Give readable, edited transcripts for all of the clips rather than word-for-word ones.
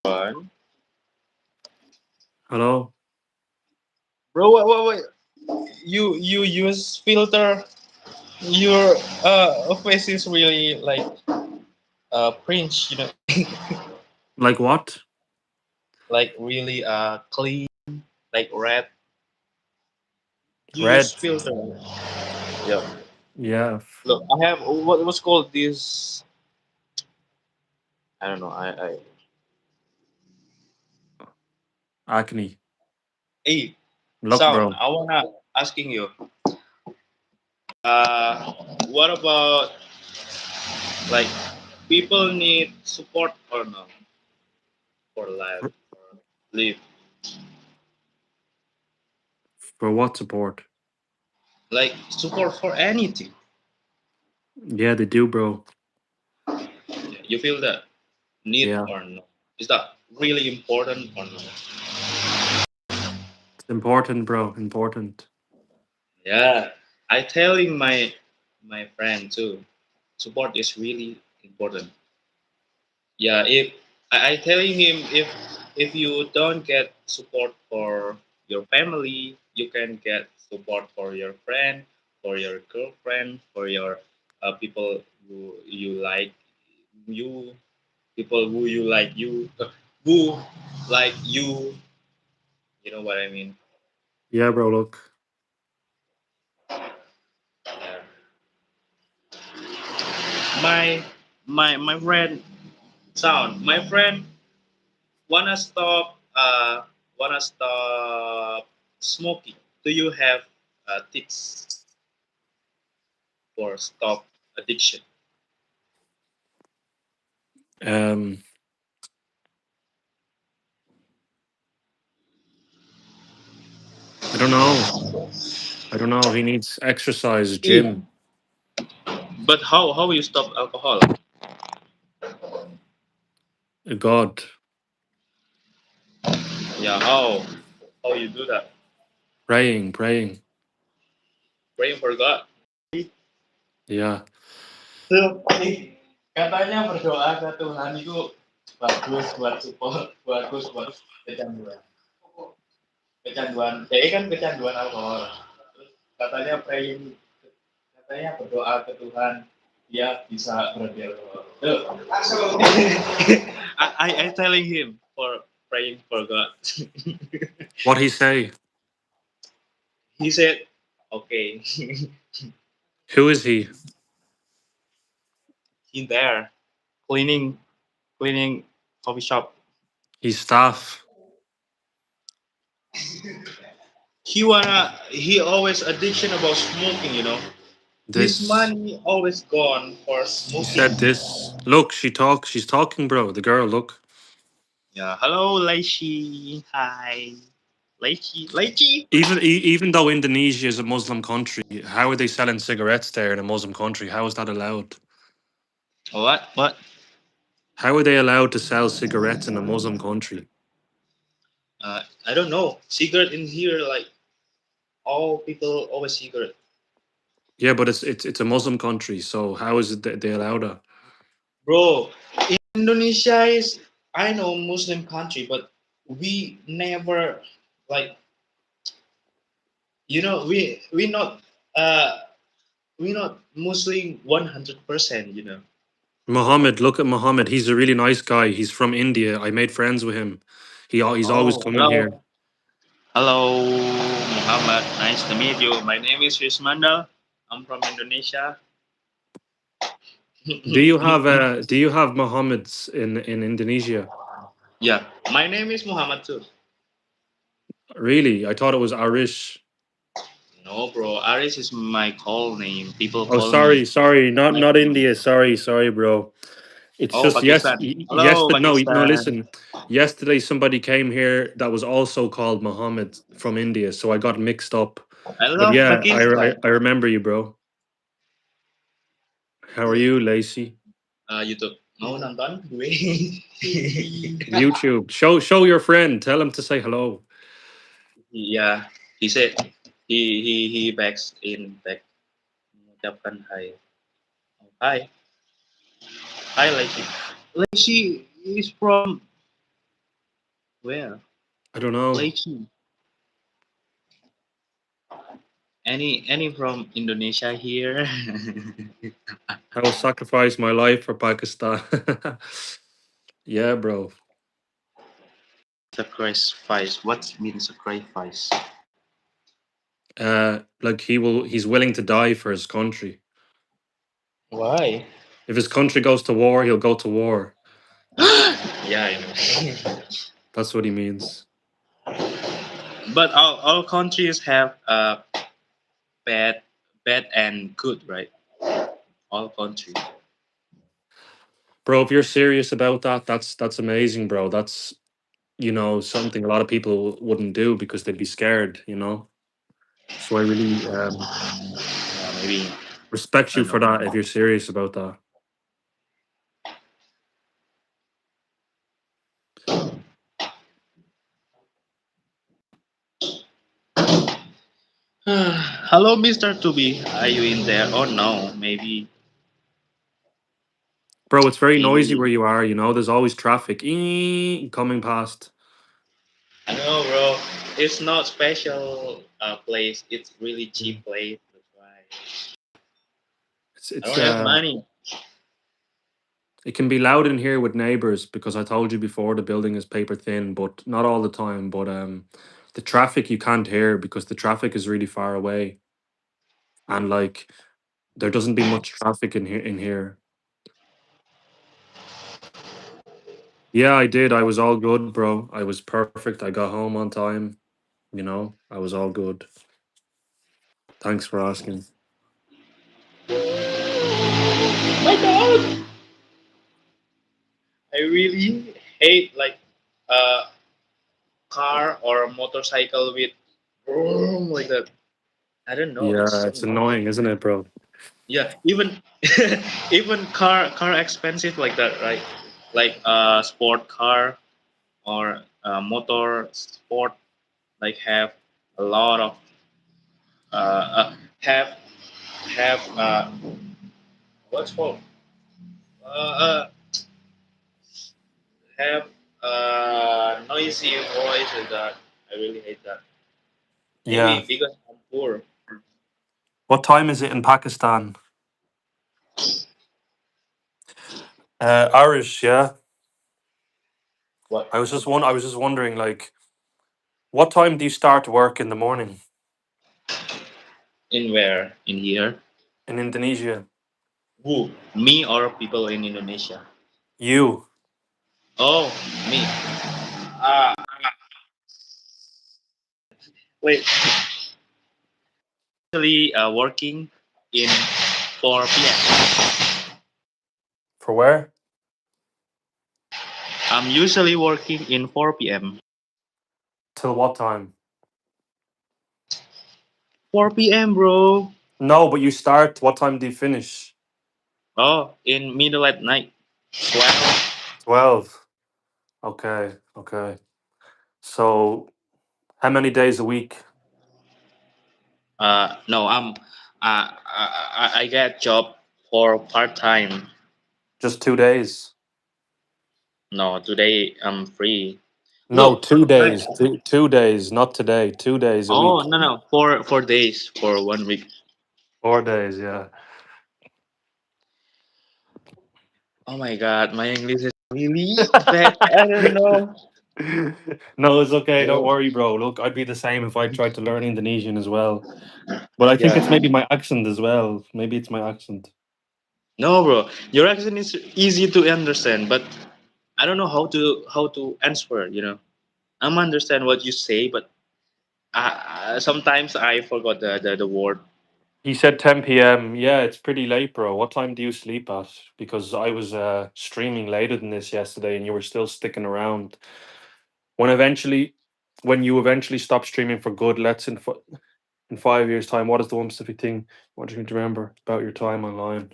One. Hello. Bro, wait. You use filter. Your face is really like cringe, you know, Like what? like really clean, like red. You use Red. filter. Yeah. Yeah. Look, I have what's called this. I don't know. I Acne. hey, Look, sound. bro. I wanna asking you. Uh, what about like people need support or no for life for live For what support? like support for anything. Yeah, they do, bro. You feel that need Yeah. or no? Is that really important or no? It's important, bro. Important. Yeah, I telling my friend too. Support is really important. Yeah, if I telling him if you don't get support for your family, you can get support for your friend, for your girlfriend, for your people who you like you people who you like you who like you. You know what I mean? Yeah, bro. Look. Yeah. My my friend sound. My friend wanna stop smoking. Do you have tips for stop addiction? Um, I don't know. I don't know. He needs exercise, Yeah. gym. But how you stop alcohol? God. Yeah, how you do that? Praying, praying. Praying for God. Yeah. Tuh, katanya berdoa ke Tuhan itu bagus buat support, bagus buat kecanduan. Kecanduan, jadi kan kecanduan alkohol. Terus katanya praying, katanya berdoa ke Tuhan, dia bisa berhenti alkohol. Tuh. I telling him for praying for God. What he say? He said, okay. Who is he? In there, cleaning, cleaning coffee shop. He's staff. He always addiction about smoking, you know. His This. money always gone for He smoking. said this. Look, she talks. She's talking, bro. The girl. Look. Yeah, hello Leishi. Hi. Leishi. Even though Indonesia is a Muslim country, how are they selling cigarettes there in a Muslim country? How is that allowed? What? How are they allowed to sell cigarettes in a Muslim country? I don't know. Cigarette in here, like all people always cigarette. Yeah, but it's a Muslim country, so how is it that they allow that? Bro, Indonesia is I know Muslim country, but we never like we not uh we not Muslim 100%. You know. Muhammad, look at Muhammad. He's a really nice guy. He's from India. I made friends with him. He's always Oh, coming here. hello. Hello, Muhammad. Nice to meet you. My name is Yusmanda. I'm from Indonesia. Do you have Muhammads in Indonesia? Yeah, my name is Muhammad too. Really? I thought it was Arish. No, bro. Aris is my call name. People Oh, call me sorry, like not India. Sorry, bro. It's oh just Pakistan. Hello, yesterday. No, no. Pakistan. Listen, yesterday somebody came here that was also called Muhammad from India, so I got mixed up. I But love yeah, Pakistan. I remember you, bro. How are you, Lacey? YouTube. Mau nonton gue? YouTube. Show your friend. Tell him to say hello. Yeah, he said he backs in back mengucapkan hi. Oh, hi, hi Lacey. Lacey is from Where? I don't know. Lychee. Any from Indonesia here? I will sacrifice my life for Pakistan. Yeah, bro. Sacrifice. What means sacrifice? Like he's willing to die for his country. Why? If his country goes to war, he'll go to war. Yeah, I know. That's what he means. But all countries have bad, bad and good, right? All countries. Bro, if you're serious about that, that's amazing, bro. That's something a lot of people wouldn't do because they'd be scared, you know. So I really Maybe respect I you don't for know. that if you're serious about that. Hello, Mr. Tubi. Are you in there? Oh no, maybe Bro, it's very noisy where maybe you are, there's always traffic coming past. I don't know, bro. It's not special place. It's really Yeah. cheap place. That's why It's I it's don't have money. it can be loud in here with neighbors because I told you before the building is paper thin, but not all the time. But the traffic you can't hear because the traffic is really far away, and like there doesn't be much traffic in here. Yeah, I did. I was all good, bro. I was perfect. I got home on time. I was all good. Thanks for asking. My God, I really hate like a car or a motorcycle with vroom like that. I don't know. It's Yeah, so it's annoying. annoying, isn't it, bro? Yeah, even even car expensive like that, right? Like a sport car or a motor sport, like have a lot of have what's called uh, uh have noisy voice like that. I really hate that. Yeah. Maybe because I'm poor. What time is it in Pakistan? Irish, yeah. What I was just wondering, like, what time do you start work in the morning in where in here? in Indonesia? Who? Me or people in Indonesia? You. Oh, me. Uh, wait. Actually, working in 4 p.m. For where? I'm usually working in 4 p.m. Till what time? 4 p.m., bro. No, but you start. What time do you finish? Oh, in middle at night. 12. 12. Okay, okay. So, how many days a week? No, I get job for part time. Just 2 days? No, today I'm free. No, Look, 2 days. like, Two days, not today. 2 days a oh week. no, 4 days for 1 week. 4 days, yeah. Oh my God, my English is really bad. I don't know. No, it's okay. Don't Yeah. worry, bro. Look, I'd be the same if I tried to learn Indonesian as well. But I think it's maybe Yeah. my accent as well. Maybe it's my accent. No, bro, your accent is easy to understand, but I don't know how to answer. I'm understand what you say, but sometimes I forgot the word. He said 10 p.m. Yeah, it's pretty late, bro. What time do you sleep at? Because I was streaming later than this yesterday and you were still sticking around. When eventually, when you eventually stop streaming for good, in 5 years' time, what is the one specific thing you want you to remember about your time online?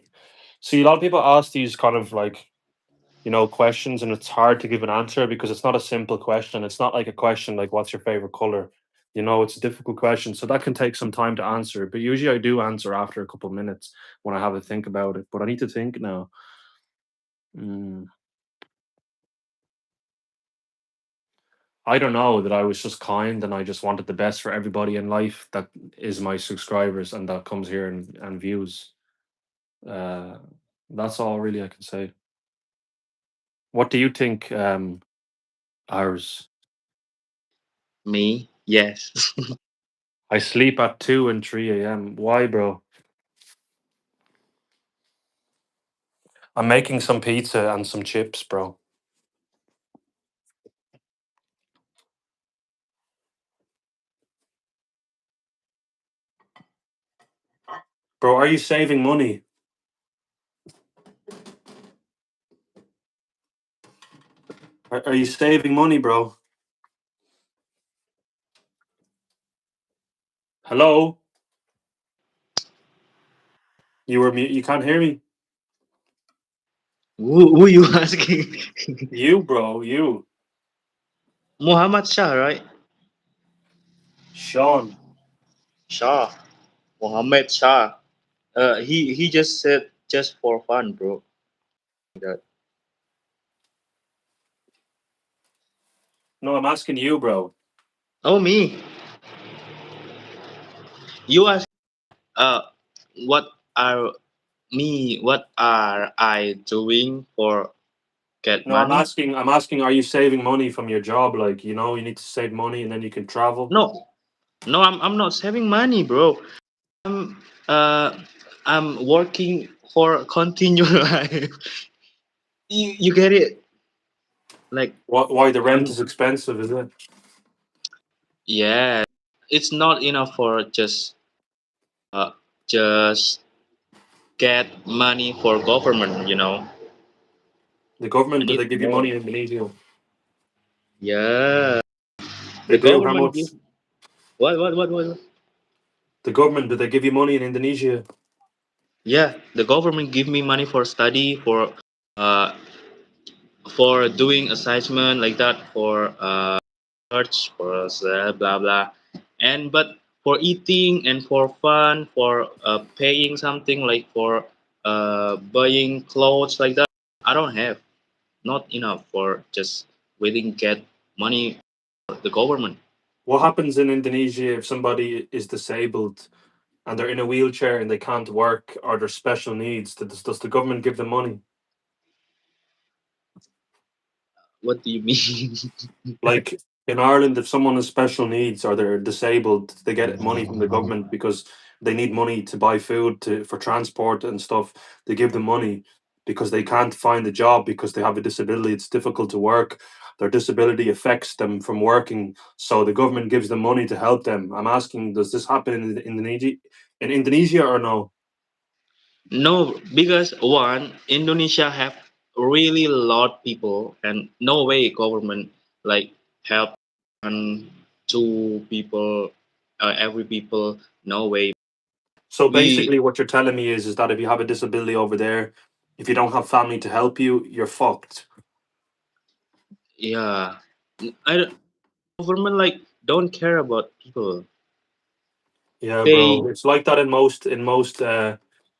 See, a lot of people ask these kind of like questions, and it's hard to give an answer because it's not a simple question. It's not like a question like, what's your favorite color? It's a difficult question. So that can take some time to answer. But usually I do answer after a couple of minutes when I have a think about it. But I need to think now. Mm. I don't know, that I was just kind and I just wanted the best for everybody in life that is my subscribers and that comes here and views. Uh, that's all really I can say. What do you think, ours? Me, yes. I sleep at 2 and 3 a.m. Why, bro? I'm making some pizza and some chips, bro. Bro, are you saving money? Are you saving money, bro? Hello? You were mute. You can't hear me? Who you asking? You, bro, you. Muhammad Shah, right? Sean. Shah. Muhammad Shah. He just said just for fun, bro. That. No, I'm asking you, bro. Oh me. You ask. Uh, what are What are I doing for get No, I'm money? asking. I'm asking. Are you saving money from your job? Like, you need to save money and then you can travel. No, no. I'm not saving money, bro. I'm uh I'm working for continue life. You get it? Like Why the rent I'm is expensive? Is it? yeah. It's not enough for uh just get money for government. The I government, do need they give you money more. in Indonesia? Yeah. They The do. How government much? give what? The government, do they give you money in Indonesia? Yeah, the government give me money for study uh for doing assignment like that for church for blah blah, and but for eating and for fun for paying something like for buying clothes like that, I don't have not enough for just waiting get money for the government. What happens in Indonesia if somebody is disabled and they're in a wheelchair and they can't work or they're special needs? Does the government give them money? What do you mean? Like in Ireland, if someone has special needs or they're disabled, they get money from the government because they need money to buy food for transport and stuff. They give them money because they can't find a job because they have a disability. It's difficult to work. Their disability affects them from working, so the government gives them money to help them. I'm asking, does this happen in Indonesia? In Indonesia or no? No, because one, Indonesia have really lot people, and no way government like help one two people, every people. No way. So We basically, what you're telling me is that if you have a disability over there, if you don't have family to help you, you're fucked. yeah, I don't- government like don't care about people. Yeah, They bro. It's like that in most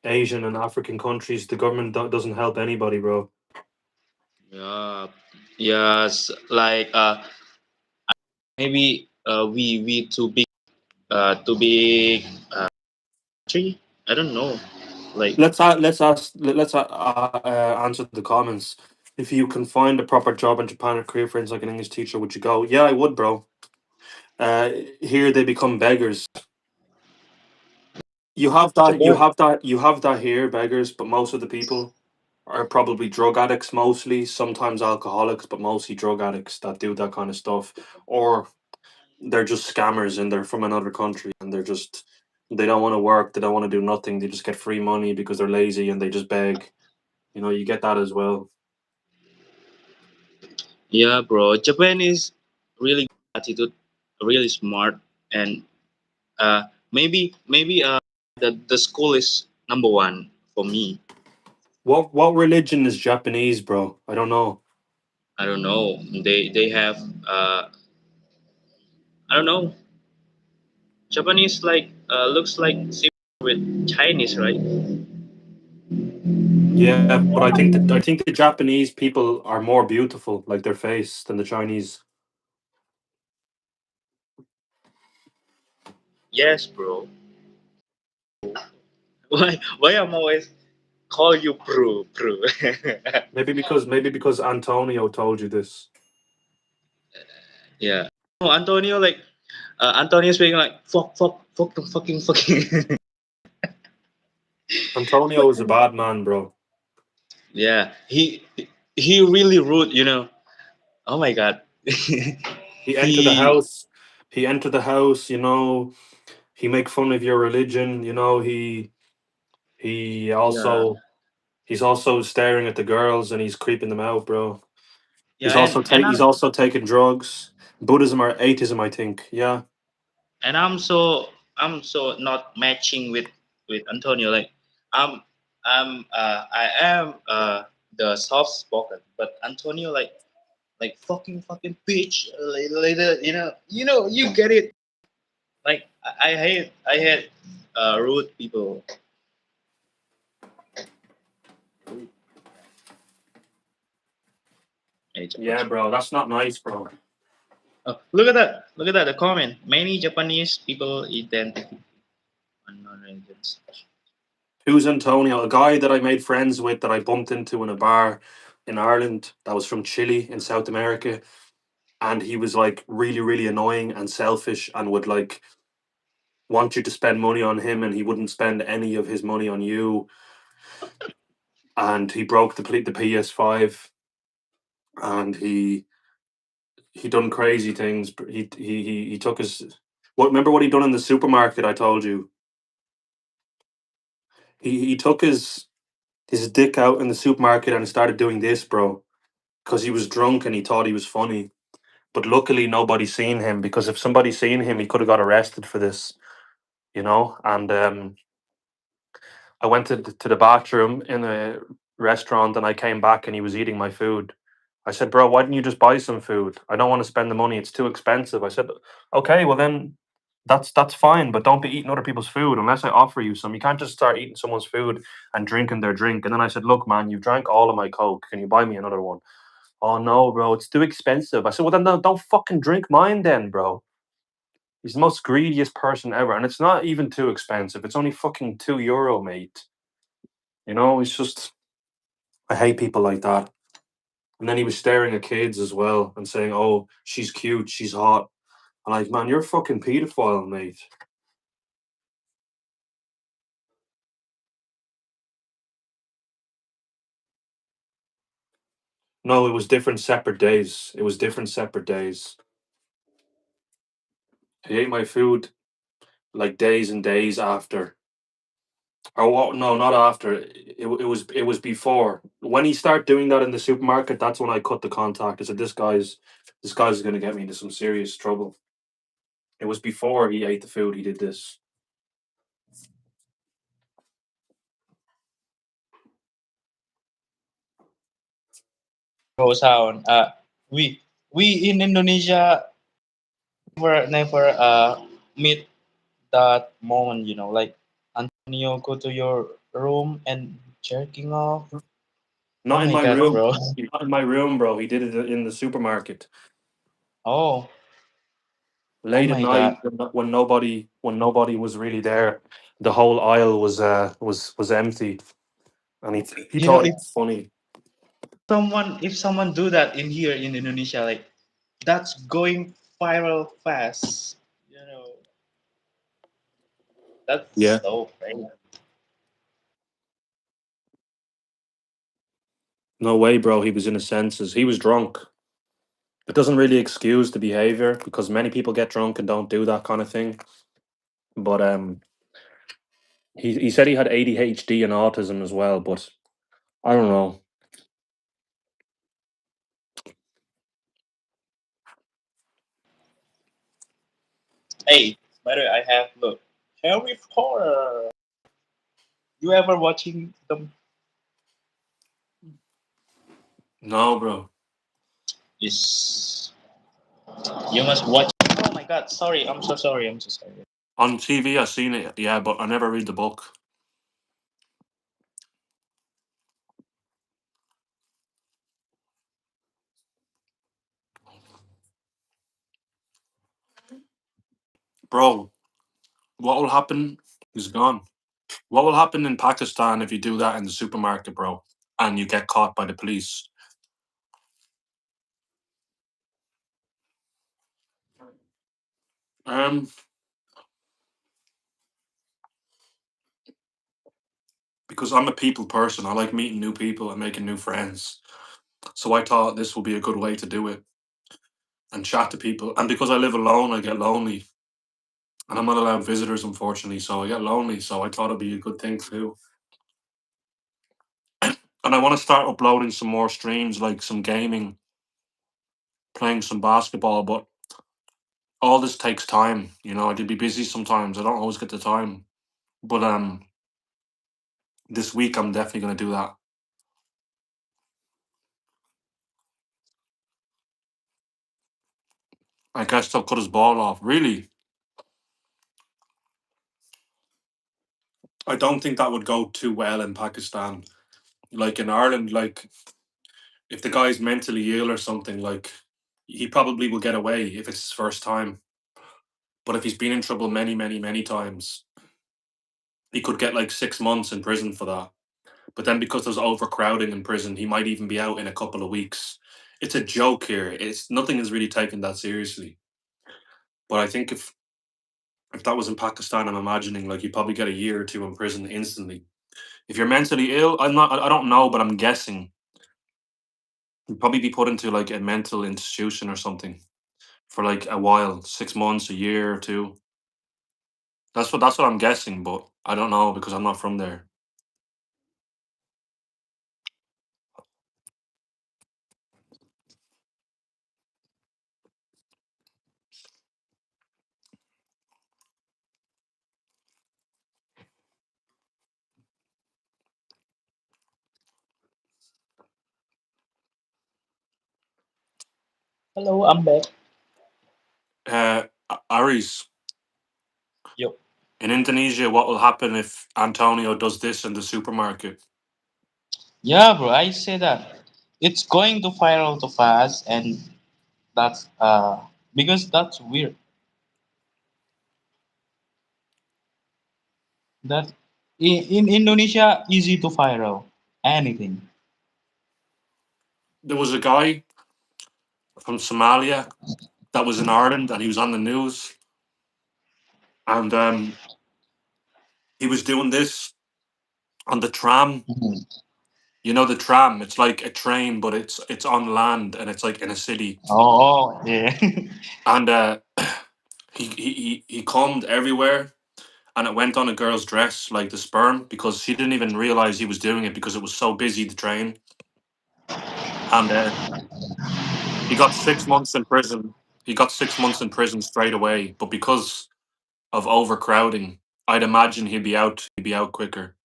Asian and African countries. The government doesn't help anybody, bro. yeah yes like maybe we too big country. I don't know like Let's answer the comments. If you can find a proper job in Japan or Korea, friends like an English teacher, would you go? Yeah, I would, bro. Here they become beggars. You have that. You Japan. have that. You have that here, beggars. But most of the people are probably drug addicts, mostly. Sometimes alcoholics, but mostly drug addicts that do that kind of stuff, or they're just scammers and they're from another country and they don't want to work, they don't want to do nothing, they just get free money because they're lazy and they just beg. You get that as well. Yeah, bro. Japan is really good attitude, really smart, and maybe the school is number one for me. What religion is Japanese, bro? I don't know. I don't know. They have I don't know. Japanese like looks like similar with Chinese, right? Yeah, but I think the Japanese people are more beautiful, like their face, than the Chinese. Yes, bro. Why I'm always call you bro? Maybe because Antonio told you this. Yeah. Oh, Antonio, like Antonio speaking like fucking. Antonio is a bad man, bro. Yeah, he really rude. You know. Oh my god. He entered the He house. He entered the house. He make fun of your religion. He yeah also he's also staring at the girls and he's creeping them out, bro. yeah and He's also taking drugs. Buddhism or atheism, I think. Yeah. I'm so not matching with Antonio. Like I'm I am the soft spoken, but Antonio like fucking bitch. Like, you get it. Like I hate rude people. Hey, Yeah, bro. That's not nice, bro. oh, look at that! Look at that! The comment. Many Japanese people identify unknown religions. Who's Antonio? A guy that I made friends with that I bumped into in a bar in Ireland that was from Chile in South America. And he was like really, really annoying and selfish and would like want you to spend money on him and he wouldn't spend any of his money on you. And he broke the PS5 and he done crazy things. But he took his what remember what he done in the supermarket I told you? He took his dick out in the supermarket and started doing this, bro. Because he was drunk and he thought he was funny. But luckily nobody seen him because if somebody seen him he could have got arrested for this. And I went to the bathroom in a restaurant and I came back and he was eating my food. I said, bro, why didn't you just buy some food? I don't want to spend the money. It's too expensive. I said, okay, well then that's fine, but don't be eating other people's food unless I offer you some. You can't just start eating someone's food and drinking their drink. And then I said, look, man, you've drank all of my Coke. Can you buy me another one? Oh no, bro, it's too expensive. I said, well then don't fucking drink mine then, bro. He's the most greediest person ever. And it's not even too expensive. It's only fucking €2, mate. It's just I hate people like that. And then he was staring at kids as well and saying, "Oh, she's cute, she's hot." I'm like, man, you're a fucking pedophile, mate. No, it was different, separate days. It was different, separate days. He ate my food like days and days after. Oh no, not after. It was before. When he started doing that in the supermarket, that's when I cut the contact. I said, "This guy's going to get me into some serious trouble." It was before he ate the food. He did this. Bro sound. We in Indonesia never meet that moment. Like Antonio go to your room and jerking off. Oh Not in my my god, room. bro. Not in my room, bro. He did it in the supermarket. Oh, oh Late at my night god. when nobody was really there. The whole aisle was empty, and he You know, thought it if was funny. someone do that in here in Indonesia, like that's going viral fast. You know, that's Yeah. so crazy. No way, bro. He was in his senses. He was drunk. It doesn't really excuse the behavior because many people get drunk and don't do that kind of thing. But he said he had ADHD and autism as well. But I don't know. Hey, by the way, I have look Harry Potter. You ever watching them? No, bro. Is you must watch. Oh my god! Sorry, I'm so sorry. I'm so sorry. On TV, I seen it. Yeah, but I never read the book. Bro, What will happen? He's gone. What will happen in Pakistan if you do that in the supermarket, bro, and you get caught by the police? Um, because I'm a people person, I like meeting new people and making new friends. So I thought this would be a good way to do it and chat to people. And because I live alone, I get lonely, and I'm not allowed visitors, unfortunately. So I get lonely. So I thought it'd be a good thing to do. And I want to start uploading some more streams, like some gaming, playing some basketball. But all this takes time. You know, I could be busy sometimes. I don't always get the time. But this week I'm definitely gonna do that. I guess they'll cut his ball off. Really, I don't think that would go too well in Pakistan. Like in Ireland, like if the guy's mentally ill or something, like he probably will get away if it's his first time. But if he's been in trouble many, many, many times, he could get like 6 months in prison for that. But then because there's overcrowding in prison, he might even be out in a couple of weeks. It's a joke here. It's nothing is really taken that seriously. But I think if that was in Pakistan, I'm imagining like you probably get a year or two in prison instantly. If you're mentally ill, I'm not. I don't know, but I'm guessing you'd probably be put into like a mental institution or something for like a while, 6 months, a year or two. That's what I'm guessing, but I don't know because I'm not from there. Hello, I'm back. Aries, Yo. in Indonesia, what will happen if Antonio does this in the supermarket? Yeah, bro, I say that it's going to viral too fast, and that's because that's weird. That in Indonesia, easy to viral anything. There was a guy from Somalia that was in Ireland and he was on the news, and he was doing this on the tram. Mhm. You know the tram? It's like a train, but it's on land and it's like in a city. Oh, yeah. And he combed everywhere, and it went on a girl's dress like the sperm because she didn't even realize he was doing it because it was so busy the train. And he got 6 months in prison. He got 6 months in prison straight away, but because of overcrowding, I'd imagine he'd be out. He'd be out quicker.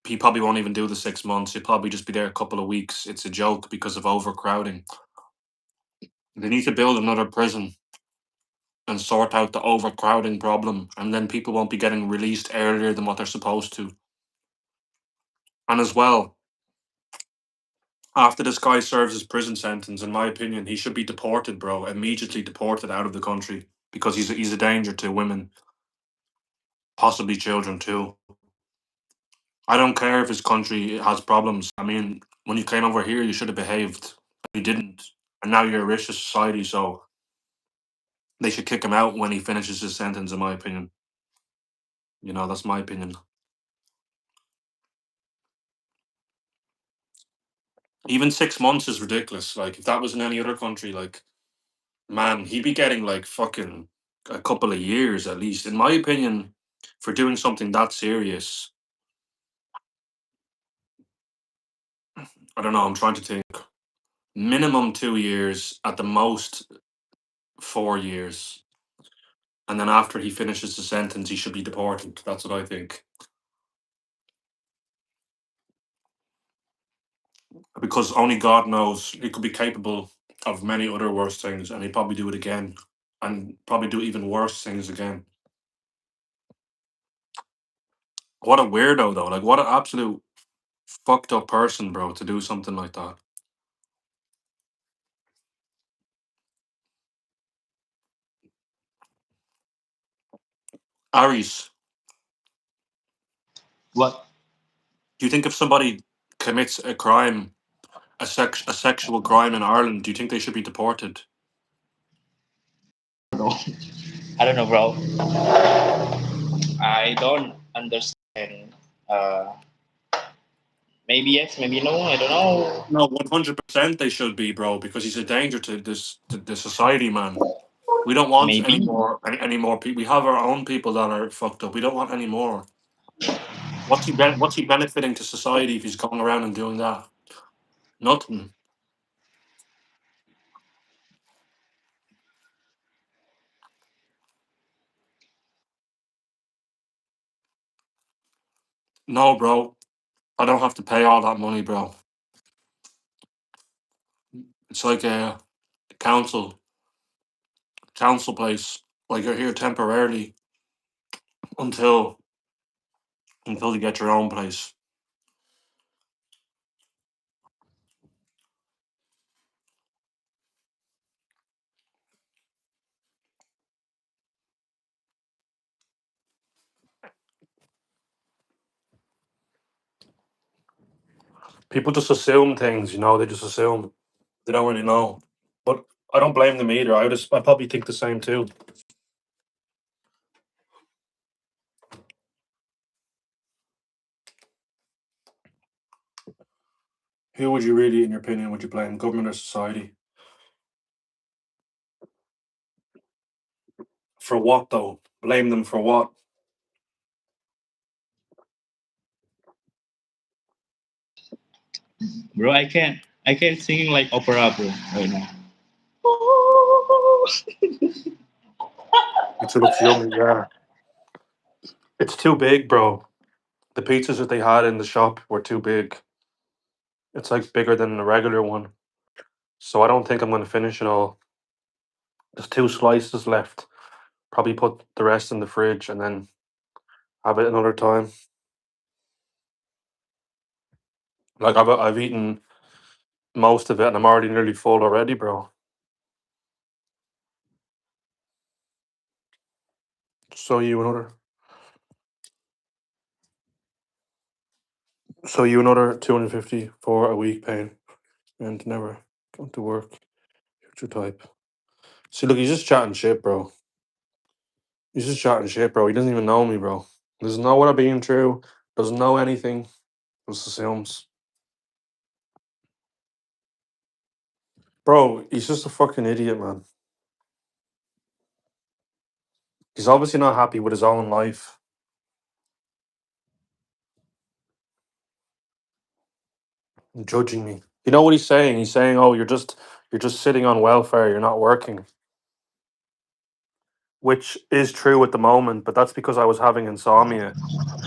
He probably won't even do the 6 months. He'll probably just be there a couple of weeks. It's a joke because of overcrowding. They need to build another prison and sort out the overcrowding problem, and then people won't be getting released earlier than what they're supposed to. And as well, after this guy serves his prison sentence, in my opinion, he should be deported, bro. Immediately deported out of the country because he's a danger to women, possibly children too. I don't care if his country has problems. I mean, when you came over here, you should have behaved. You didn't, and now you're a rich society, so they should kick him out when he finishes his sentence. In my opinion, you know that's my opinion. Even 6 months is ridiculous. Like if that was in any other country, like man, he'd be getting like fucking a couple of years at least. In my opinion, for doing something that serious, I don't know. I'm trying to think. Minimum 2 years, at the most 4 years, and then after he finishes the sentence, he should be deported. That's what I think. Because only God knows he could be capable of many other worse things, and he'd probably do it again, and probably do even worse things again. What a weirdo, though. Like, what an absolute fucked up person, bro, to do something like that. Aries, What? do you think if somebody commits a crime, a sexual crime in Ireland, do you think they should be deported? No, I don't know, bro. I don't understand. Uh, maybe yes, maybe no. I don't know. No, 100% they should be, bro, because he's a danger to the society, man. We don't want Maybe. any more people. We have our own people that are fucked up. We don't want any more. What's he benefiting to society if he's going around and doing that? Nothing. No, bro. I don't have to pay all that money, bro. It's like a council council place. Like you're here temporarily until you get your own place. People just assume things, they just assume. They don't really know. But I don't blame them either. I probably think the same too. Who would you really, in your opinion, would you blame? Government or society? For what though? Blame them for what? Bro, I can't sing like opera, bro, right now. It looks yummy, yeah. It's too big, bro. The pizzas that they had in the shop were too big. It's like bigger than the regular one. So I don't think I'm gonna finish it all. There's two slices left. Probably put the rest in the fridge and then have it another time. Like I've eaten most of it and I'm already nearly full already, bro. So you another 250 for a week paying and never come to work. Future type. See, look, he's just chatting shit, bro. He's just chatting shit, bro. He doesn't even know me, bro. Doesn't know what I've been through. Doesn't know anything. Just assumes. Bro, he's just a fucking idiot, man. He's obviously not happy with his own life. Judging me. You know what he's saying? He's saying, "Oh, you're just sitting on welfare. You're not working," which is true at the moment. But that's because I was having insomnia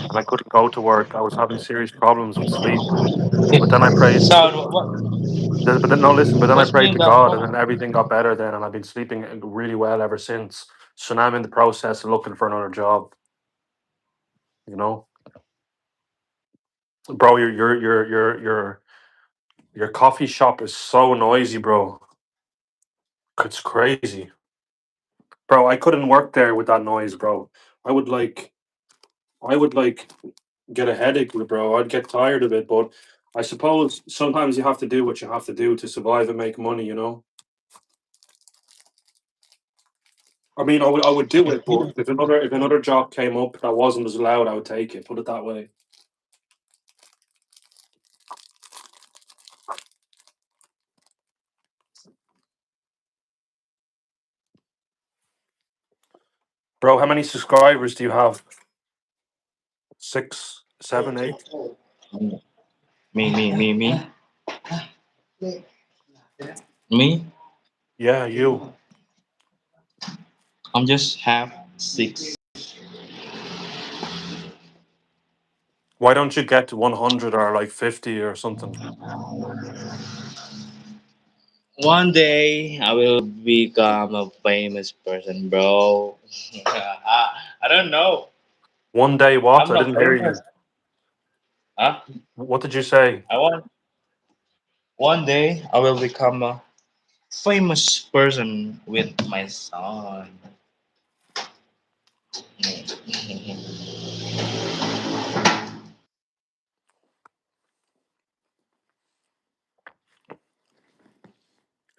and I couldn't go to work. I was having serious problems with sleep. But then I prayed. So what? But then, no, listen. But then I What's prayed mean to that God, and then moment? everything got better. Then, and I've been sleeping really well ever since. So now I'm in the process of looking for another job. You know, bro, your coffee shop is so noisy, bro. It's crazy, bro. I couldn't work there with that noise, bro. I would like, I would like get a headache with it, bro. I'd get tired of it, but I suppose sometimes you have to do what you have to do to survive and make money. I mean, I would do it, but if another job came up that wasn't as loud, I would take it. Put it that way, bro. How many subscribers do you have? Six, seven, eight? Me. Me. Yeah, you. I'm just have six. Why don't you get to 100 or like 50 or something? One day I will become a famous person, bro. I don't know. One day, what? I'm I not didn't hear famous. you. Huh? What did you say? I want one day I will become a famous person with my son.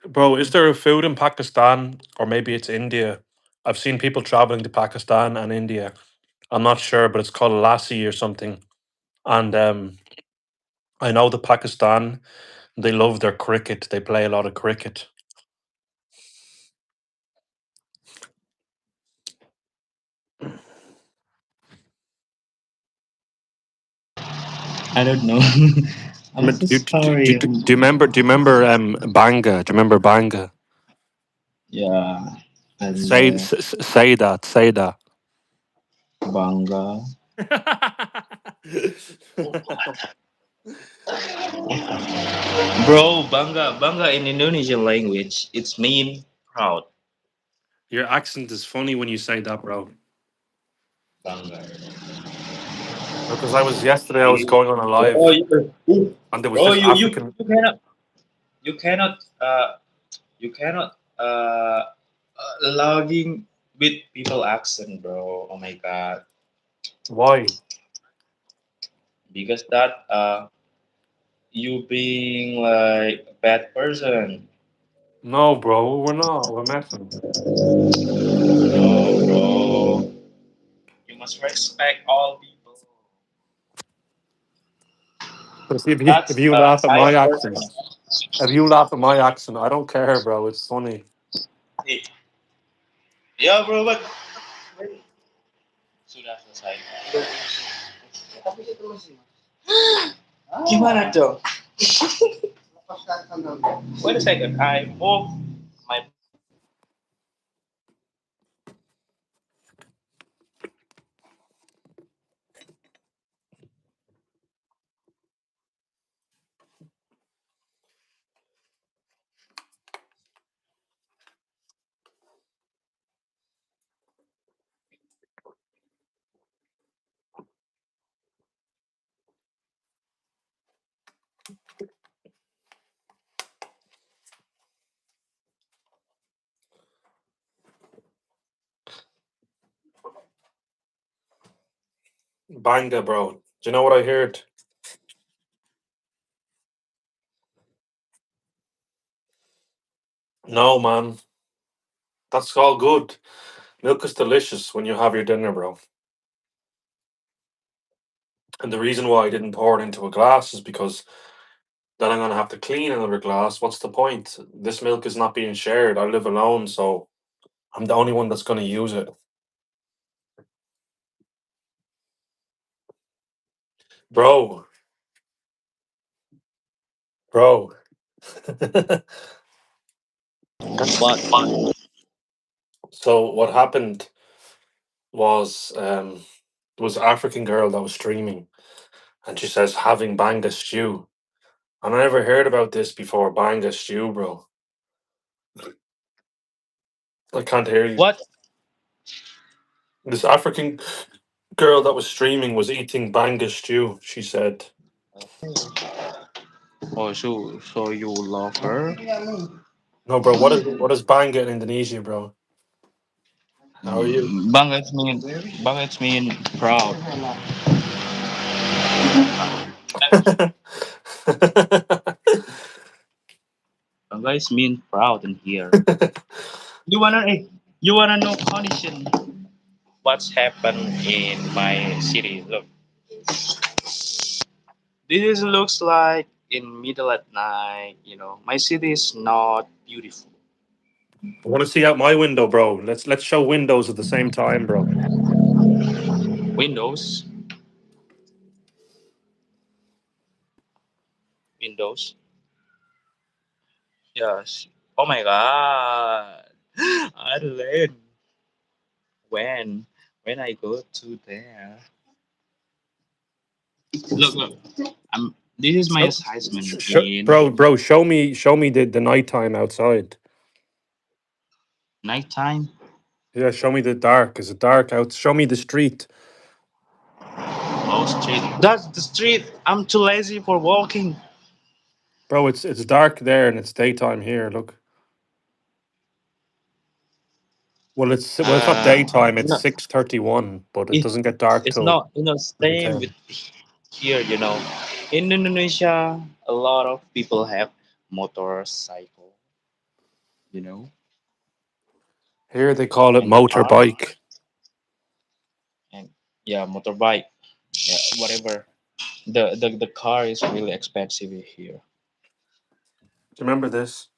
Bro, is there a food in Pakistan or maybe it's India? I've seen people traveling to Pakistan and India. I'm not sure, but it's called lassi or something. And I know the Pakistan, they love their cricket. They play a lot of cricket. I don't know. I'm But so do sorry. you remember? Do you remember Banga? Do you remember Banga? Yeah, and Say that. Say that. bangga. Bro, bangga in Indonesian language, it's mean proud. Your accent is funny when you say that, bro. Bangga. Because I was yesterday, I was going on a Bro, live, and there was bro, this African. you cannot you cannot logging with people accent, bro. Oh my god, Why? because that you being like a bad person. No, bro, we're not. We're messing. No, bro, you must respect all people. But if That's you a laugh at my kind accent, person. if you laugh at my accent, I don't care, bro. It's funny. Hey, yeah, bro, but sudah selesai. Gimana dong? Wait a second, I move my. Banga, bro. Do you know what I heard? No, man. That's all good. Milk is delicious when you have your dinner, bro. And the reason why I didn't pour it into a glass is because then I'm gonna have to clean another glass. What's the point? This milk is not being shared. I live alone, so I'm the only one that's gonna use it. Bro, bro. What? So what happened was an African girl that was streaming and she says having banga stew. And I never heard about this before, banga stew, bro. I can't hear you. What? This African girl that was streaming was eating banga stew, she said. Oh, so you love her? No, bro, what is banga in Indonesia, bro? How are you? Bangga it's mean proud. Bangga is mean proud in here. You wanna you wanna know condition? What's happened in my city? Look, this looks like in middle at night. You know, my city is not beautiful. I want to see out my window, bro. Let's show windows at the same time, bro. Windows, windows. Yes. Oh my god. Ireland. When? When I go to there. Look. This is my Show, assessment in bro, show me the nighttime outside. nighttime. Yeah, show me the dark. Is it dark out? Show me the street, Oh, street. That's the street. I'm too lazy for walking. bro. It's dark there and it's daytime here. Look, It's not daytime. It's No, 6:31, but it it, doesn't get dark it's till not maybe same with 10. here. In Indonesia, a lot of people have motorcycle. You know, Here they call it and car motorbike. and yeah, motorbike. Yeah, whatever. The car is really expensive here. Do you remember this?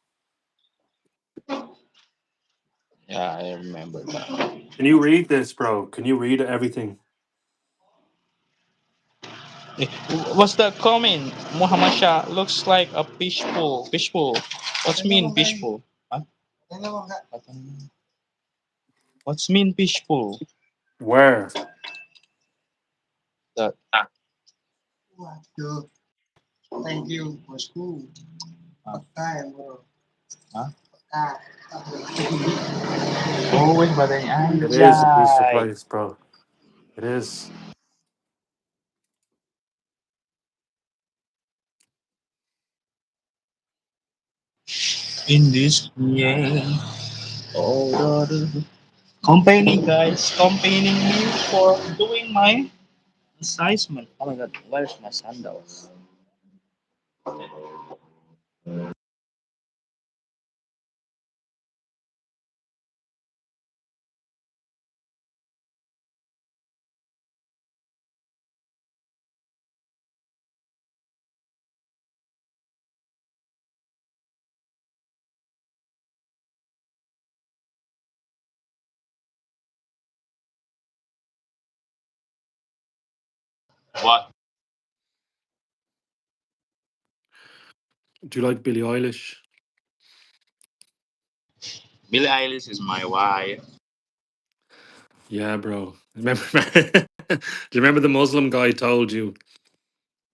Yeah, I remember that. Can you read this, bro? Can you read everything? Eh, what's the comment? Muhammad Shah looks like a fishbowl. Fishbowl. What's mean fishbowl? Huh? What's mean fishbowl? Where? That. Huh? Always badanya It is a peaceful anjay. place, bro. It is. In this yeah. Oh, the company guys, companying me for doing my assignment. Oh my god, where's my sandals? What? Do you like Billie Eilish? Billie Eilish is my wife. Yeah, bro. Remember? Do you remember the Muslim guy told you?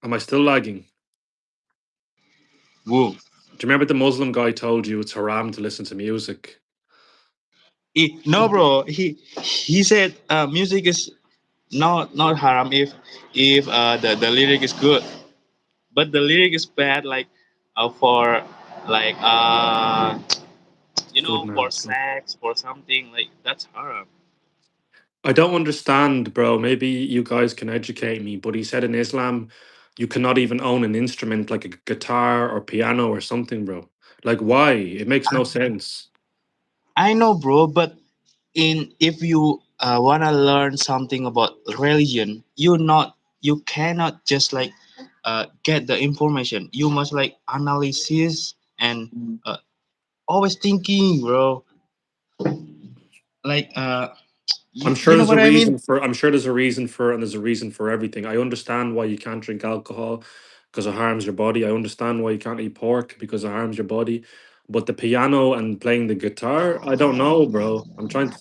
Am I still lagging? Woo. Do you remember the Muslim guy told you it's haram to listen to music? No, bro. He said music is not haram if the lyric is good, but the lyric is bad. Like for like Good for man. sex for something like that's haram. I don't understand, bro. Maybe you guys can educate me. But he said in Islam, you cannot even own an instrument like a guitar or piano or something, bro. Like, why? It makes no sense. I know, bro, but in if you wanna learn something about religion, you cannot just like get the information. You must like analysis and always thinking, bro. Like I'm you sure know there's a what I mean? reason for. I'm sure there's a reason for, and there's a reason for everything. I understand why you can't drink alcohol because it harms your body. I understand why you can't eat pork because it harms your body. But the piano and playing the guitar, I don't know, bro. I'm trying to,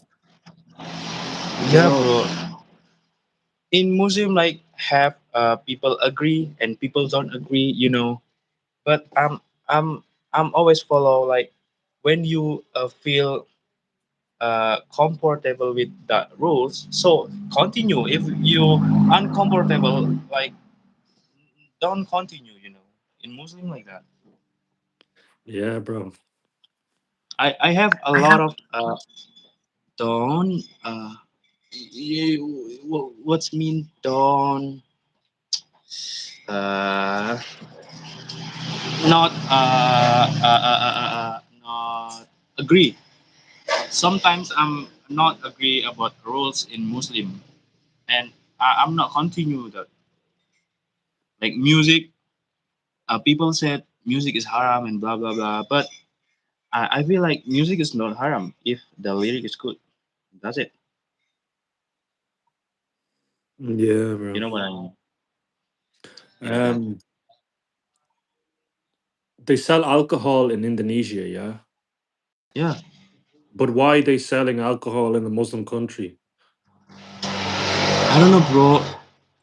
I don't Yeah, know. bro. In Muslim, like have people agree and people don't agree, But I'm I'm always follow like when you feel comfortable with the rules, so continue. If you uncomfortable, like don't continue. In Muslim like that. Yeah, bro. I have a lot of don't what's mean don't uh not not agree. Sometimes I'm not agree about rules in Muslim, and I'm not continue that. Like music, people said music is haram and blah blah blah, but I feel like music is not haram if the lyric is good. That's it. Yeah, You bro. know what I mean? Yeah, that. Um, they sell alcohol in Indonesia, yeah. Yeah, But why they selling alcohol in a Muslim country? I don't know, bro.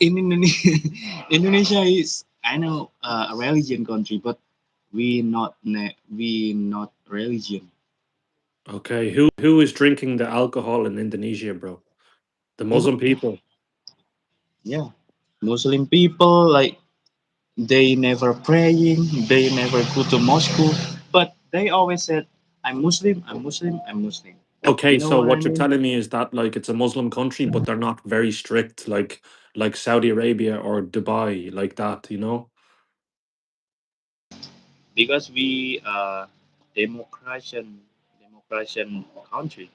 In Indonesia, Indonesia is I know a religion country, but we not religion. Okay, who is drinking the alcohol in Indonesia, bro? The Muslim people. Yeah, Muslim people like they never praying, they never go to mosque, but they always said, "I'm Muslim, I'm Muslim, I'm Muslim." Okay, You know so what I what you're mean? telling me is that like it's a Muslim country, but they're not very strict, like Saudi Arabia or Dubai, like that. You know, Because we democration democration country.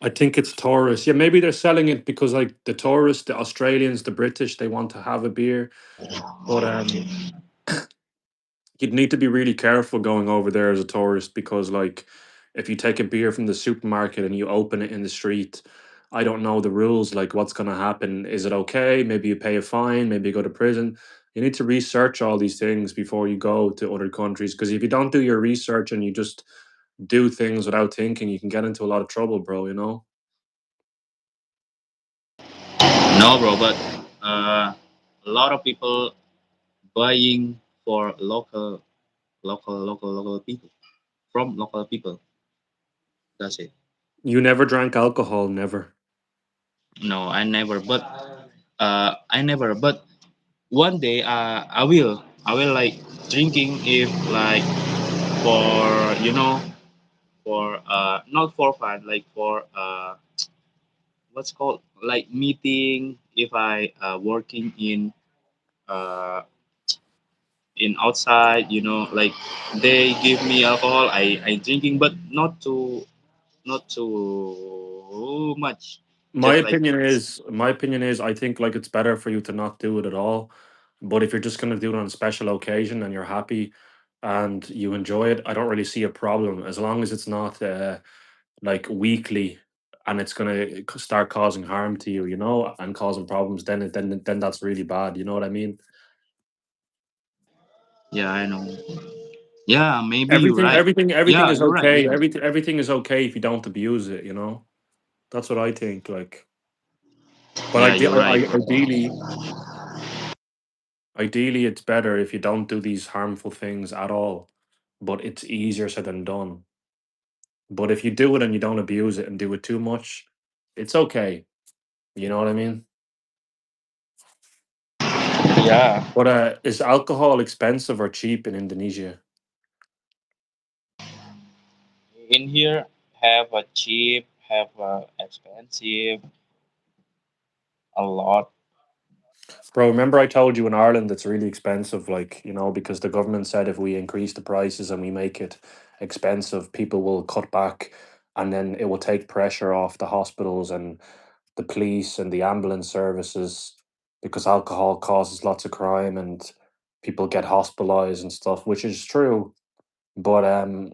I think it's tourists. Yeah, maybe they're selling it because like the tourists, the Australians, the British, they want to have a beer, but you'd need to be really careful going over there as a tourist because like if you take a beer from the supermarket and you open it in the street, I don't know the rules, like what's going to happen. Is it okay? Maybe you pay a fine, maybe you go to prison. You need to research all these things before you go to other countries, because if you don't do your research and you just do things without thinking, you can get into a lot of trouble, bro, you know. No, bro, but a lot of people buying for local people from local people. That's it. You never drank alcohol, never. No, I never. But I never. But one day, I will. I will like drinking if like for for not for fun, like for what's called like meeting. If I working uh in outside, like they give me alcohol, I drinking, but not too much, just like. My opinion is I think like it's better for you to not do it at all. But if you're just going to do it on a special occasion and you're happy and you enjoy it, I don't really see a problem as long as it's not like weekly and it's going to start causing harm to you, you know, and causing problems. Then that's really bad. You know what I mean? Yeah, I know. Yeah, maybe you're Everything, right. everything, everything Yeah, is you're right. You're okay. right. Everything is okay if you don't abuse it. You know, that's what I think. Like, but Yeah, you're right. ideally, it's better if you don't do these harmful things at all. But it's easier said than done. But if you do it and you don't abuse it and do it too much, it's okay. You know what I mean? Yeah, But is alcohol expensive or cheap in Indonesia? in here have a cheap, have a expensive, a lot. Bro, remember I told you in Ireland it's really expensive, like, you know, because the government said if we increase the prices and we make it expensive, people will cut back and then it will take pressure off the hospitals and the police and the ambulance services because alcohol causes lots of crime and people get hospitalized and stuff, which is true. But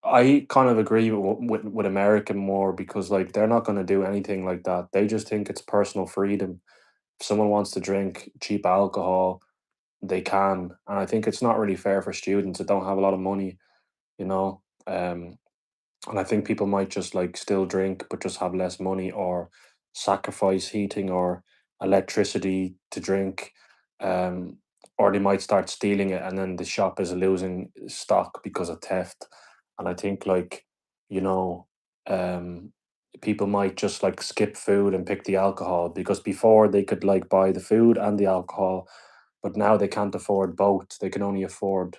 I kind of agree with America more because like they're not going to do anything like that. They just think it's personal freedom. If someone wants to drink cheap alcohol, they can, and I think it's not really fair for students that don't have a lot of money, you know. And I think people might just like still drink but just have less money or sacrifice heating or electricity to drink. Or they might start stealing it and then the shop is losing stock because of theft. And I think like, you know, um people might just like skip food and pick the alcohol because before they could like buy the food and the alcohol, but now they can't afford both. They can only afford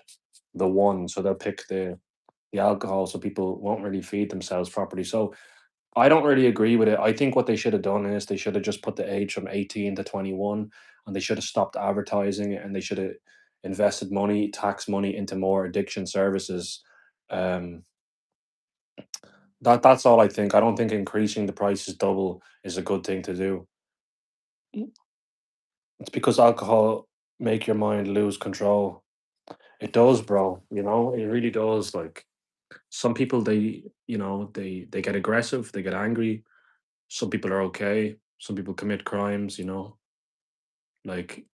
the one, so they'll pick the alcohol so people won't really feed themselves properly. So I don't really agree with it. I think what they should have done is they should have just put the age from 18 to 21 and they should have stopped advertising it and they should have invested money, tax money into more addiction services. Um that's all I think. I don't think increasing the prices double is a good thing to do. It's because alcohol make your mind lose control. It does, bro. You know, it really does. Like some people they you know they get aggressive, they get angry. Some people are okay, some people commit crimes, you know. Like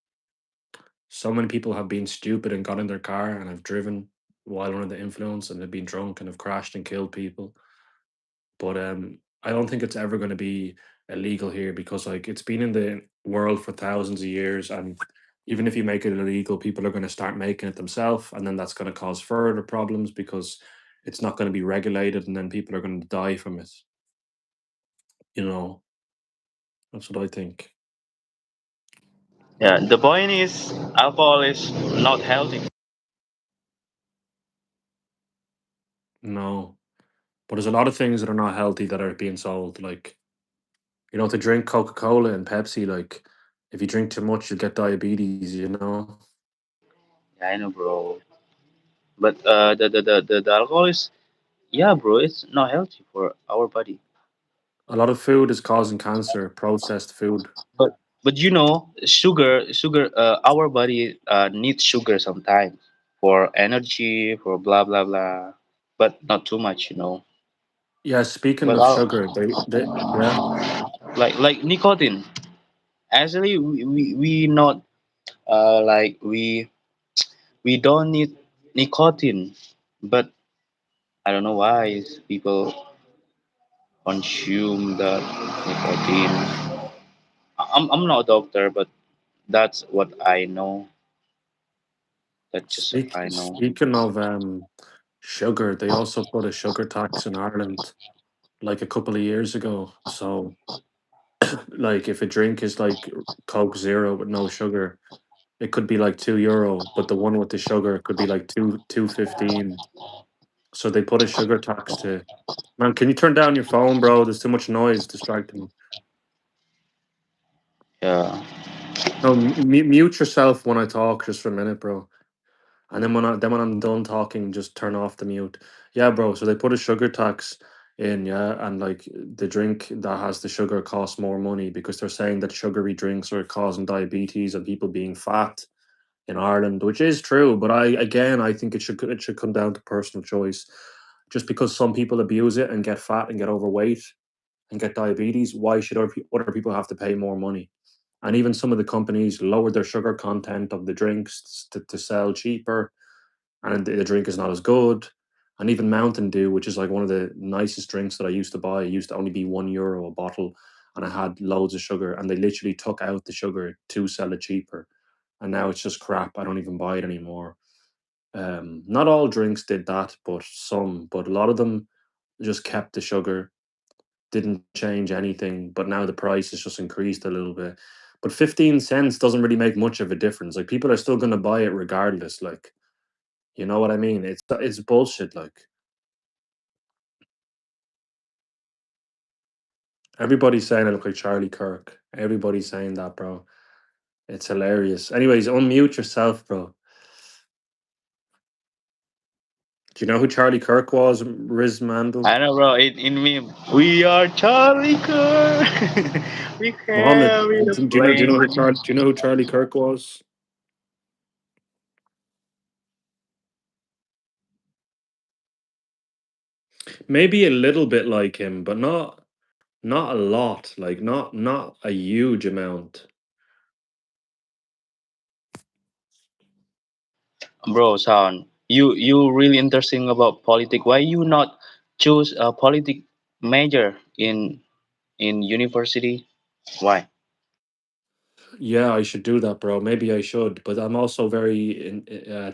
so many people have been stupid and got in their car and have driven while under the influence and have been drunk and have crashed and killed people. But I don't think it's ever going to be illegal here because like it's been in the world for thousands of years, and even if you make it illegal, people are going to start making it themselves, and then that's going to cause further problems because it's not going to be regulated, and then people are going to die from it. You know, that's what I think. Yeah, the point is alcohol is not healthy. No, But there's a lot of things that are not healthy that are being sold. Like, to drink Coca Cola and Pepsi, like, if you drink too much, you'll get diabetes, you know? Yeah, I know, bro. But the alcohol is, yeah, bro. It's not healthy for our body. A lot of food is causing cancer, processed food. But you know, sugar. Our body needs sugar sometimes for energy, for blah blah blah. But not too much, you know. Yeah, speaking But of sugar, yeah, like nicotine. Actually, we not like we don't need nicotine, but I don't know why people consume the nicotine. I'm not a doctor, but that's what I know. That's just I know. speaking of sugar, they also put a sugar tax in Ireland like a couple of years ago. So, like, if a drink is like Coke Zero with no sugar, it could be like €2, but the one with the sugar could be like two 15. So they put a sugar tax to. Man, can you turn down your phone, bro? There's too much noise distracting me. Yeah. No, mute yourself when I talk just for a minute, bro. And then when I'm done talking, just turn off the mute. Yeah, bro. So they put a sugar tax in, yeah, and like the drink that has the sugar costs more money because they're saying that sugary drinks are causing diabetes and people being fat in Ireland, which is true. But I think it should come down to personal choice. Just because some people abuse it and get fat and get overweight and get diabetes, why should other people have to pay more money? And even some of the companies lowered their sugar content of the drinks to sell cheaper, and the drink is not as good. And even Mountain Dew, which is like one of the nicest drinks that I used to buy, used to only be €1 a bottle, and I had loads of sugar. And they literally took out the sugar to sell it cheaper, and now it's just crap. I don't even buy it anymore. Not all drinks did that, but some. But a lot of them just kept the sugar, didn't change anything. But now the price has just increased a little bit. But 15 cents doesn't really make much of a difference. Like, people are still going to buy it regardless. Like, you know what I mean? It's bullshit. Like, everybody's saying I look like Charlie Kirk. Everybody's saying that, bro. It's hilarious. Anyways, unmute yourself, bro. Do you know who Charlie Kirk was, Riz Mandel? I know, bro. In me, we are Charlie Kirk. We Mohammed, carry the do flame. you know who Charlie Kirk was? Maybe a little bit like him, but not a lot. Like, not a huge amount. Bro, son, you really interesting about politics. Why you not choose a politic major in university? Why? Yeah, I should do that, bro. Maybe I should, but I'm also very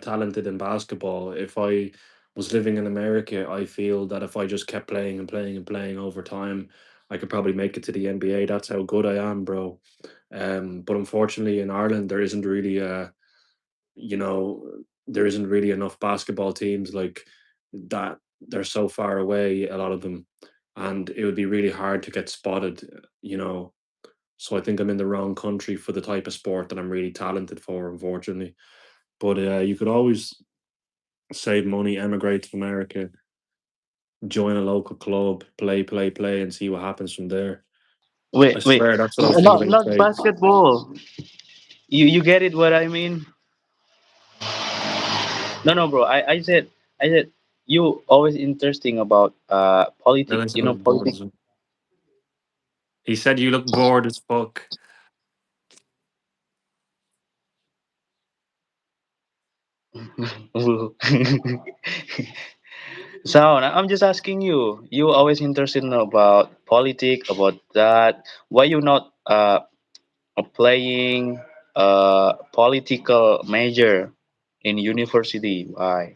talented in basketball. If I was living in America, I feel that if I just kept playing and playing and playing over time, I could probably make it to the NBA. That's how good I am, bro. But unfortunately, in Ireland, you know, there isn't really enough basketball teams like that. They're so far away, a lot of them, and it would be really hard to get spotted. You know, so I think I'm in the wrong country for the type of sport that I'm really talented for, unfortunately. But you could always save money, emigrate to America, join a local club, play, and see what happens from there. I Wait, swear that's what I was thinking not about not today. basketball. You get it what I mean? No, no, bro. I said you always interesting about Then politic. I said You I know was bored politic. as well. He said you look bored as fuck. So I'm just asking you. You always interested about politics, about that. Why you not playing political major in university? Why?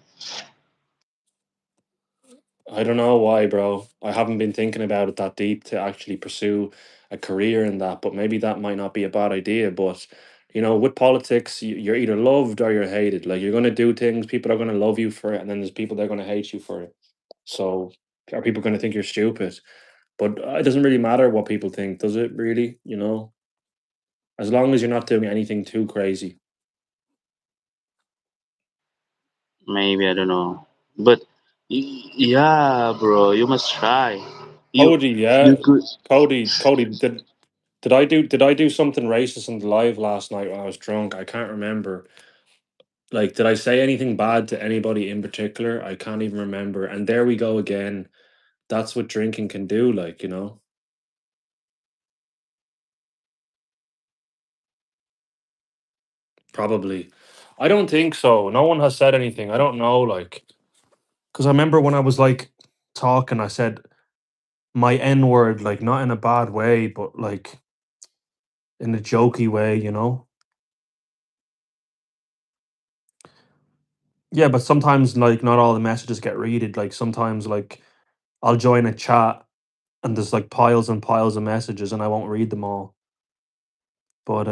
I don't know why, bro. I haven't been thinking about it that deep to actually pursue a career in that, but maybe that might not be a bad idea. But with politics, you're either loved or you're hated. Like, you're going to do things, people are going to love you for it, and then there's people that are going to hate you for it. So are people going to think you're stupid? But it doesn't really matter what people think, does it? Really, as long as you're not doing anything too crazy. Maybe I don't know, but yeah, bro, you must try. You Cody, you yeah, could. Cody, did I do something racist in the live last night when I was drunk? I can't remember. Like, did I say anything bad to anybody in particular? I can't even remember. And there we go again. That's what drinking can do, like. Probably. I don't think so. No one has said anything. I don't know, like, because I remember when I was like talking, I said my N word, like, not in a bad way, but like in a jokey way. Yeah, but sometimes, like, not all the messages get readed. Like, sometimes, like, I'll join a chat and there's like piles and piles of messages and I won't read them all. But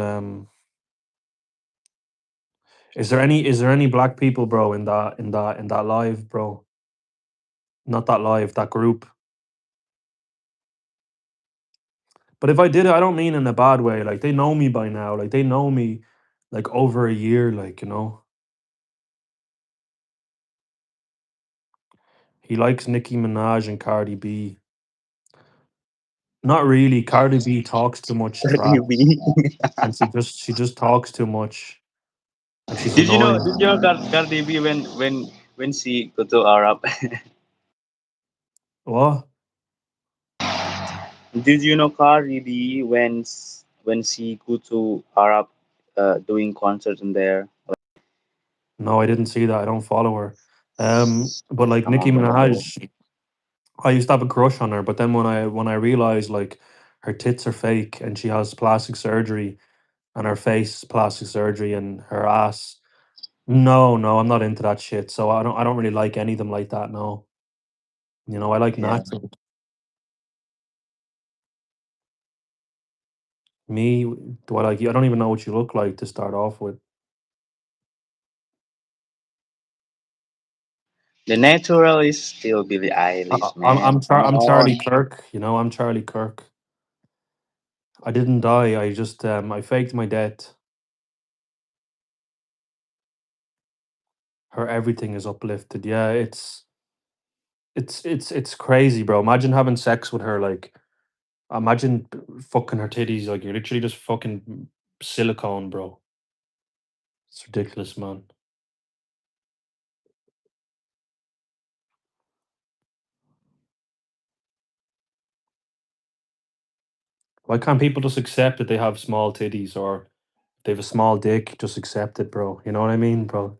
is there any black people, bro, in that live, bro? Not that live, that group. But if I did it, I don't mean in a bad way. Like, they know me by now. Like, they know me like over a year, like. He likes Nicki Minaj and Cardi B. Not really. Cardi B talks too much crap Maybe. and she just talks too much and she's Did you know? annoying. Did you know Cardi B when she go to Arab? What? Did you know Cardi B when she go to Arab, doing concert in there? No, I didn't see that. I don't follow her. But like Nicki Bro. Minaj, I used to have a crush on her, but then when I realized like her tits are fake and she has plastic surgery and her face plastic surgery and her ass. No, no, I'm not into that shit. So I don't really like any of them like that, no. I like Yeah. natural. Me, do I like you? I don't even know what you look like to start off with. The natural is still Billie Eilish, I'm man. Come I'm on. Charlie Kirk, I'm Charlie Kirk. I didn't die. I just I faked my death. Her everything is uplifted. Yeah, it's crazy, bro. Imagine having sex with her, like imagine fucking her titties, like you're literally just fucking silicone, bro. It's ridiculous, man. Why can't people just accept that they have small titties or they have a small dick? Just accept it, bro. You know what I mean, bro?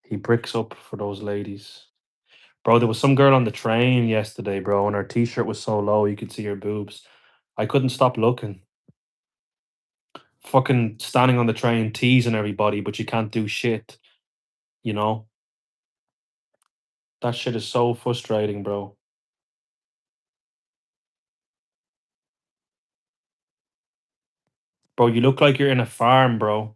He bricks up for those ladies. Bro, there was some girl on the train yesterday, bro, and her t-shirt was so low you could see her boobs. I couldn't stop looking. Fucking standing on the train teasing everybody, but you can't do shit, you know? That shit is so frustrating, bro. Bro, you look like you're in a farm, bro.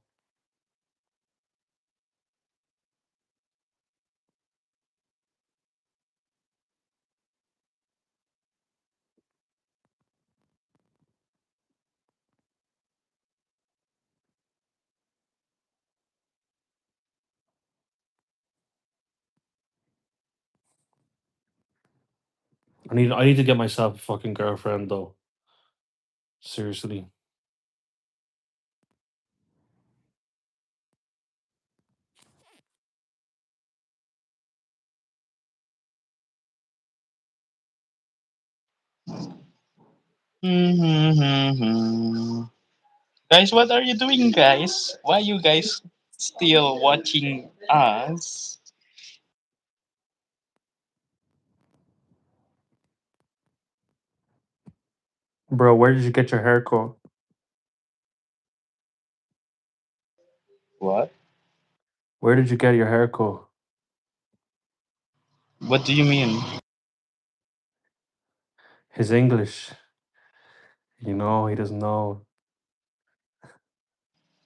I need to get myself a fucking girlfriend though. Seriously. Guys, what are you doing, guys? Why you guys still watching us? Bro, where did you get your hair cut? What? Where did you get your hair cut? What do you mean? His English. He doesn't know.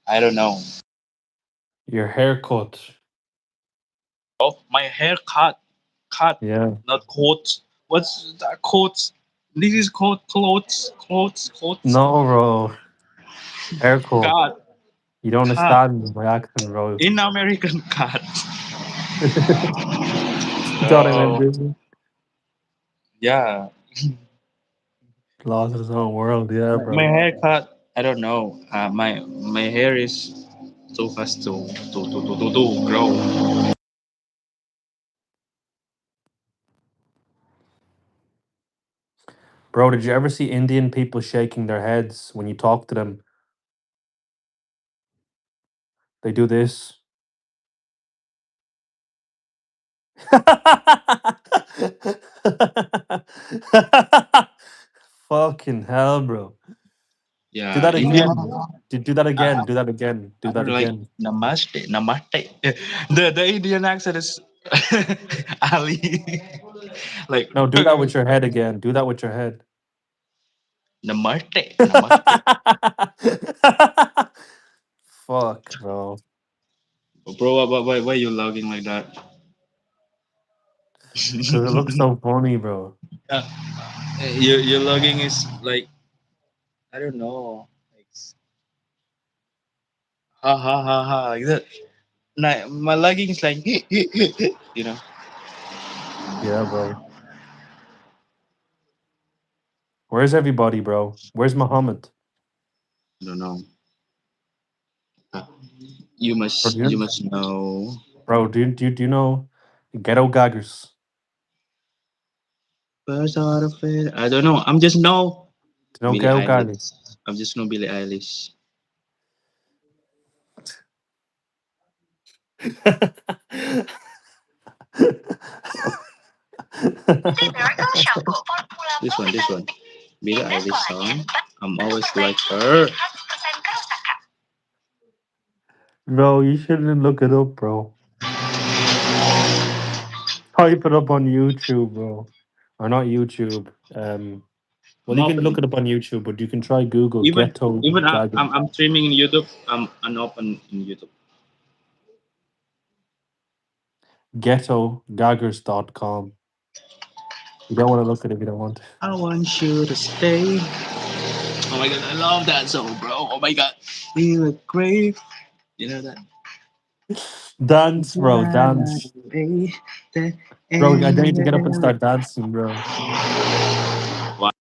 I don't know. Your haircut. Oh, my haircut. cut, Yeah. not coats. What's that coats? This is called clothes. No, bro. Haircut. Cut, You don't cut. understand my accent, bro. In American cut. You thought I meant No. Disney? Yeah. Lost in his own world. Yeah, My bro. haircut. I don't know. My hair is too fast to grow. Bro, did you ever see Indian people shaking their heads when you talk to them? They do this. Fucking hell, bro. Do Yeah, that Indian. again. Do that I, again. Do that again. Do I that don't like again. namaste. The Indian accent is Ali. Like No, do that with your head again. Do that with your head. namaste. Fuck, bro. Bro, why you logging like that? Because it looks so funny, bro. uh, your logging is like I don't know, like ha ha ha ha like that. Nah, my logging is like you know. Yeah, bro. Where's everybody, bro? Where's Muhammad? I don't know. Uh, Bro, you must know. do you know Ghetto Gaggers? First out of it, I don't know. I'm just know Do you know Billie Ghetto Eilish. Gaggers? I'm just know Billie Eilish. This one. Billie Eilish song. I'm always like her. Bro, you shouldn't look it up, bro. Type it up on YouTube, bro. Or not YouTube. Well, I'm you can look open. it up on YouTube, but you can try Google Even Ghetto even Gaggers. I'm streaming in YouTube. I'm open in YouTube. GhettoGaggers.com. You don't want to look at it if you don't want to. I want you to stay. Oh my god, I love that song, bro. Oh my god, we look great. You know that. Dance, bro, dance. Bro, I need to get up and start dancing, bro. What?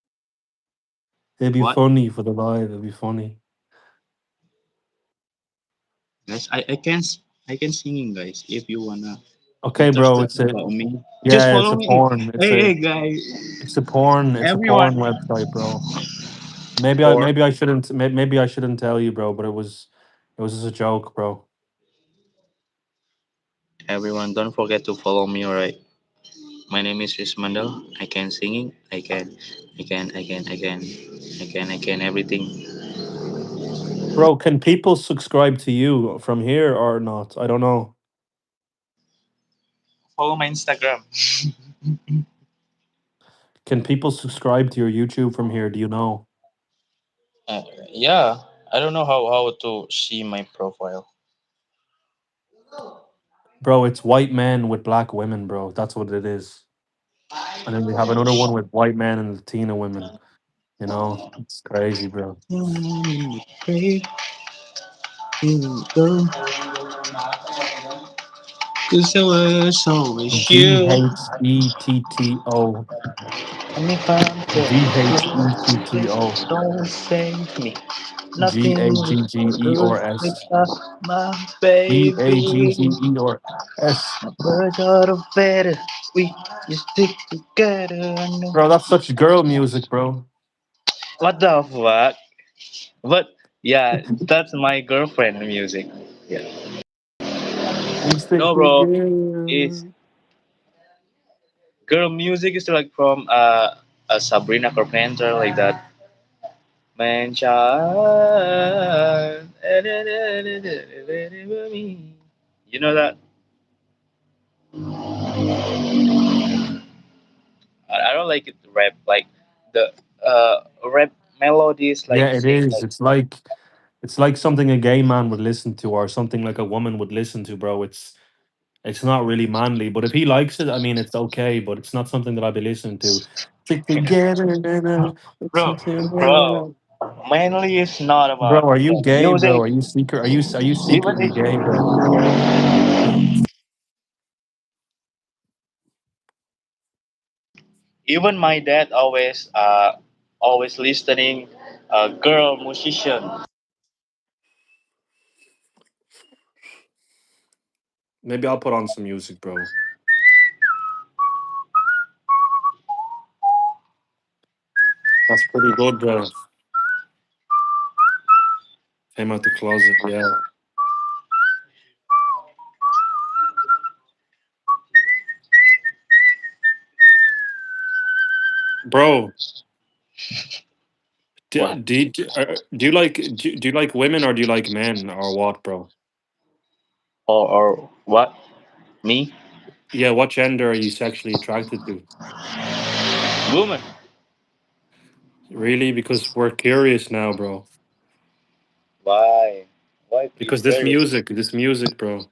It'd be What? funny for the live. It'd be funny. Guys, I can singing, guys. If you wanna Okay, bro. interested It's a about me, just yeah. It's follow a me. porn. Hey guys, It's a porn. It's a porn everyone. website, bro. For Maybe I shouldn't maybe I shouldn't tell you, bro. But it was just a joke, bro. everyone, don't forget to follow me. Alright. My name is Rismandal. I can singing. I can everything. Bro, can people subscribe to you from here or not? I don't know. Follow my Instagram. Can people subscribe to your YouTube from here? Do you know? Yeah, I don't know how to see my profile. Bro, it's white men with black women, bro. That's what it is. And then we have another one with white men and Latina women. You know, it's crazy, bro. Pray you go, 'cause I was always G you. H E T T O. And if I'm G H dead, E T T O. don't save me. G Nothing A is G G E good or S. without my G A G baby. G E or S. Birds are better. We just stick together. I know. Bro, that's such girl music, bro. What the fuck? But yeah, that's my girlfriend music. Yeah. We stick No, bro. It's together. girl music is like from Sabrina Carpenter like that. Man child. You know that? I don't like it rap like the rap melodies Yeah, like it sing is. like It's like something a gay man would listen to or something like a woman would listen to, bro. It's not really manly, but if he likes it, I mean, it's okay. But it's not something that I'll be listening to. Stick together, listen bro, to. bro. Mainly, it's not Bro, about are you the gay, bro? music. Are you secret? Are you Even secretly gay, if, bro? even my dad always listening girl musician. Maybe I'll put on some music, bro. That's pretty good, bro. Came out the closet, yeah, bro. Do, What? do, do, do you like do you like women or do you like men or what, bro? Or what? Me? Yeah, what gender are you sexually attracted to? Woman. Really? Because we're curious now, bro. Why? Why you Because curious? this music, bro.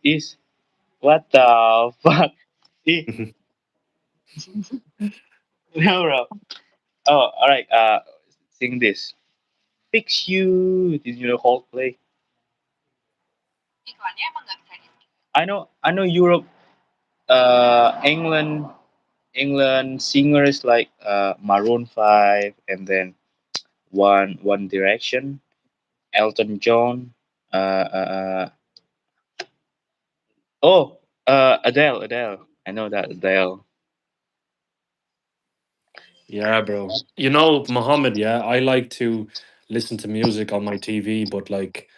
Is what the fuck? Eh, no, bro. Oh, all right. Sing this. Fix you. Did you know Coldplay? I know. I know Europe. England singers like Maroon Five, and then One Direction, Elton John. Oh, Adele. I know that Adele. Yeah, bro. You know, Mohammed, yeah, I like to listen to music on my TV, but like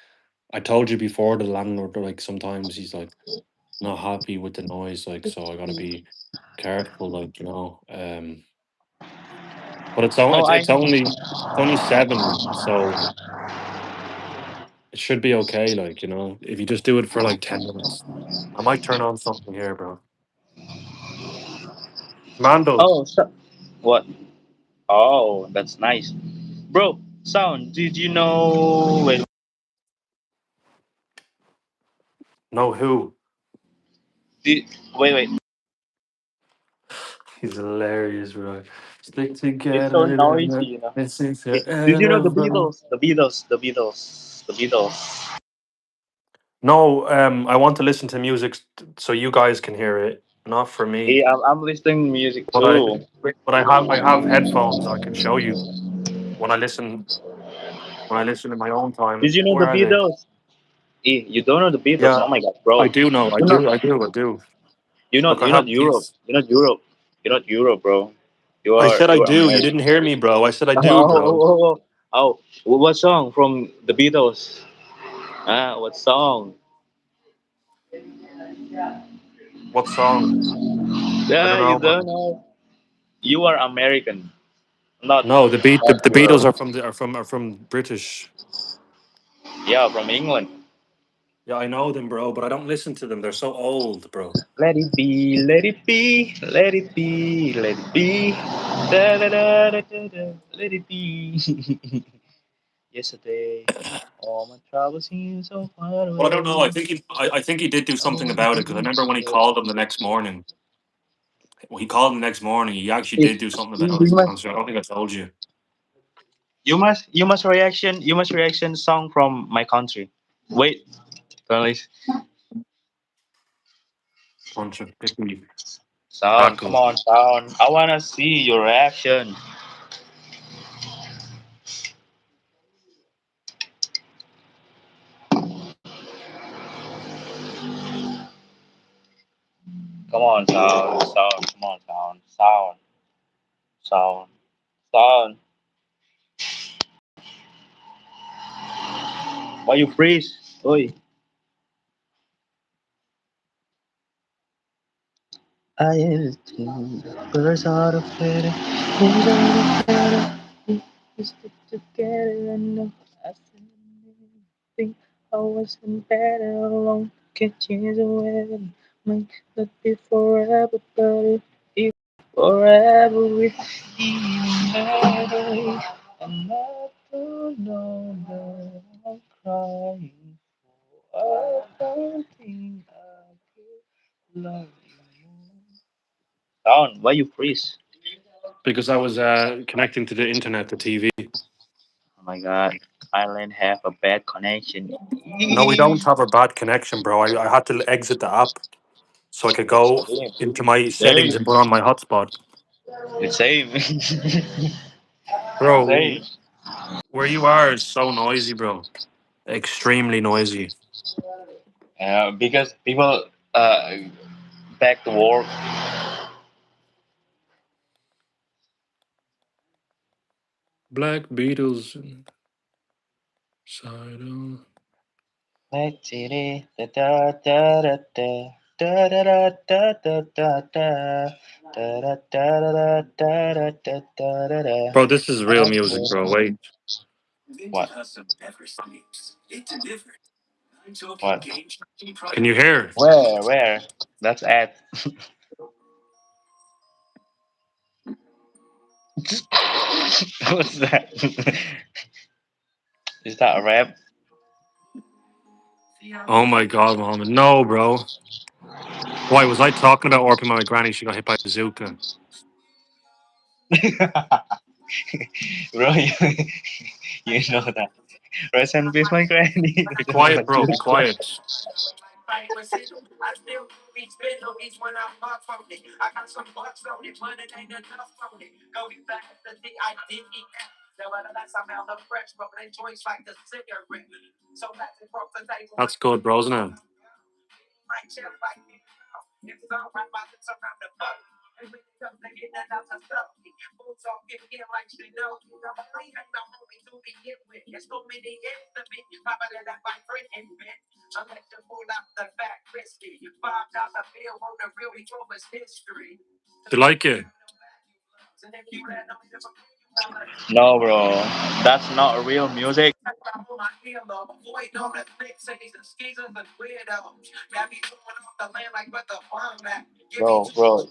I told you before, the landlord, like sometimes he's like not happy with the noise, like so I gotta be careful, like, you know. But Oh, I it's only seven, so it should be okay, like, you know, if you just do it for like 10 minutes. I might turn on something here, bro. Mando. oh so, what? Oh, that's nice, bro. Sound. Did you know? No, who? Did, wait. He's hilarious, bro. Stick It's so together. noisy, you know. This is Did you know the forever. Beatles? The Beatles. No, I want to listen to music so you guys can hear it, not for me. Yeah, I'm listening music But I, too. but I have headphones. I can show you when I listen in my own time. Did you know the Where are they? Beatles? You don't know the Beatles? Yeah, Oh my god, I bro! do know. I You're not, do. I do. I do. you're not, Look, I you're not have Europe. these. You're not Europe. You're not Europe, bro. You I are, said I you are do. You American. didn't hear me, bro. I said I Oh, do, oh, bro. oh, oh, oh. What song from the Beatles? Ah, what song? What song? I don't Yeah, you know, don't man. know. You are American, not No, the Beatles Europe. are from British. Yeah, from England. Yeah, I know them, bro, but I don't listen to them. They're so old, bro. Let it be, let it be, let it be, let it be. Da, da, da, da, da, da, let it be. Yesterday, all my troubles seem so far Well, I don't know. away. I think he did do something Oh, about it because I remember when he called them the next morning. Well, he called them the next morning. He actually If did do something about you it. must, I'm sorry, I don't think I told you. you must reaction song from my country. Wait, please. Bunch of picky Sound, come tackle. on, sound. I wanna see your reaction. Come on, sound. Come on, sound, sound. Why you freeze? Oi. I am the birds out of feather, wings out of feather. We stick together and know I think I wasn't better alone. Can't change the weather, might not be forever, but if forever with you better. I'm not to know that I'm crying for a thing. Why you freeze? because I was connecting to the internet, the TV. Oh my god, Ireland have a bad connection. No, we don't have a bad connection, bro. I had to exit the app so I could go Same, into my same, settings and put on my hotspot. same, Bro, same. where you are is so noisy, bro. Extremely noisy. Because people back to work. Black Beatles. Side on. Let's see, da da da da da. Da da da da da da da da da da da da da da da da. Bro, this is real music, bro. Wait. What? What? Can you hear? Where? Where? That's ad. What's that? Is that a rap? Oh my god, Mohammed. No, bro. Why was I talking about Orping my granny? She got hit by a bazooka. Bro, you know that. Rest in peace, my granny. Be quiet, bro. Be quiet. That's good, bro, isn't it? Do you like it? No, bro. That's not real music. Bro.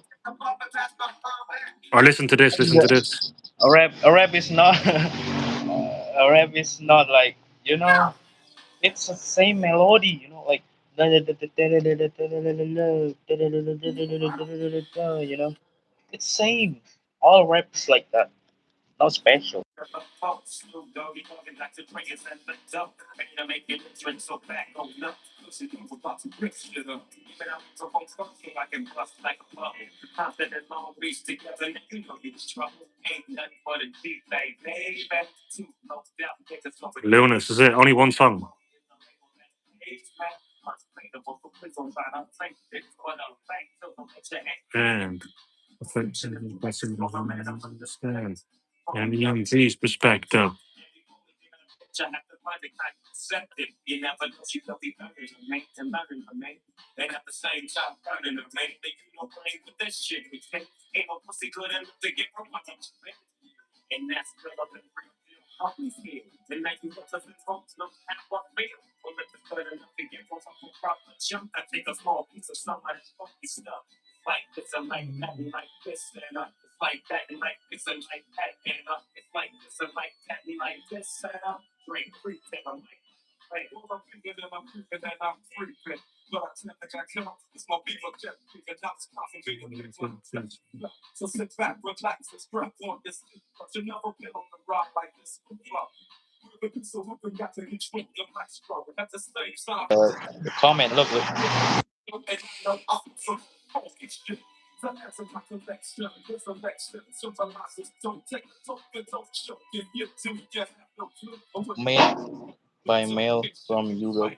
Or listen to this. Listen to this. A rap is not. A rap is not like, you know. It's the same melody, you know, like you know. It's same. All rap is like that. Not special. Lunas, is it? Only one song. And understand. And the young G's perspective. The comment, look. Made by mail from Europe.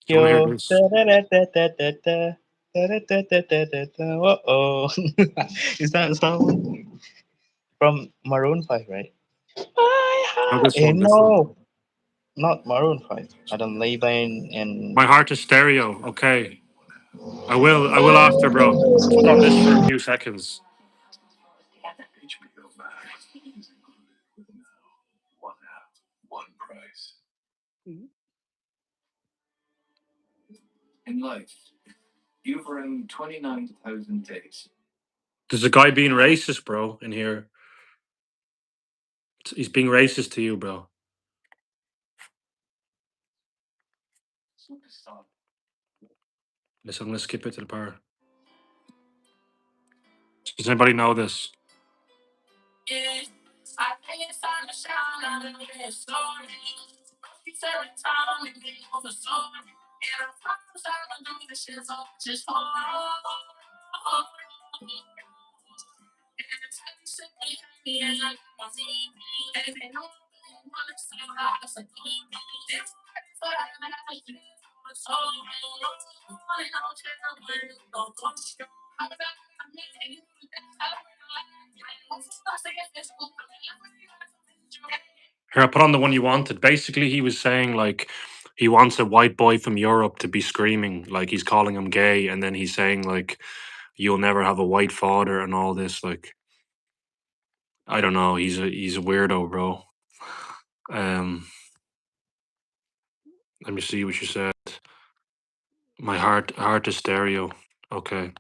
You want to hear Yo, this? oh. Is that song from Maroon 5, right? No, this one. This one. No, not Maroon 5. Adam Levine and My heart is stereo. Okay. I will. I will after, bro. Just put on this for a few seconds. There's a guy being racist, bro, in here. He's being racist to you, bro. Listen, I'm gonna skip it to the power. Does anybody know this? Here, I put on the one you wanted. Basically, he was saying like he wants a white boy from Europe to be screaming, like he's calling him gay, and then he's saying like you'll never have a white father and all this. Like, I don't know. He's a weirdo, bro. Let me see what you said. My heart is stereo. Okay.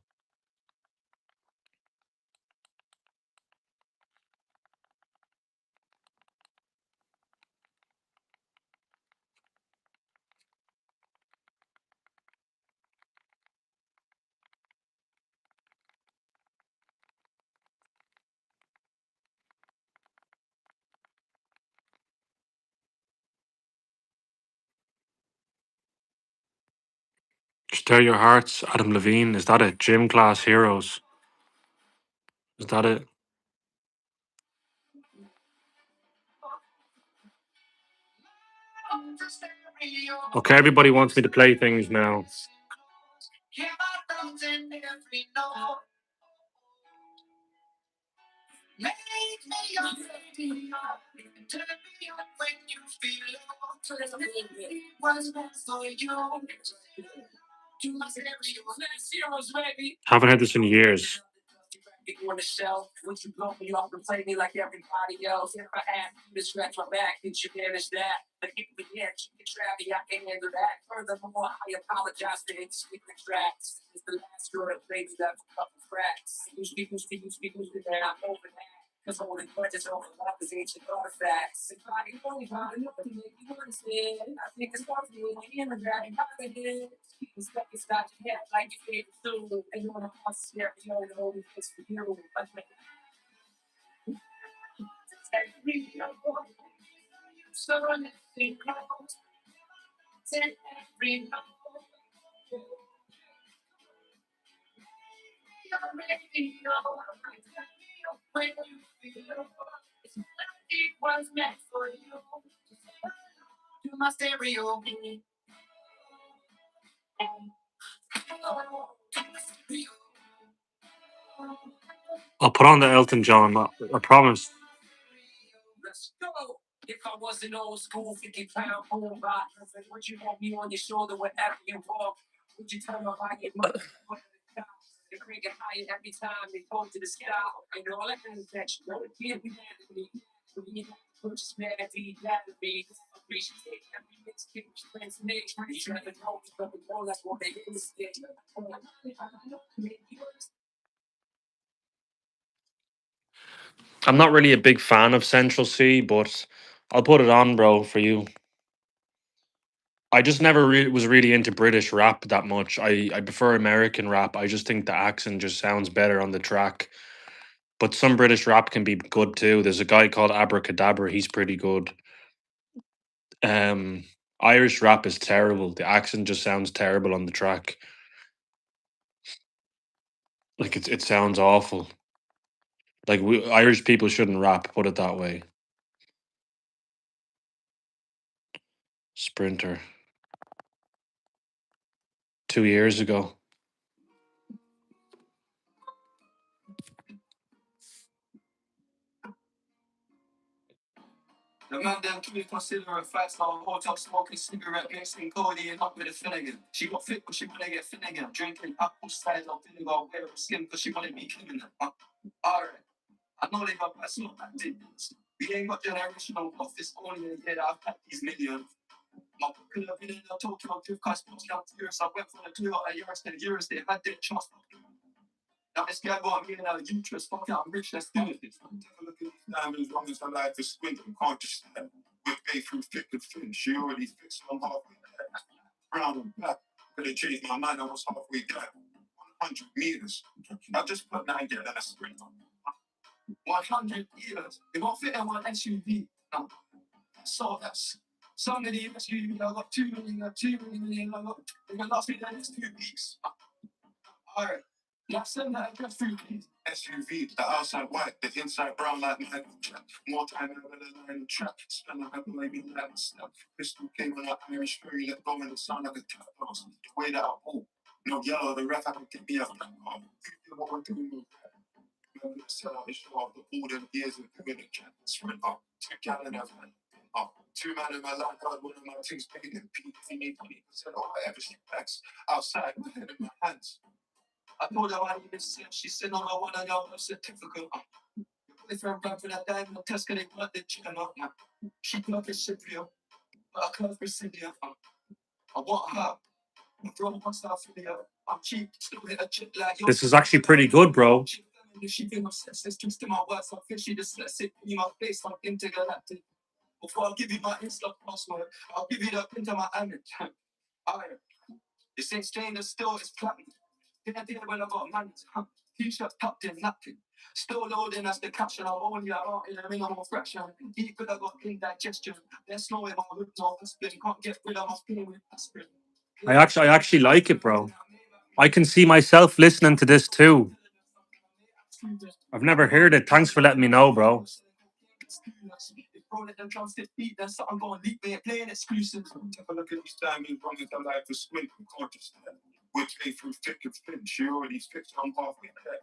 Stereo Hearts, Adam Levine. Is that it? Gym Class Heroes. Is that it? Okay, everybody wants me to play things now. Haven't had this in years. I'll put on the Elton John. I promise. I'm not really a big fan of Central C, but I'll put it on, bro, for you. I just never was really into British rap that much. I prefer American rap. I just think the accent just sounds better on the track. But some British rap can be good too. There's a guy called Abracadabra. He's pretty good. Um, Irish rap is terrible. The accent just sounds terrible on the track. Like it sounds awful. Like Irish people shouldn't rap. Put it that way. Sprinter. 2 years ago. The man them can consider a fat star hotel smoking cigarette mixing codeine up with a Finnegan. She got fit but she wanna get Finnegan. Drinking apple cider vinegar with her skin cause she wanna be clean. Alright. I know they got that smoke that did this. We ain't got generational wealth. It's only a year that I've had these millions. My book could have been in the Tokyo drift car sports down tears. I went from the Toyota Yaris to the Urus. They had their chance. Now this guy got me in a uterus. Fuck it, I'm rich. Let's do this. Take a look at these diamonds. Long as I like to squint and can't just stand. We're bay through thick and thin. She already fixed on halfway there. Brown and black. Couldn't change my mind. I was halfway there. 100 meters. I just put 9 there, then a sprint. 100 meters. It won't fit in one SUV. No. So that's some of the SUV. I got 2 million, I got 2 million. I got, it can last me the next 2 weeks. Alright. Let's send that address through, please. SUV, the outside white, the inside brown like Michael Jack. More time than the line track. Spend like a baby like snap. Crystal came on like Irish Fury, let go and it sound like a tap bounce. The way that I pull. No yellow, the ref I can get me a black arm. What we're doing with that. Remember to sell out the show after all them years of doing the cat. Sprint up, 2 gallon of hand. Up, 2 man in my life, God, one of my things paid in P. If you need 20% or whatever she backs. Outside, my head in my hands. I told her I needed to she said, no, I want to know a certificate. If I'm going for that diamond test, can they want the chicken up now? She got the shit real, but I can't proceed here. I want her. I throw myself in the I'm cheap, still hit a chip like This is actually pretty good, bro. She think I'm sexist, twist in my words, I'm fishy, dyslexic, in my face, I'm intergalactic. Before I give you my Insta password, I'll give you the pin to my image. Alright, this ain't stainless steel, it's platinum. Didn't think when I got married, T-shirt tucked in, napkin. Still loading as the caption, I'm only out in a minimum fraction. He could have got indigestion. There's no way my hood no aspirin. Can't get rid of my pain with aspirin. I actually like it, bro. I can see myself listening to this too. I've never heard it. Thanks for letting me know, bro. Then something going leak me playing exclusives. Take a look at these diamonds, wrong as I like to squint and can't just stand. We're playing through thick and thin. She already fixed on halfway there.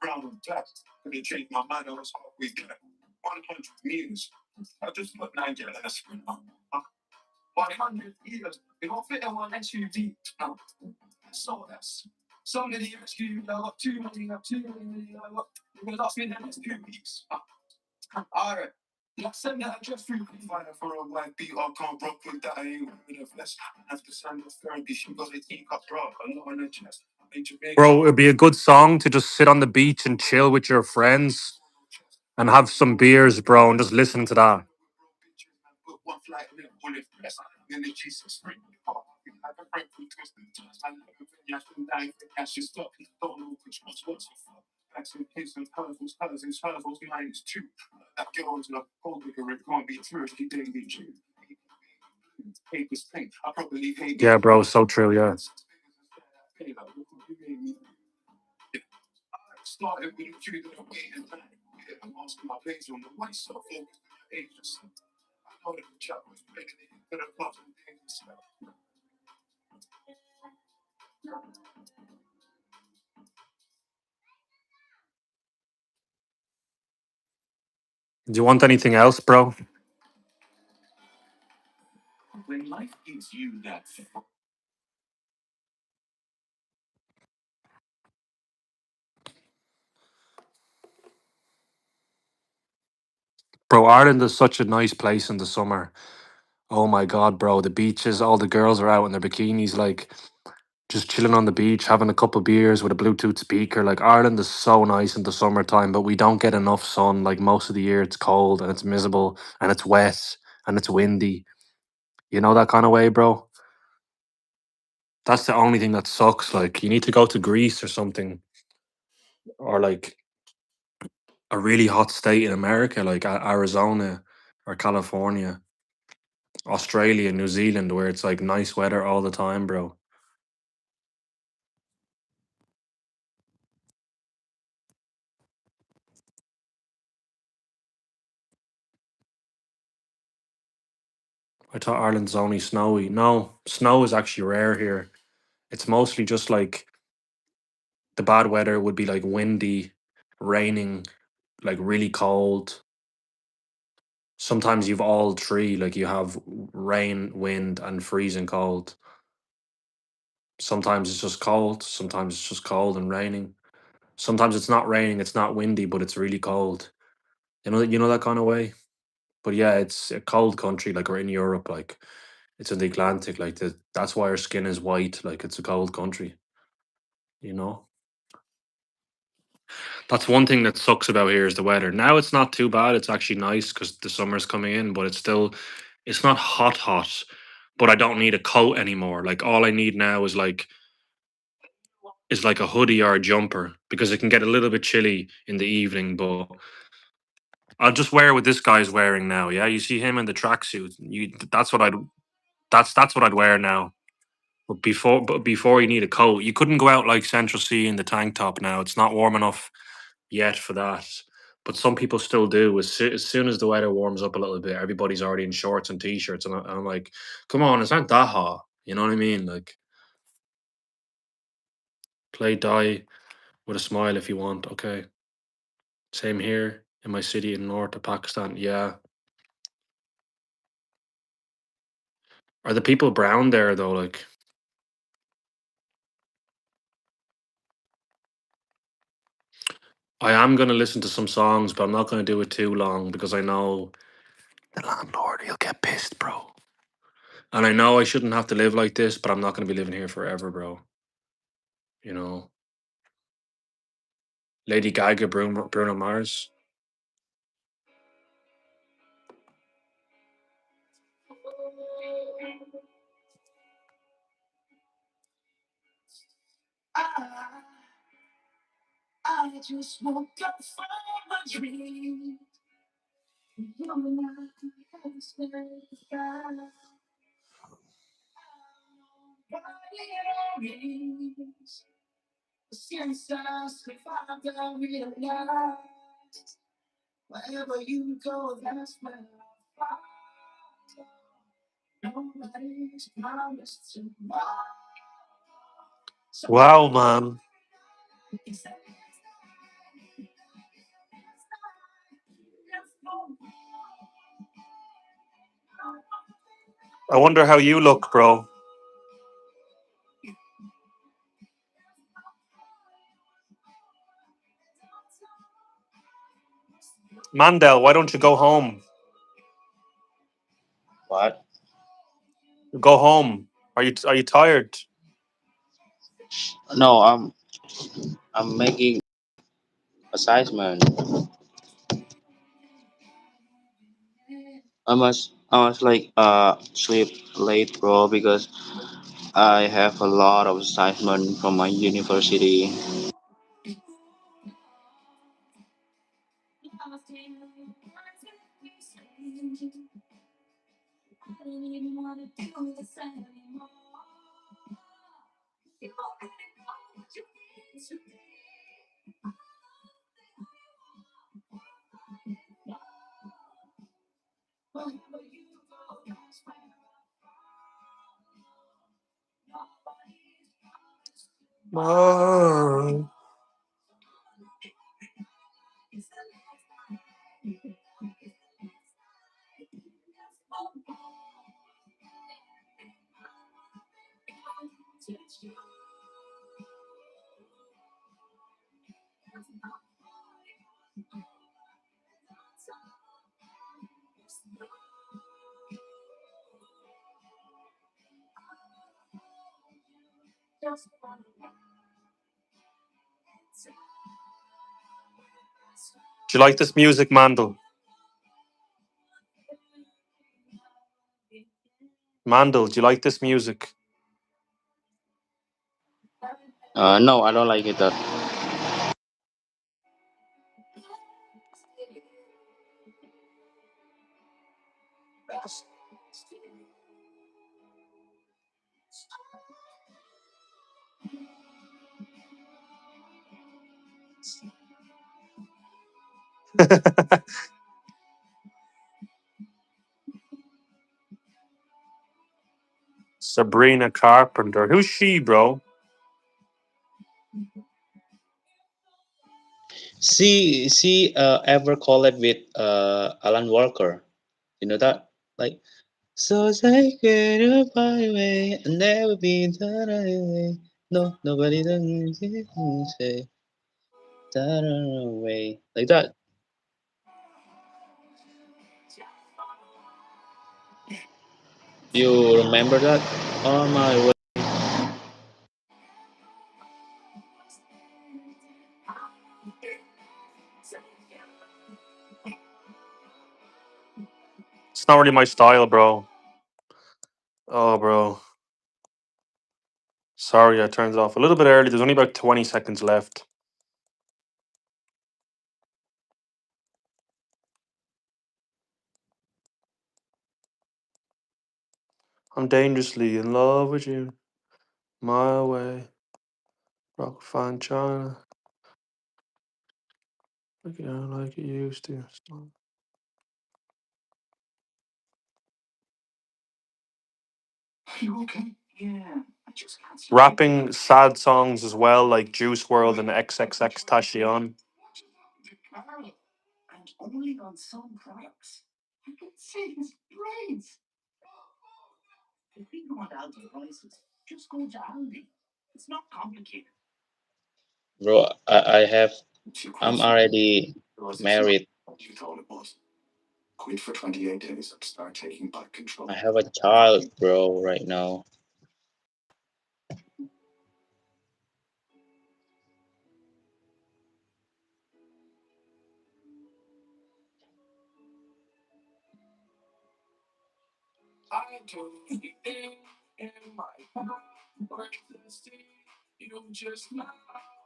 Brown and black. Couldn't change my mind. I was halfway there. 100 meters. I just put 9 there and a sprint. 100 meters. It won't fit in one SUV. No. So that's some of the SUV. I got 2 million. I got 2 million. I got. It will last me the next 2 weeks. Alright. Let's send that address through. Find her for a white beat. I can't rock with that. I ain't wearing a vest. I have to send her therapy. She got a teacup bra. A lot on her chest. Bro, it'd be a good song to just sit on the beach and chill with your friends and have some beers, bro, and just listen to that. One flight and then bullet press. Then the Jesus spring. I have a break from twisting. I love it when you're still dying. I should stop. Don't know which one's what's the fuck. Backs and his and hers, mine is 2. That girl's not gold digger, it can't be true. She daily chew. Hate this thing. I probably hate Yeah, bro, so true, yeah. Started with a few that are waiting back. I'm asking my place on the white so focused on the ages. I know that the chat was making it to the clubs and things and stuff. Do you want anything else, bro? When life gives you that Bro, Ireland is such a nice place in the summer. Oh my god, bro. The beaches, all the girls are out in their bikinis, like just chilling on the beach, having a couple beers with a Bluetooth speaker. Like Ireland is so nice in the summertime, but we don't get enough sun. Like most of the year it's cold and it's miserable and it's wet and it's windy. You know that kind of way, bro? That's the only thing that sucks. Like you need to go to Greece or something. Or like a really hot state in America, like Arizona or California, Australia, New Zealand, where it's like nice weather all the time, bro. I thought Ireland's only snowy. No, snow is actually rare here. It's mostly just like the bad weather would be like windy, raining, like really cold. Sometimes you've all three, like you have rain, wind, and freezing cold. Sometimes it's just cold, sometimes it's just cold and raining. Sometimes it's not raining, it's not windy, but it's really cold. You know that kind of way? But yeah, it's a cold country. Like we're in Europe. Like it's in the Atlantic. Like that's why our skin is white. Like it's a cold country. You know. That's one thing that sucks about here is the weather. Now it's not too bad. It's actually nice because the summer's coming in, but it's not hot hot. But I don't need a coat anymore. Like all I need now is like a hoodie or a jumper because it can get a little bit chilly in the evening. But I'll just wear what this guy's wearing now. Yeah, you see him in the tracksuit. That's what I'd wear now. But before you need a coat, you couldn't go out like Central C in the tank top now. It's not warm enough yet for that. But some people still do. As soon as the weather warms up a little bit, everybody's already in shorts and t-shirts, and I'm like, come on, it's not that hot. You know what I mean? Like, play die with a smile if you want. Okay, same here in my city in north of Pakistan. Yeah, are the people brown there though? Like, I am gonna listen to some songs, but I'm not gonna do it too long because I know the landlord. He'll get pissed, bro. And I know I shouldn't have to live like this, but I'm not gonna be living here forever, bro. You know, Lady Gaga, Bruno Mars. I just woke up from a dream. You and I had spent the sky. What it all means. Since I survived, I realized wherever you go, that's where I follow. Nobody's promised tomorrow. Wow, man. I wonder how you look, bro. Mandel, why don't you go home? What? Go home. Are you tired? No, I'm making assessment. I must like sleep late, bro, because I have a lot of assignment from my university. Man. Do you like this music, Mandel? Mandel, do you like this music? No, I don't like it. Sabrina Carpenter. Who's she, bro? She ever collab with Alan Walker. You know that? Like, so take it my way and never be that away. No, nobody doesn't say that away. Like that. You remember that? On my way. It's not really my style, bro. Oh, bro. Sorry, I turned it off a little bit early. There's only about 20 seconds left. I'm dangerously in love with you. My way. Rock fine China. Look it out like it used to. Are you okay? Yeah, I just can't sleep. Rapping sad songs as well, like Juice World and XXX Tashion. Carl, and only on some products. I can see his brains. If you want Aldi prices, just go to Aldi. It's not complicated. Bro, Too I'm crazy. already Realize it's not married. what you thought it was. Quit for 28 days and start taking back control. I have a child, bro, right now. I do anything in my power to see you just now.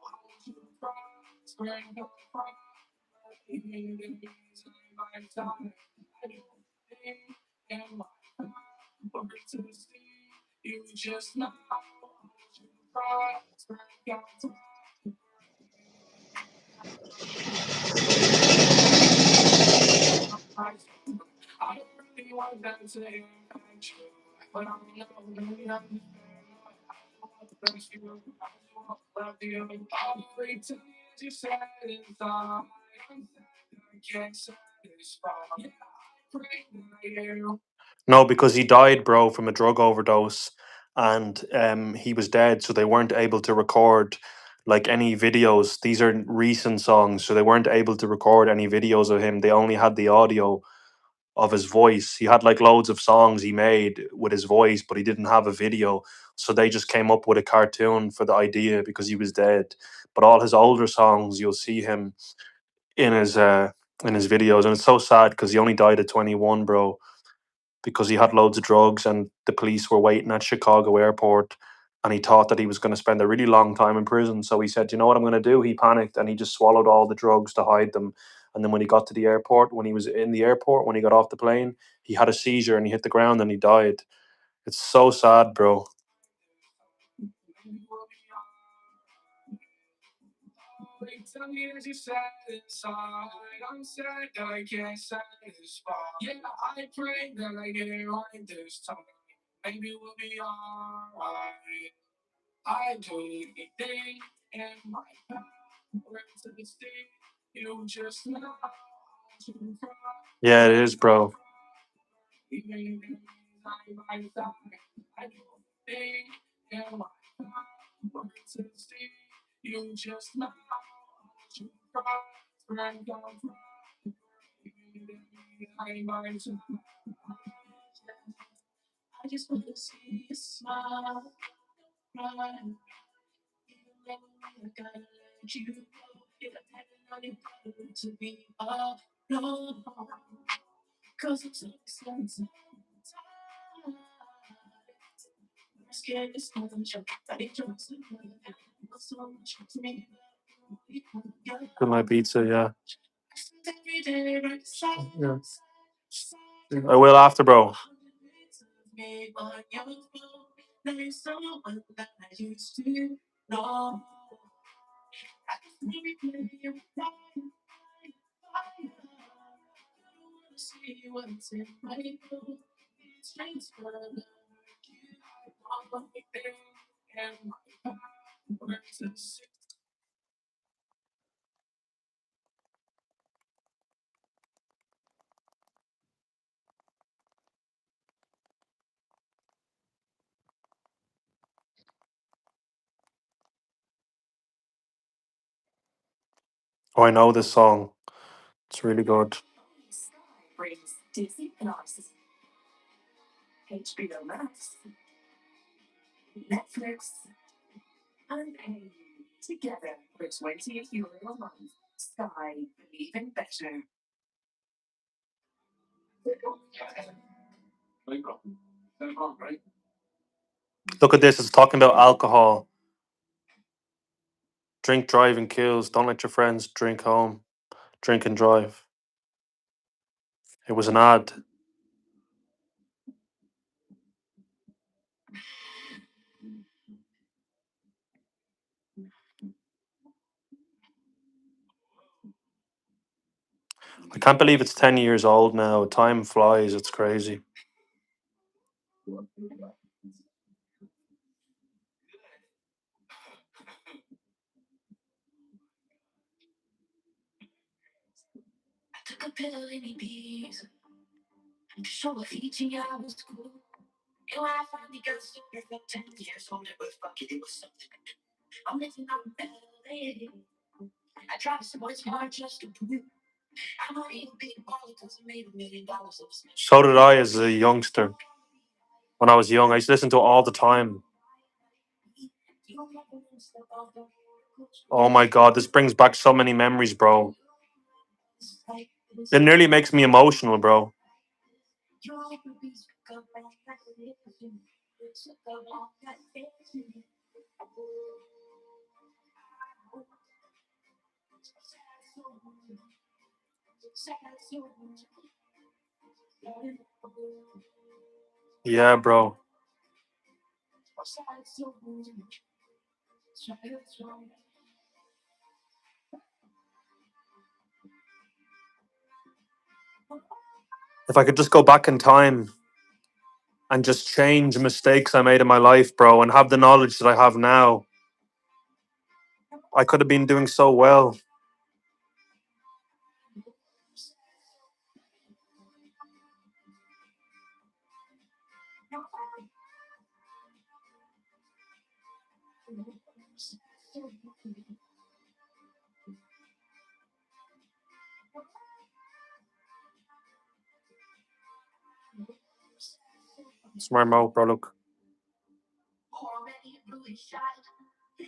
Hold you cross, bring your pride. Even in these my time, I do anything in my power to see you just now. Hold you cross, bring your pride. I don't really want them to impact you, but I know that you have to bless you. I love you. Every time you said it's all I can't satisfy. Yeah, I pray that you. No, because he died, bro, from a drug overdose, and he was dead, so they weren't able to record like any videos. These are recent songs, so they weren't able to record any videos of him. They only had the audio of his voice. He had like loads of songs he made with his voice, but he didn't have a video. So they just came up with a cartoon for the idea because he was dead. But all his older songs, you'll see him in his videos, and it's so sad because he only died at 21, bro, because he had loads of drugs and the police were waiting at Chicago airport, and he thought that he was going to spend a really long time in prison. So he said, "You know what I'm going to do?" He panicked and he just swallowed all the drugs to hide them. And then when he got to the airport, when he was in the airport, when he got off the plane, he had a seizure and he hit the ground and he died. It's so sad, bro. Tell me as you said inside, I'm sad that I can't satisfy. Yeah, I pray that I get it right this time. Maybe we'll be alright. I do anything in my power to stay. You just know to cry. Yeah, it is, bro. Even if I die, I do anything in my power to stay. You just know to cry. Turn down for I just want to see you smile, right? Even though I gotta let you go, if I had another problem to be alone, cause it's so expensive. I'm scared it's not a joke. That it jokes so much to me. Good night, pizza. Yeah, Every day, right beside yeah. I will after, bro. me on your phone. There's someone that I used to know. I just maybe play you fine. I wanna see what's in my phone. It's strange for love you. All my thing and my power to see. Oh, I know this song. It's really good. HBO Max, Netflix, and Pay together for €28 a month. Sky, even better. Look at this. It's talking about alcohol. Drink, drive, and kills. Don't let your friends drink home. Drink and drive. It was an ad. I can't believe it's 10 years old now. Time flies. It's crazy. I took a pill in Ibiza to show a Fiji I was cool. And when I finally got sober, felt 10 years older, but fuck it, it was something. I'm living out in LA. I drive sports car just to prove I'm not even big baller because I made $1 million of smash. So did I as a youngster. When I was young, I used to listen to it all the time. Oh my god, this brings back so many memories, bro. It nearly makes me emotional, bro. Yeah, bro. If I could just go back in time and just change mistakes I made in my life, bro, and have the knowledge that I have now, I could have been doing so well. It's my mouth, bro. Look.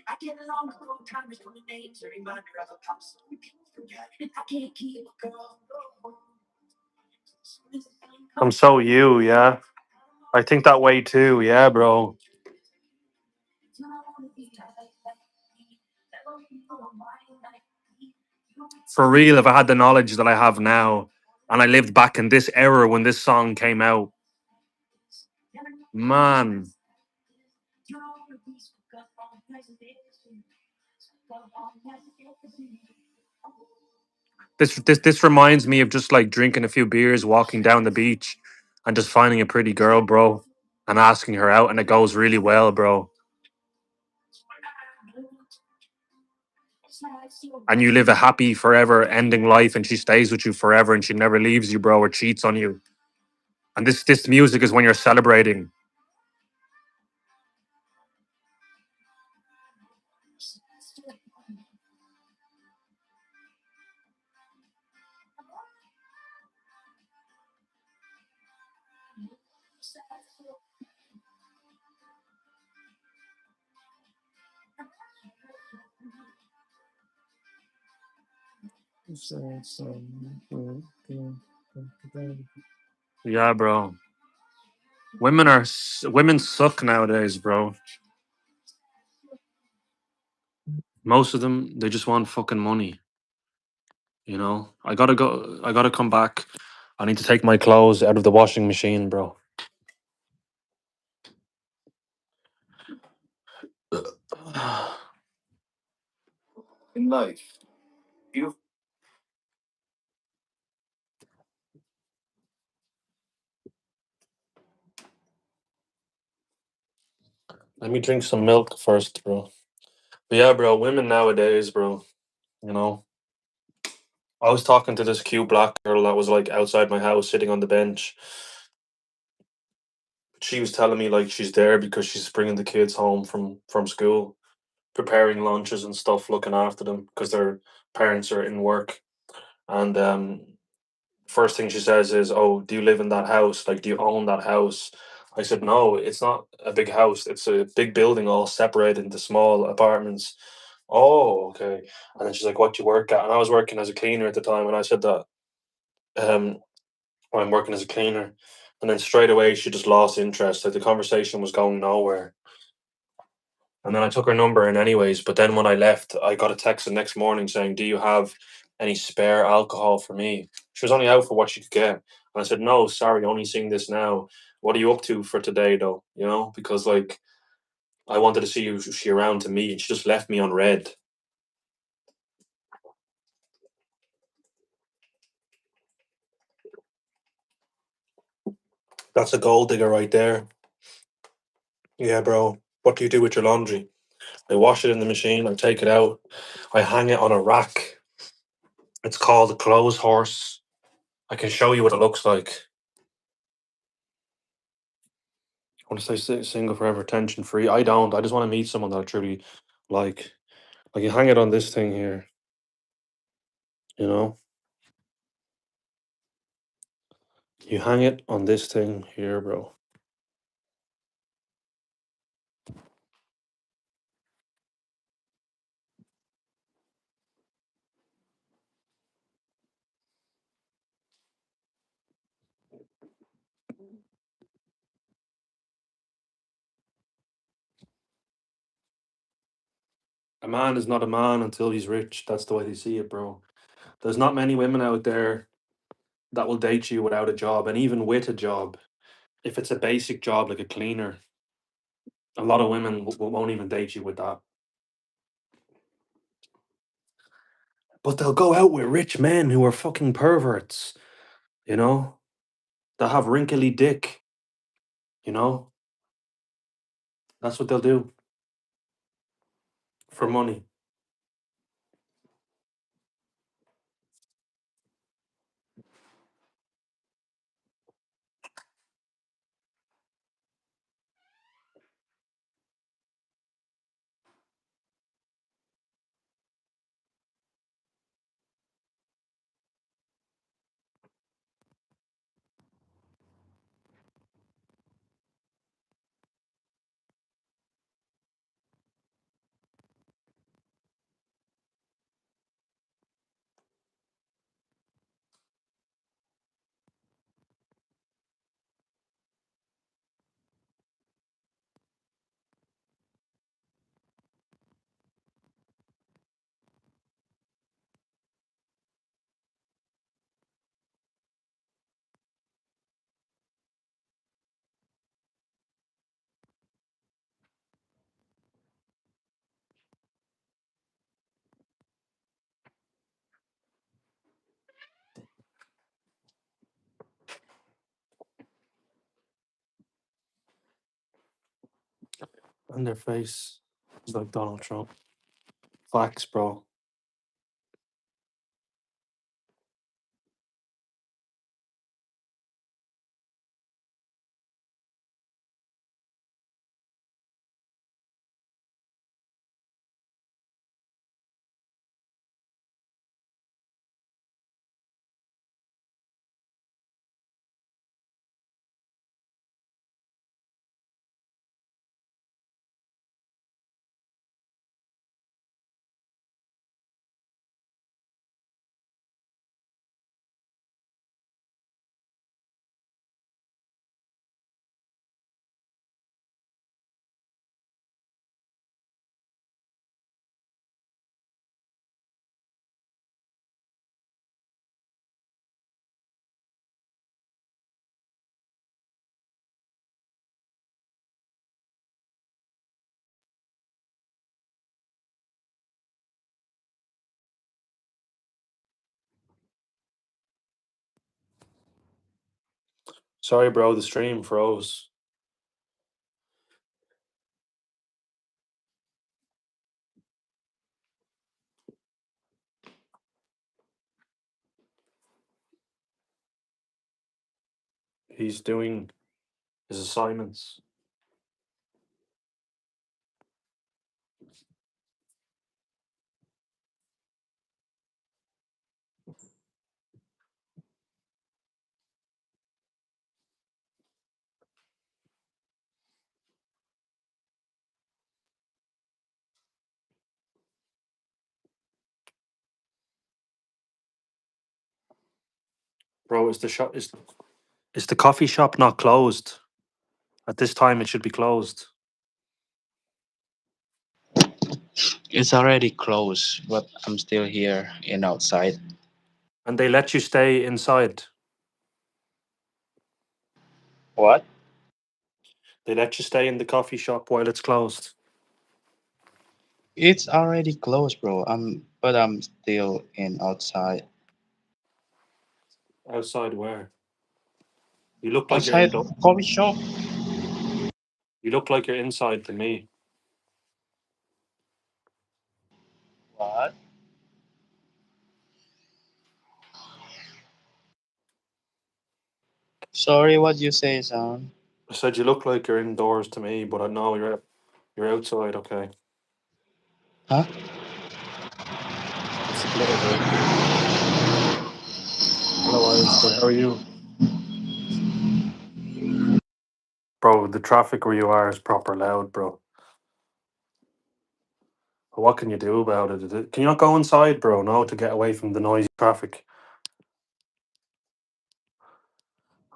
I get along with old timers from the names, a reminder of a pop song we can't forget. I can't keep a girl. I'm so you, yeah. I think that way too, yeah, bro. For real, if I had the knowledge that I have now and I lived back in this era when this song came out, man. This reminds me of just like drinking a few beers, walking down the beach, and just finding a pretty girl, bro, and asking her out, and it goes really well, bro. And you live a happy forever ending life, and she stays with you forever, and she never leaves you, bro, or cheats on you. And this music is when you're celebrating. Yeah, bro. Women suck nowadays, bro. Most of them, they just want fucking money. You know, I gotta go. I gotta come back. I need to take my clothes out of the washing machine, bro. In life, you Let me drink some milk first, bro. But yeah, bro, women nowadays, bro. You know, I was talking to this cute black girl that was like outside my house, sitting on the bench. She was telling me like she's there because she's bringing the kids home from school, preparing lunches and stuff, looking after them because their parents are in work. And first thing she says is, "Oh, do you live in that house? Like, do you own that house? I said, no, it's not a big house. It's a big building all separated into small apartments. Oh, okay. And then she's like, what do you work at? And I was working as a cleaner at the time. And I said that um, I'm working as a cleaner. And then straight away, she just lost interest. Like the conversation was going nowhere. And then I took her number in anyways. But then when I left, I got a text the next morning saying, do you have any spare alcohol for me? She was only out for what she could get. And I said, no, sorry, only seeing this now. What are you up to for today, though? You know, because like I wanted to see if she around to me, and she just left me on red. That's a gold digger right there. Yeah, bro. What do you do with your laundry? I wash it in the machine, I take it out, I hang it on a rack. It's called a clothes horse. I can show you what it looks like. I want to stay single forever, tension free. I don't. I just want to meet someone that I truly like. Like you hang it on this thing here, you know? You hang it on this thing here, bro. A man is not a man until he's rich. That's the way they see it, bro. There's not many women out there that will date you without a job, and even with a job, if it's a basic job like a cleaner, a lot of women won't even date you with that. But they'll go out with rich men who are fucking perverts, you know? They'll have wrinkly dick, you know? That's what they'll do for money. And their face is like Donald Trump. Facts, bro. Sorry, bro, the stream froze. He's doing his assignments. Bro, is the coffee shop not closed? At this time, it should be closed. It's already closed, but I'm still here and outside. And they let you stay inside. What? They let you stay in the coffee shop while it's closed. It's already closed, bro. But I'm still in outside. Outside where? You look like you're Outside indoor. coffee shop. You look like you're inside to me. What? Sorry, what you say, son? I said you look like you're indoors to me, but I know you're outside. Okay, Huh? it's a pleasure. Hello, Alistair. How are you, bro? The traffic where you are is proper loud, bro. But what can you do about it? Can you not go inside, bro? No, to get away from the noisy traffic.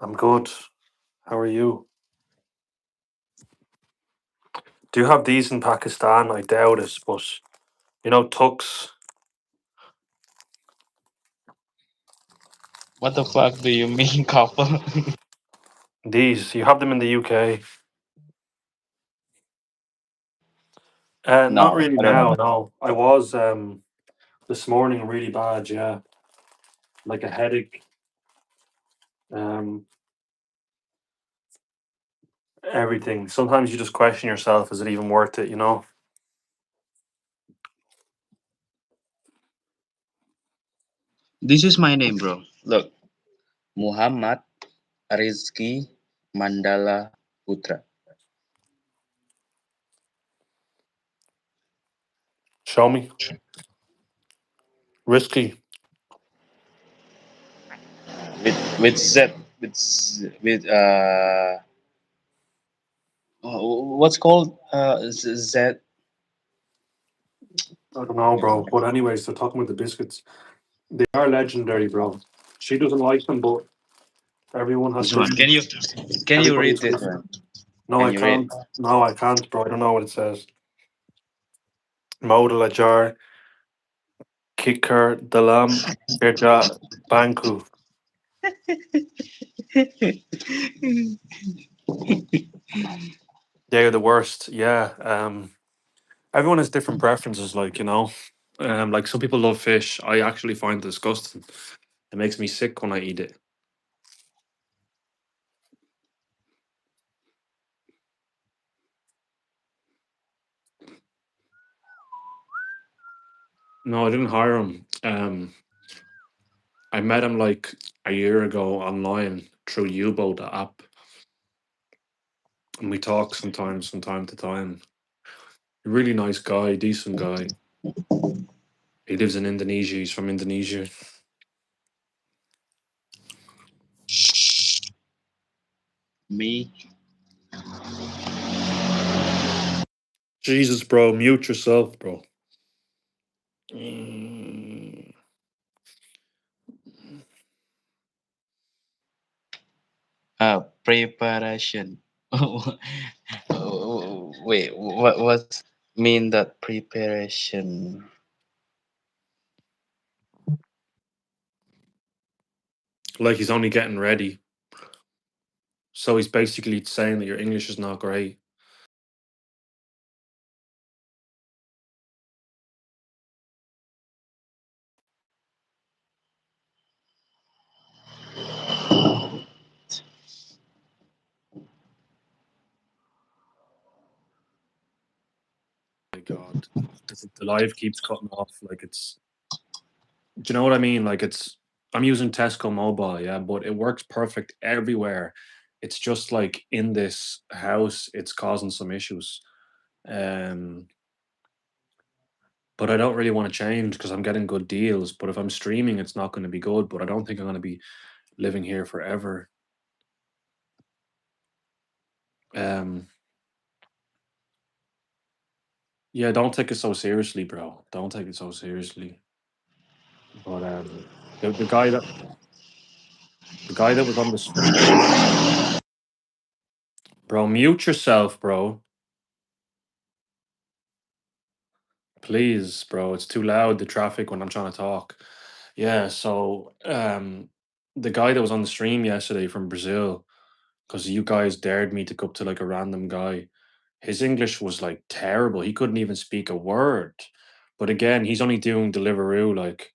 I'm good. How are you? Do you have these in Pakistan? I doubt it, but you know, tux. What the fuck do you mean, couple? These you have them in the UK. Not No, really I don't now. know. No, I was this morning really bad. Yeah, like a headache. Um, everything. Sometimes you just question yourself: is it even worth it? You know. This is my name, bro. Look, Muhammad Rizki Mandala Putra. Show me. Risky. With Z with what's called Z. I don't know, bro. But anyways, they're talking about the biscuits. They are legendary, bro. She doesn't like them, but everyone has This one. biscuits. Can you Everybody read has this biscuits. one? No, Can I you read? can't. No, I can't, bro. I don't know what it says. Modal Ajar, Kicker, Dalam, Irja, Banku. They're the worst. Yeah. Everyone has different preferences, like, you know. Like some people love fish. I actually find it disgusting. It makes me sick when I eat it. No, I didn't hire him. I met him like a year ago online through U-Boat the app, and we talk sometimes from time to time. A really nice guy, decent guy. He lives in Indonesia. He's from Indonesia. Me. Jesus, bro, mute yourself, bro. Mm. Preparation. Wait, what's mean that preparation? Like he's only getting ready. So he's basically saying that your English is not great. My God, the live keeps cutting off. Like it's, do you know what I mean? Like it's, I'm using Tesco Mobile, yeah, but it works perfect everywhere. It's just like in this house, it's causing some issues. Um, but I don't really want to change because I'm getting good deals. But if I'm streaming, it's not going to be good. But I don't think I'm going to be living here forever. Um, yeah, don't take it so seriously, bro. Don't take it so seriously. But the guy that The guy that was on this, bro. Mute yourself, bro. Please, bro. It's too loud. The traffic when I'm trying to talk. Yeah. So, the guy that was on the stream yesterday from Brazil, because you guys dared me to go up to like a random guy. His English was like terrible. He couldn't even speak a word. But again, he's only doing Deliveroo. Like,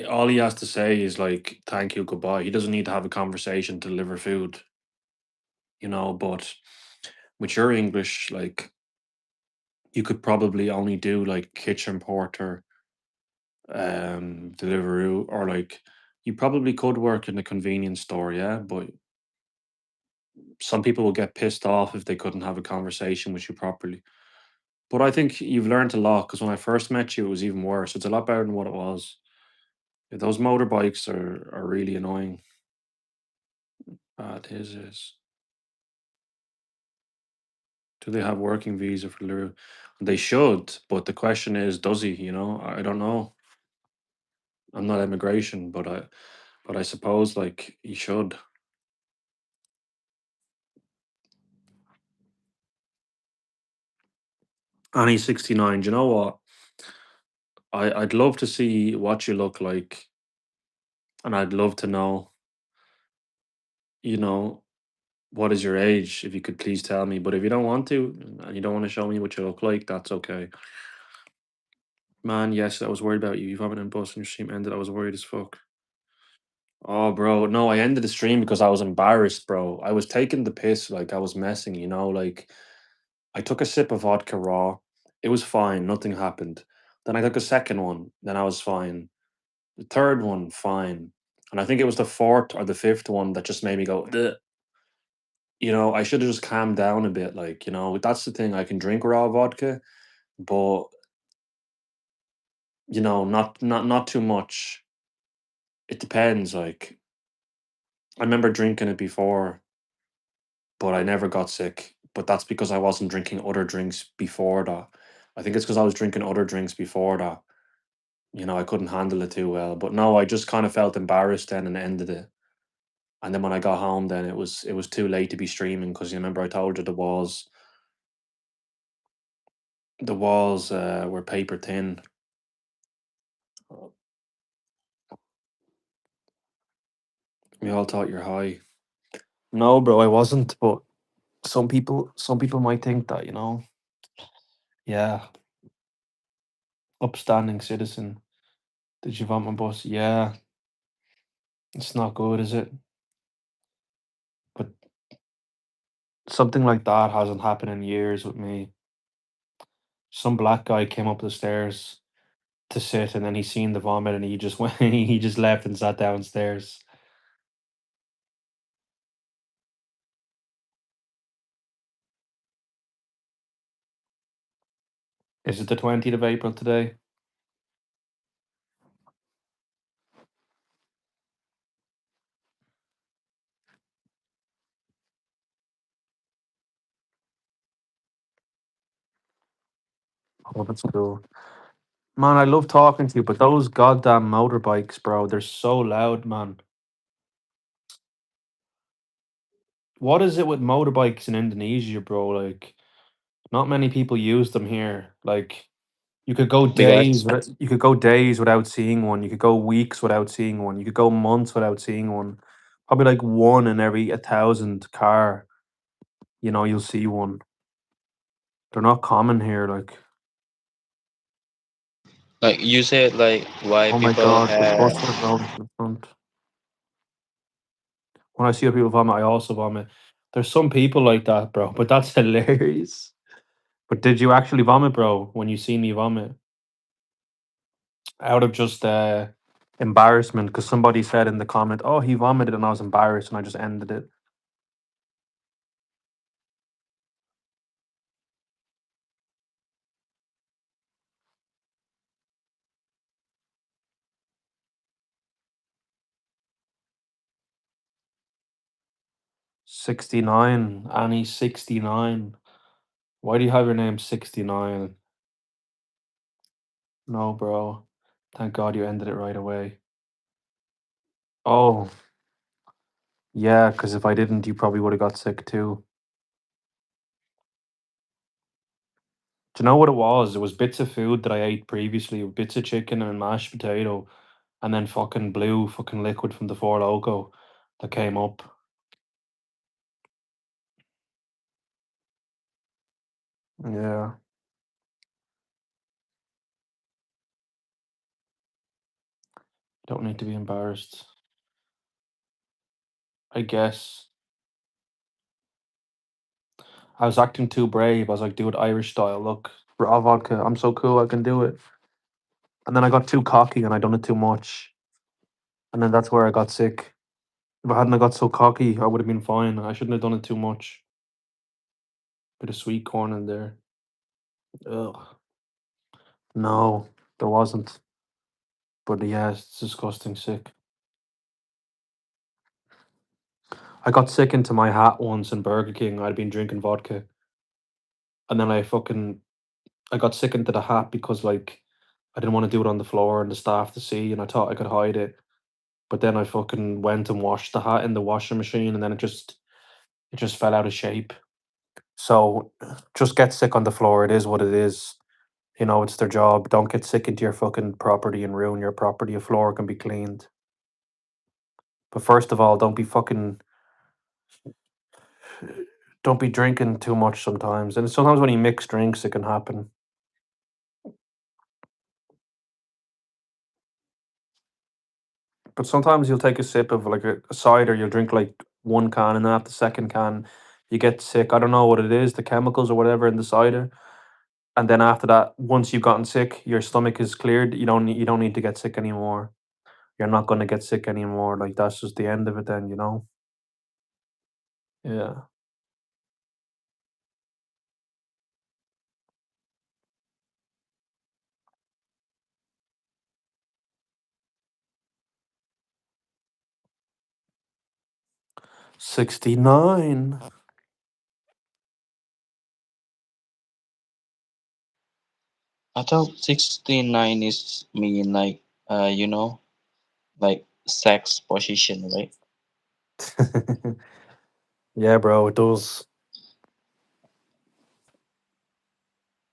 all he has to say is like thank you, goodbye. He doesn't need to have a conversation to deliver food, but with your English, like you could probably only do like kitchen porter, Deliveroo, or like you probably could work in a convenience store, yeah, but some people will get pissed off if they couldn't have a conversation with you properly. But I think you've learned a lot because when I first met you, it was even worse. It's a lot better than what it was. Yeah, those motorbikes are really annoying. His is. Do they have working visa for Deliveroo? They should, but the question is, does he? I don't know. I'm not immigration, but I suppose like he should. And he's 69. Do you know what? I'd love to see what you look like, and I'd love to know, you know, what is your age, if you could please tell me. But if you don't want to, and you don't want to show me what you look like, that's okay. Man, yes, I was worried about you. You haven't in bus and your stream ended. I was worried as fuck. Oh, bro, no, I ended the stream because I was embarrassed, bro. I was taking the piss, like I was messing, like I took a sip of vodka raw. It was fine, nothing happened. Then I took a second one, then I was fine. The third one, fine. And I think it was the fourth or the fifth one that just made me go, "Ugh." I should have just calmed down a bit. Like, that's the thing. I can drink raw vodka, but not too much. It depends. Like, I remember drinking it before, but I never got sick. But that's because I wasn't drinking other drinks before that. I think it's because I was drinking other drinks before that. I couldn't handle it too well. But no, I just kind of felt embarrassed then and ended it. And then when I got home, then it was too late to be streaming because you remember I told you the walls were paper thin. We all thought you're high. No, bro, I wasn't. But some people might think that. Yeah, upstanding citizen. Did you vomit my bus? Yeah, it's not good, is it? But something like that hasn't happened in years with me. Some black guy came up the stairs to sit, and then he seen the vomit, and he just went. He just left and sat downstairs. Is it the 20th of April today? Oh, that's cool. Man, I love talking to you, but those goddamn motorbikes, bro, they're so loud, man. What is it with motorbikes in Indonesia, bro? Like, not many people use them here. Like, Because you could go days without seeing one. You could go weeks without seeing one. You could go months without seeing one. Probably like one in every 1,000 car, you'll see one. They're not common here. Like, like you said, like why oh my people god, the have bus went round in the front. When I see other people vomit, I also vomit. There's some people like that, bro, but that's hilarious. But did you actually vomit, bro, when you see me vomit? Out of just embarrassment, because somebody said in the comment, oh, he vomited, and I was embarrassed, and I just ended it. 69, Annie, 69. Why do you have your name 69? No, bro. Thank God you ended it right away. Oh, yeah, because if I didn't, you probably would have got sick too. Do you know what it was? It was bits of food that I ate previously, bits of chicken and mashed potato, and then fucking blue fucking liquid from the Four Loco that came up. Yeah, don't need to be embarrassed. I guess I was acting too brave. I was like, do it Irish style. Look, raw vodka. I'm so cool. I can do it. And then I got too cocky and I done it too much. And then that's where I got sick. If I hadn't have got so cocky, I would have been fine. I shouldn't have done it too much. Bit of sweet corn in there. Ugh. No, there wasn't. But yeah, it's disgusting sick. I got sick into my hat once in Burger King. I'd been drinking vodka. And then I got sick into the hat because like I didn't want to do it on the floor and the staff to see and I thought I could hide it. But then I fucking went and washed the hat in the washing machine and then it just fell out of shape. So just get sick on the floor. It is what it is. You know, it's their job. Don't get sick into your fucking property and ruin your property. A floor can be cleaned. But first of all, don't be drinking too much sometimes. And sometimes when you mix drinks it can happen. But sometimes you'll take a sip of like a cider, you'll drink like one can and then after the second can you get sick. I don't know what it is, the chemicals or whatever in the cider. And then after that, once you've gotten sick, your stomach is cleared. You don't need to get sick anymore. You're not gonna get sick anymore. Like that's just the end of it then, you know? Yeah. 69. I thought 69 is mean like like sex position, right? Yeah, bro, it does.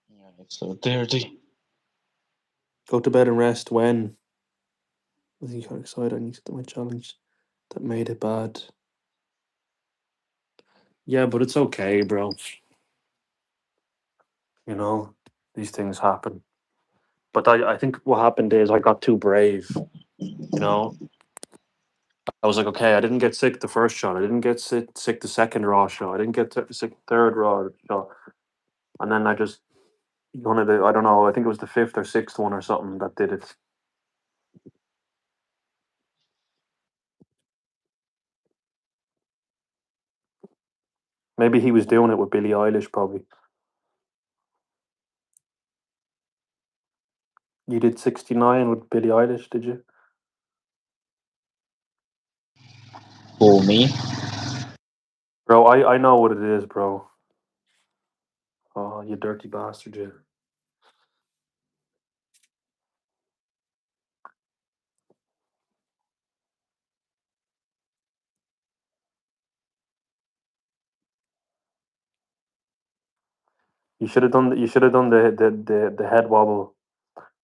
Yeah, it's so dirty. Go to bed and rest when I think got excited. I need to do my challenge that made it bad. Yeah, but it's okay, bro. You know, these things happen. But I think what happened is I got too brave. You know, I was like, okay, I didn't get sick the first shot. I didn't get sick the second raw shot. I didn't get sick the third raw shot. And then I just one of the I don't know. I think it was the fifth or sixth one or something that did it. Maybe he was doing it with Billie Eilish. Probably you did 69 with Billie Eilish, did you, For me, bro? I know what it is, bro. Oh, you dirty bastard, you. You should have done. You should have done the head wobble,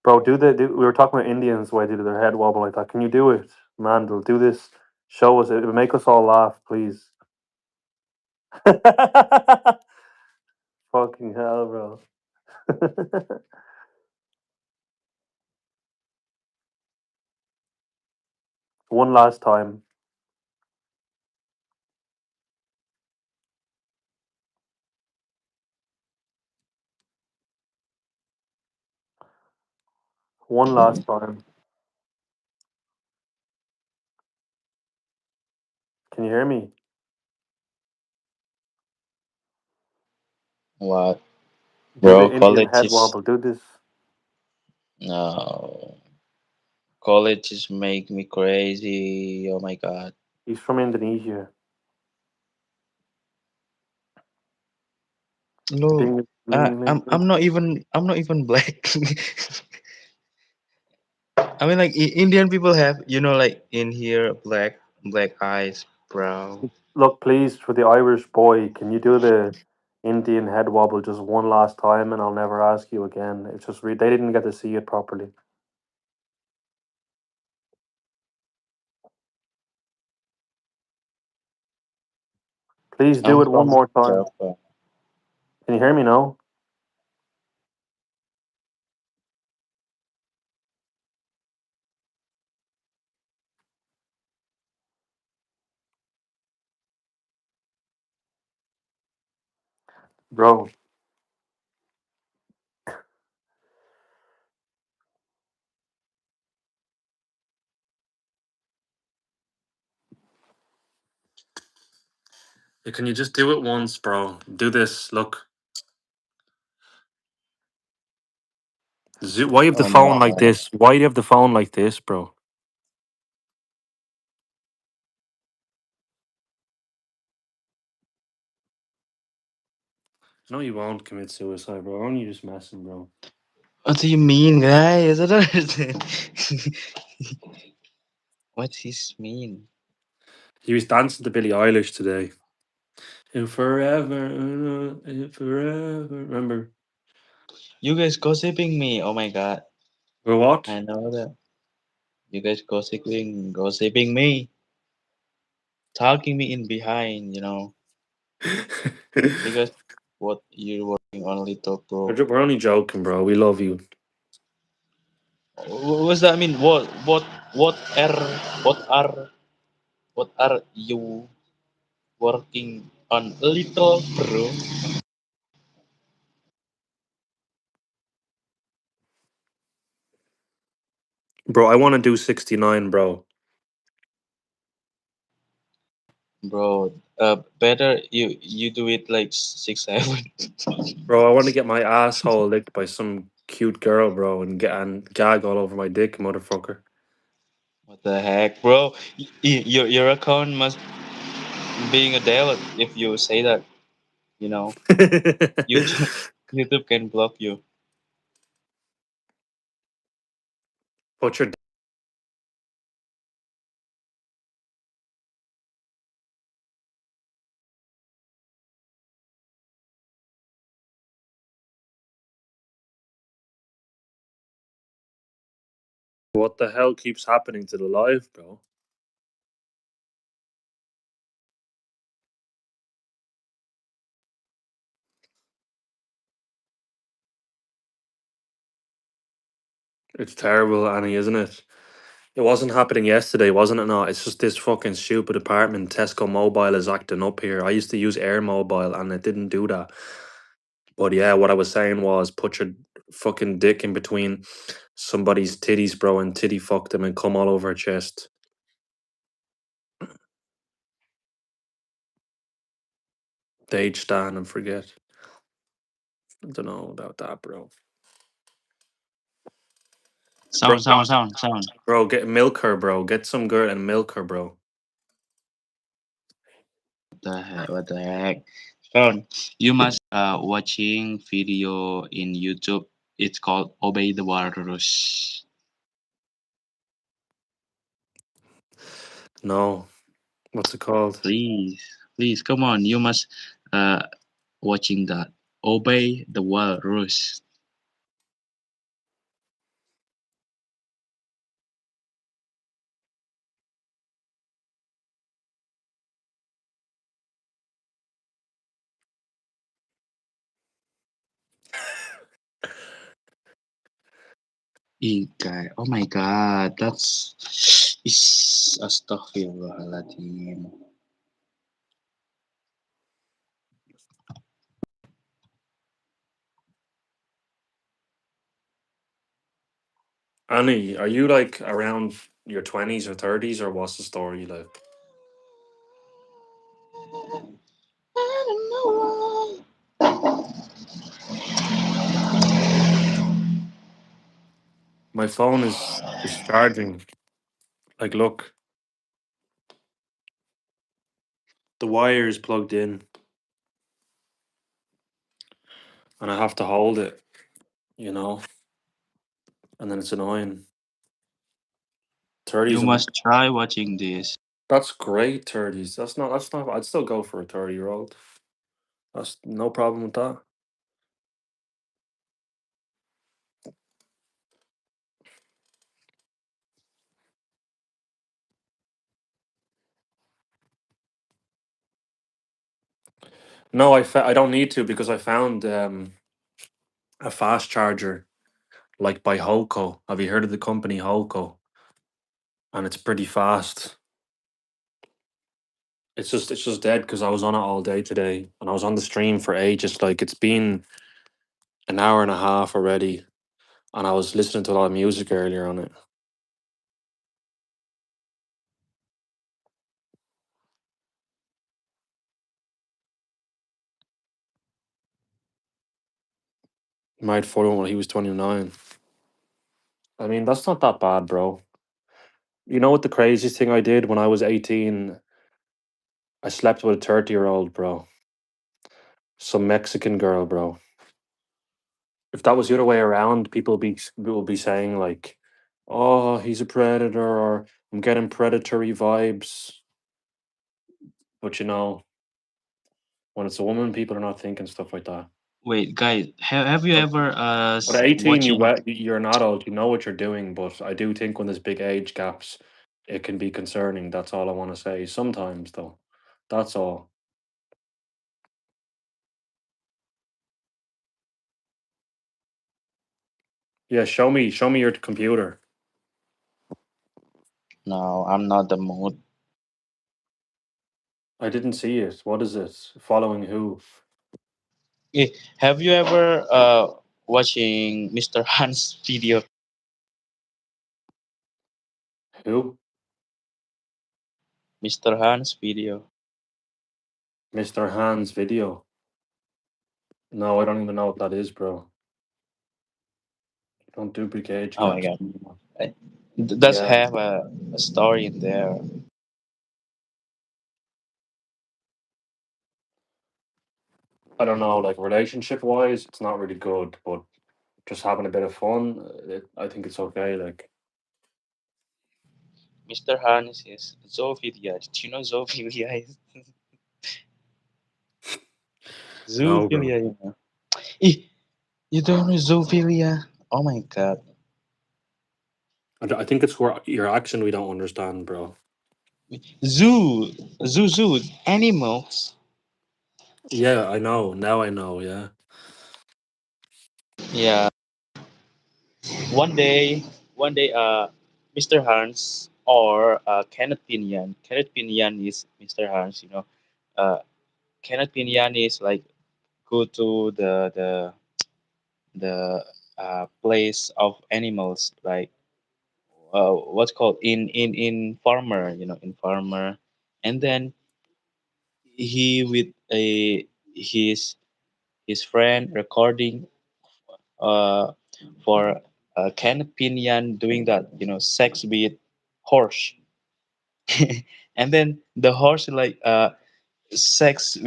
bro. We were talking about Indians why they do their head wobble like that. Can you do it, Mandel? Do this. Show us. It will make us all laugh, please. Fucking hell, bro. One last time. One last time. Can you hear me? what, Do the bro? Indian College head is wobble. Do this. no. College is make me crazy. Oh my god. He's from Indonesia. No, Ding, ding, ding, ding. I'm not even black. I mean, like Indian people have, like in here, black eyes, brow. Look, please, for the Irish boy, can you do the Indian head wobble just one last time, and I'll never ask you again. It's just they didn't get to see it properly. Please do I'm it one from more time. Java. Can you hear me now, bro? Can you just do it once, bro? Do this. Look, why you have the Oh no, phone like this? Why do you have the phone like this, bro? No, you won't commit suicide, bro. Only just messing, bro. what do you mean, guys? I don't understand. What's this mean? He was dancing to Billie Eilish today. And forever, and forever. Remember? You guys gossiping me? Oh my god, Or what? I know that. You guys gossiping me, talking me in behind. Because what you're working on, little bro. We're only joking, bro. We love you. What's that mean? What are you working on, little bro? Bro, I want to do 69, bro. Bro, better you do it like 6 7. Bro, I want to get my asshole licked by some cute girl, bro, and gag all over my dick, motherfucker. What the heck, bro? Your account must being a dead if you say that. You know, YouTube YouTube can block you. Put your. What the hell keeps happening to the live, bro? It's terrible, Annie, isn't it? It wasn't happening yesterday, wasn't it? No, it's just this fucking stupid apartment. Tesco Mobile is acting up here. I used to use Air Mobile and it didn't do that. But yeah, what I was saying was put your fucking dick in between somebody's titties, bro, and titty fuck them and come all over her chest. Stage stand and forget. I don't know about that, bro. Bro, Sound. bro, get milk her, bro. Get some girl and milk her, bro. What the heck? What the heck? Sound. You must watching video in YouTube. It's called Obey the Walrus. No. What's it called? Please, come on. You must watching that. Obey the Walrus. Ikai. Oh my god, that's is astaghfirullahaladzim. Annie, are you like around your 20s or 30s, or what's the story like? I don't know. My phone is charging. Like, look, the wire is plugged in and I have to hold it, you know? And then it's annoying. 30s. You must try watching this. That's great. 30s. That's not. That's not. I'd still go for a 30-year-old. That's no problem with that. No, I don't need to because I found a fast charger like by Holco. Have you heard of the company Holco? And it's pretty fast. It's just dead because I was on it all day today and I was on the stream for ages. Like it's been an hour and a half already, and I was listening to a lot of music earlier on it. He married 41 when he was 29. I mean, that's not that bad, bro. You know what the craziest thing I did when I was 18? I slept with a 30-year-old, bro. Some Mexican girl, bro. If that was the other way around, people will be saying like, "Oh, he's a predator," or "I'm getting predatory vibes." But when it's a woman, people are not thinking stuff like that. Wait, guys, have you But ever but at 18, watching? you're an adult. You know what you're doing. But I do think when there's big age gaps, it can be concerning. That's all I want to say. Sometimes, though, that's all. Yeah, show me your computer. No, I'm not the mood. I didn't see it. What is it? Following who? Have you ever watching Mr. Hans video? Who? Mr. Hans video. Mr. Han's video. No, I don't even know what that is, bro. Don't do big age Oh my gaps. god. Does Yeah, have a story in there. I don't know. Like relationship wise, it's not really good, but just having a bit of fun, I think it's okay. Like, Mr. Hans is zoophilia. Did you know zoophilia is no, bro. zoophilia? You know. You don't know zoophilia? Oh my god. I think it's where your accent we don't understand, bro. Zoo, zoo, animals. Yeah, I know. Now I know. Yeah. Yeah. One day, Mr. Hans or Kenneth Pinion. Kenneth Pinion is Mr. Hans. You know, uh, Kenneth Pinion is like go to the place of animals like what's called in farmer. You know, in farmer, and then he with a his friend recording uh, for Kenneth Pinion doing that, you know, sex with horse, and then the horse like sex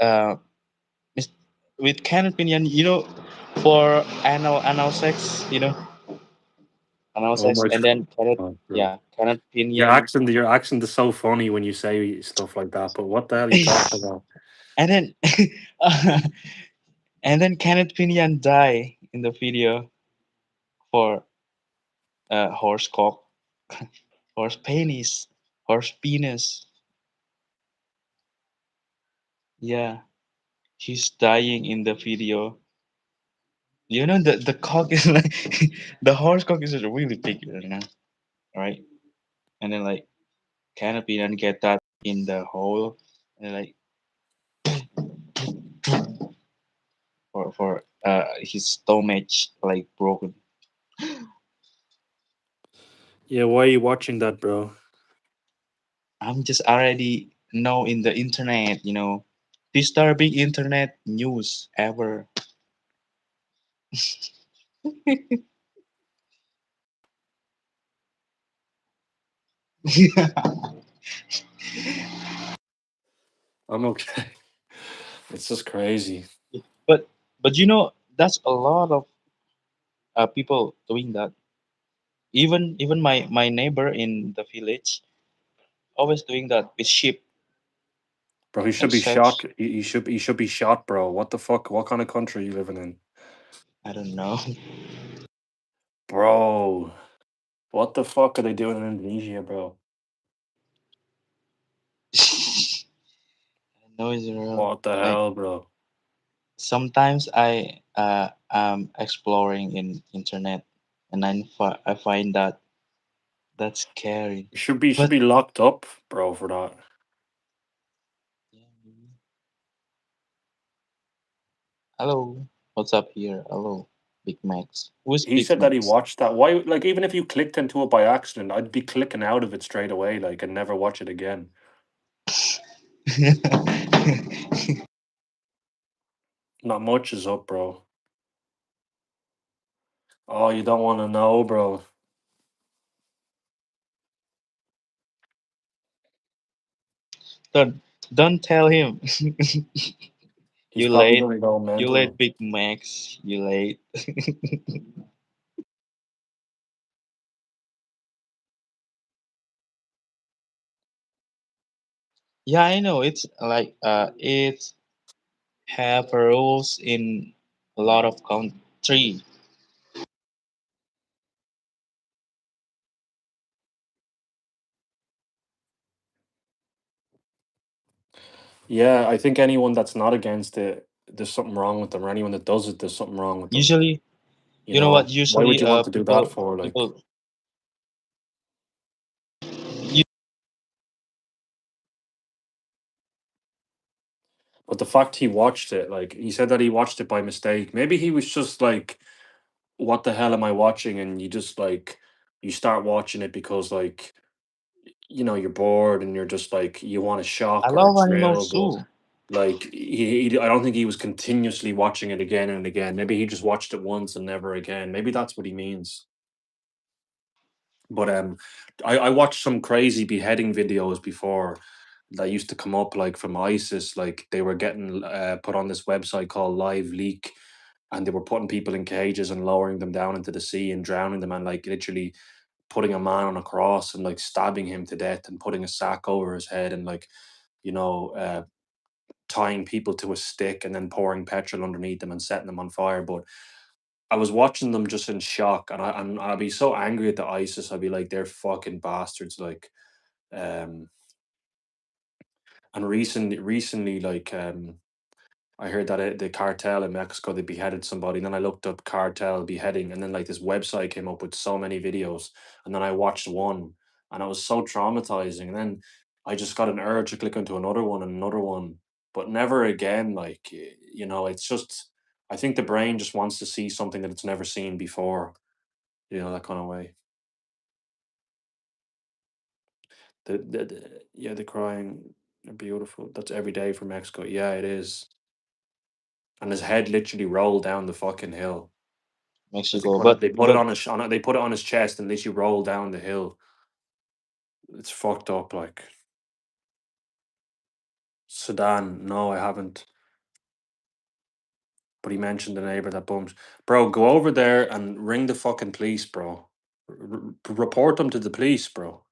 uh mis- with Kenneth Pinion, you know, for anal sex, you know, anal Oh sex, my and then Kenneth, god, bro. yeah, Kenneth Your Pinion, accent, your accent is so funny when you say stuff like that. But what the hell are you talking about? and then and then Kenneth Pinion die in the video for horse cock, horse penis, yeah. He's dying in the video. You know the cock is like the horse cock is really big, you know, right? And then like canopy and get that in the hole and like for his stomach like broken. Yeah, why are you watching that, bro? I'm just already know in the internet, you know, disturbing internet news ever. I'm okay. It's just crazy. but you know that's a lot of people doing that. Even my neighbor in the village always doing that with sheep. Bro, he should Makes be shot. sense. He should be shot, bro. What the fuck? What kind of country are you living in? I don't know. Bro, what the fuck are they doing in Indonesia, bro? I know it's real. What the Like hell, bro? sometimes I am exploring in internet and I find that that's scary. You should But be locked up, bro, for that. yeah, hello, what's up here? Hello, Big Max. Who's He Big said that he Max? watched that. Why? Like, even if you clicked into it by accident, I'd be clicking out of it straight away, like, and never watch it again. Not much is up, bro. Oh, you don't want to know, bro. don't don't tell him. He's You probably late. gonna go You late, mental. Big Max. You late. Yeah, I know. It's like it's have rules in a lot of country. Yeah, I think anyone that's not against it, there's something wrong with them, or anyone that does it, there's something wrong with them. Usually, You you know what? know, why would Usually, you want to do that people for? Like, people you, but the fact he watched it, like, he said that he watched it by mistake. Maybe he was just like, "What the hell am I watching?" And you just like, you start watching it because like, you're bored and you're just like, you want a I shock or a love thrill, animals but too, like, I don't think he was continuously watching it again and again. Maybe he just watched it once and never again. Maybe that's what he means. But I watched some crazy beheading videos before that used to come up, like from ISIS. Like, they were getting put on this website called Live Leak, and they were putting people in cages and lowering them down into the sea and drowning them, and like literally putting a man on a cross and like stabbing him to death and putting a sack over his head and like, you know uh, tying people to a stick and then pouring petrol underneath them and setting them on fire. But I was watching them just in shock, and I'd be so angry at the ISIS. I'd be like, they're fucking bastards. Like, um, and recently, like, I heard that the cartel in Mexico, they beheaded somebody. And then I looked up cartel beheading, and then like this website came up with so many videos. And then I watched one, and it was so traumatizing. And then I just got an urge to click into another one and another one, but never again. Like, it's just, I think the brain just wants to see something that it's never seen before. That kind of way. Yeah, the crying are beautiful. That's every day from Mexico. Yeah, it is. And his head literally rolled down the fucking hill. As they Mexico. put it, But they put it but on his they put it on his chest and literally rolled down the hill. It's fucked up. Like, Sudan, no, I haven't. But he mentioned the neighbor that bums. Bro, go over there and ring the fucking police, bro. Report them to the police, bro.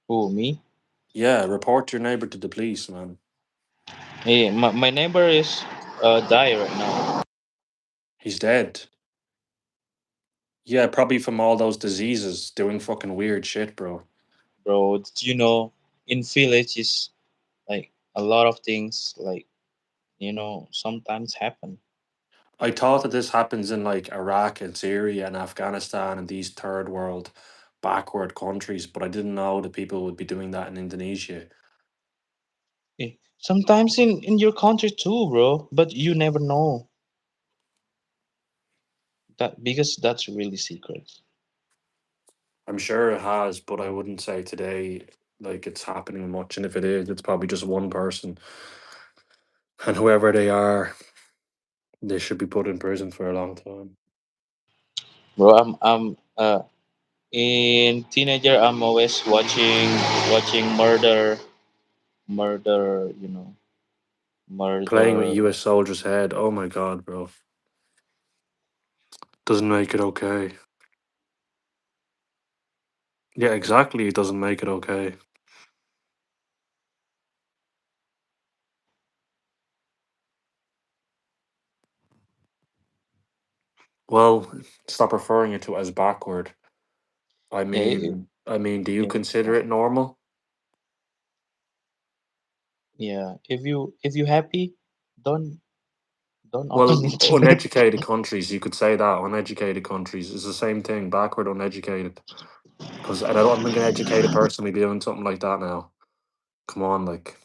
who me? Yeah, report your neighbor to the police, man. Hey, my neighbor is die right now, He's dead. Yeah, probably from all those diseases, doing fucking weird shit, bro. bro. You know, in village is like a lot of things like sometimes happen. I thought that this happens in like Iraq and Syria and Afghanistan and these third world backward countries, but I didn't know that people would be doing that in Indonesia. Sometimes in your country too, bro. But you never know that because that's really secret. I'm sure it has, but I wouldn't say today like it's happening much. And if it is, it's probably just one person. And whoever they are, they should be put in prison for a long time. Bro, I'm in teenager. I'm always watching murder. Playing with Murder. US soldiers' head. Oh my god, bro. Doesn't make it okay. Yeah, exactly. It doesn't make it okay. Well, stop referring it to as backward. Yeah, Do you yeah, consider it normal? yeah. If you happy, don't don't open Well, internet. uneducated countries, you could say that. Uneducated countries is the same thing. Backward, uneducated. Because I don't think an educated person would be doing something like that now. Come on, like.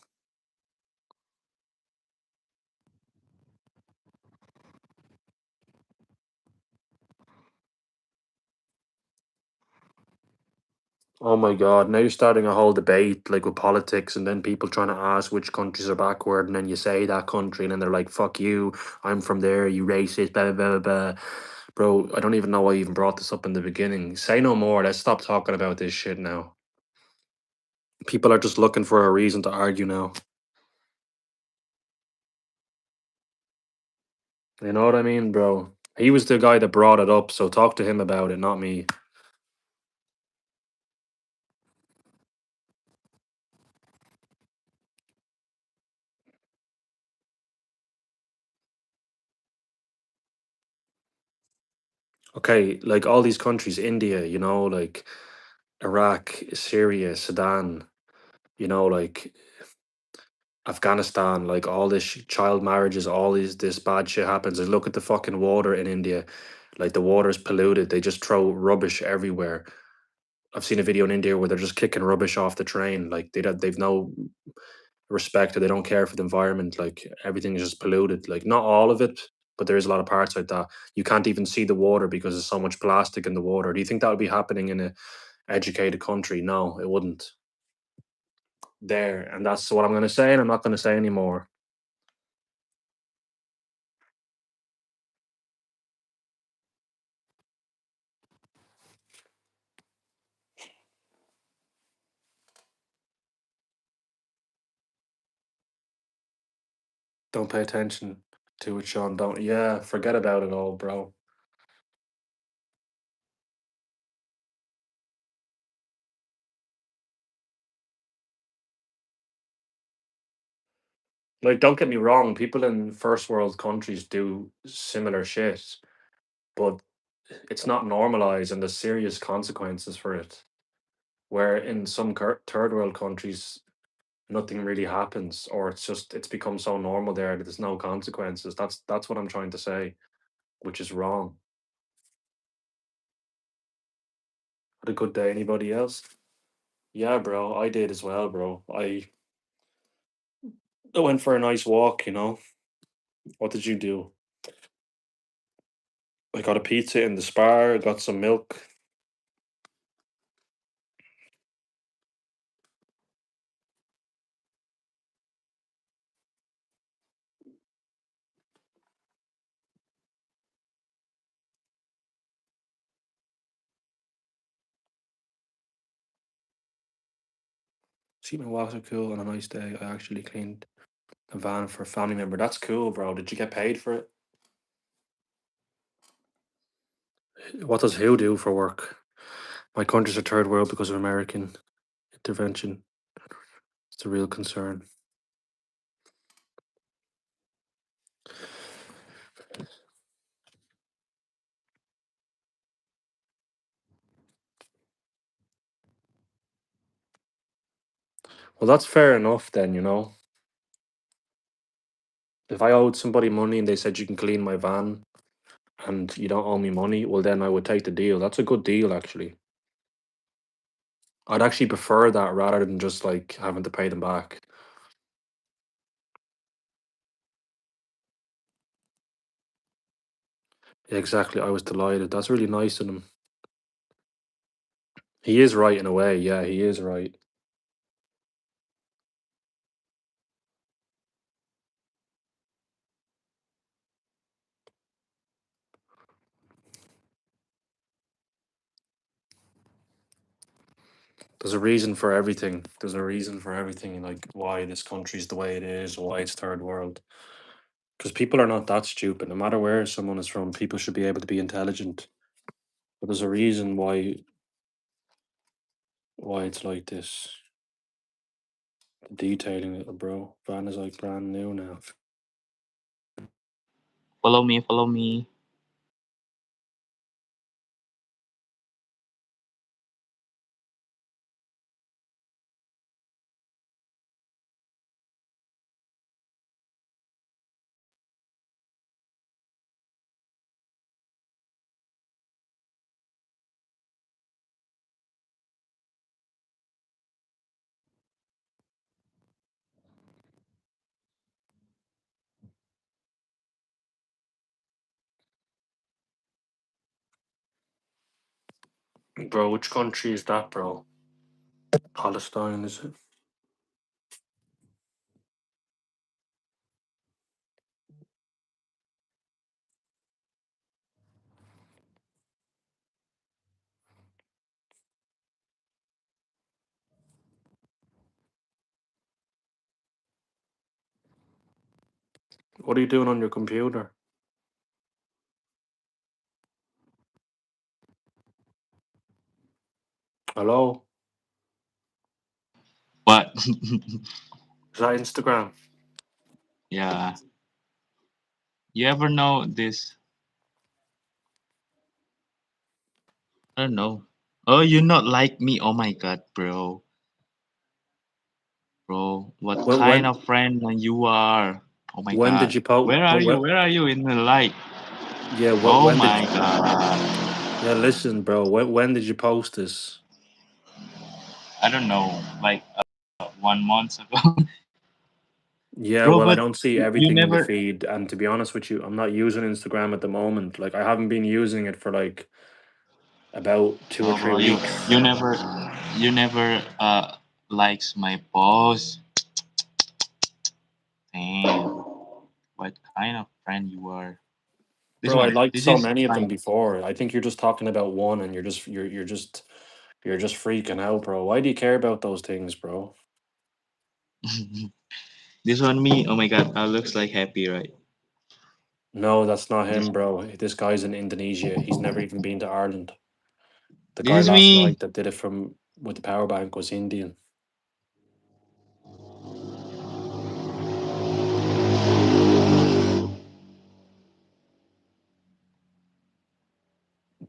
Oh my God! Now you're starting a whole debate like with politics, and then people trying to ask which countries are backward, and then you say that country, and then they're like, "Fuck you! I'm from there. You racist." Blah blah blah blah. Bro, I don't even know why you even brought this up in the beginning. Say no more. Let's stop talking about this shit now. People are just looking for a reason to argue now. You know what I mean, bro? He was the guy that brought it up, so talk to him about it, not me. Okay, like all these countries, India, like Iraq, Syria, Sudan, like Afghanistan, like all this child marriages, all this bad shit happens. And look at the fucking water in India. Like the water's polluted. They just throw rubbish everywhere. I've seen a video in India where they're just kicking rubbish off the train. Like they've no respect or they don't care for the environment. Like everything is just polluted. Like not all of it, but there is a lot of parts like that. You can't even see the water because there's so much plastic in the water. Do you think that would be happening in a educated country? No, it wouldn't. There, and that's what I'm going to say, and I'm not going to say anymore. Don't pay attention to it, Sean. Don't. Yeah, forget about it all, bro. Like, don't get me wrong. People in first world countries do similar shit, but it's not normalized, and there's serious consequences for it. Where in some third world countries, nothing really happens, or it's become so normal there that there's no consequences. That's what I'm trying to say, which is wrong. Had a good day. Anybody else? Yeah, bro. I did as well, bro. I went for a nice walk. What did you do? I got a pizza in the Spar, got some milk. See, my walks are cool on a nice day. I actually cleaned a van for a family member. That's cool, bro. Did you get paid for it? What does who do for work? My country's a third world because of American intervention. It's a real concern. Well, that's fair enough then. If I owed somebody money and they said you can clean my van and you don't owe me money, well, then I would take the deal. That's a good deal, actually. I'd actually prefer that rather than just like having to pay them back. Yeah, exactly. I was delighted. That's really nice of him. He is right in a way. Yeah, he is right. There's a reason for everything. There's a reason for everything, like why this country's the way it is, why it's third world. Because people are not that stupid. No matter where someone is from, people should be able to be intelligent. But there's a reason why it's like this. The detailing, bro. Van is like brand new now. Follow me, follow me. Bro, which country is that, bro? Palestine, is it? What are you doing on your computer? Hello? What? Is that Instagram? Yeah. You ever know this? I don't know. Oh, you not like me? Oh my god, bro. Bro, what When kind when of friend you are? Oh my when did god. you post? Where are you? Where are you in the light? Yeah, Oh when did my you? god. Yeah, listen, bro. When did you post this? I don't know. Like 1 month ago. Yeah, Bro, well, I but don't see you everything in the never. feed, and to be honest with you, I'm not using Instagram at the moment. Like, I haven't been using it for like about two or Oh, three bro, you weeks. you never you never likes my post. Damn. What kind of friend you are? This Bro, I one. liked This so is many of them my. before. I think you're just talking about one, and you're just freaking out, bro. Why do you care about those things, bro? This one me. Oh my god, looks like happy, right? No, that's not This him, bro. This guy's in Indonesia. He's never even been to Ireland. The this guy is last me. night that did it from with the power bank was Indian.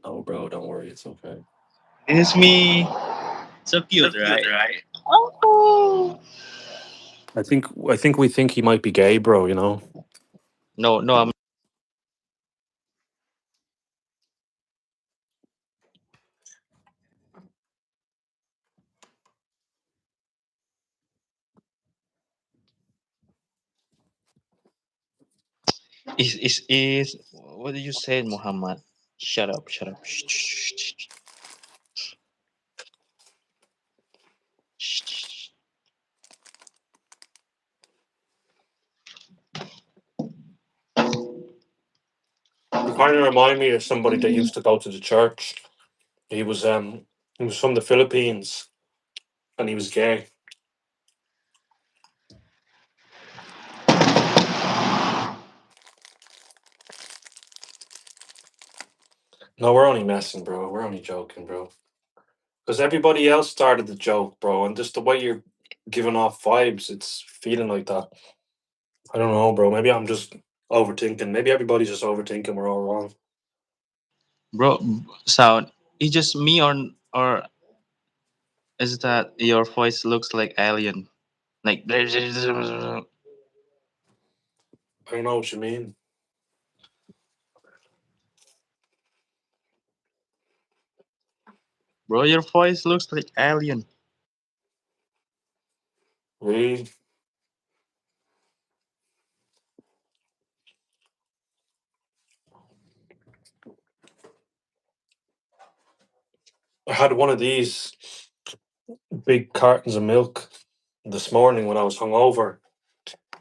No, bro, don't worry, it's okay. This is me. So So cute, cute, right? right? Oh. I think we think he might be gay, bro, you know. No, no. Is what did you say, Muhammad? Shut up, shut up. Shh, shh, shh, shh, shh. You kind of remind me of somebody that used to go to the church. He was he was from the Philippines and he was gay. No, we're only messing, bro. We're only joking, bro. Because everybody else started the joke, bro, and just the way you're giving off vibes, it's feeling like that. I don't know, bro. Maybe I'm just overthinking. Maybe everybody's just overthinking. We're all wrong. Bro, sound. Is just me or is that your voice looks like alien? Like I don't know what you mean. bro, your voice looks like alien. Really? I had one of these big cartons of milk this morning when I was hungover,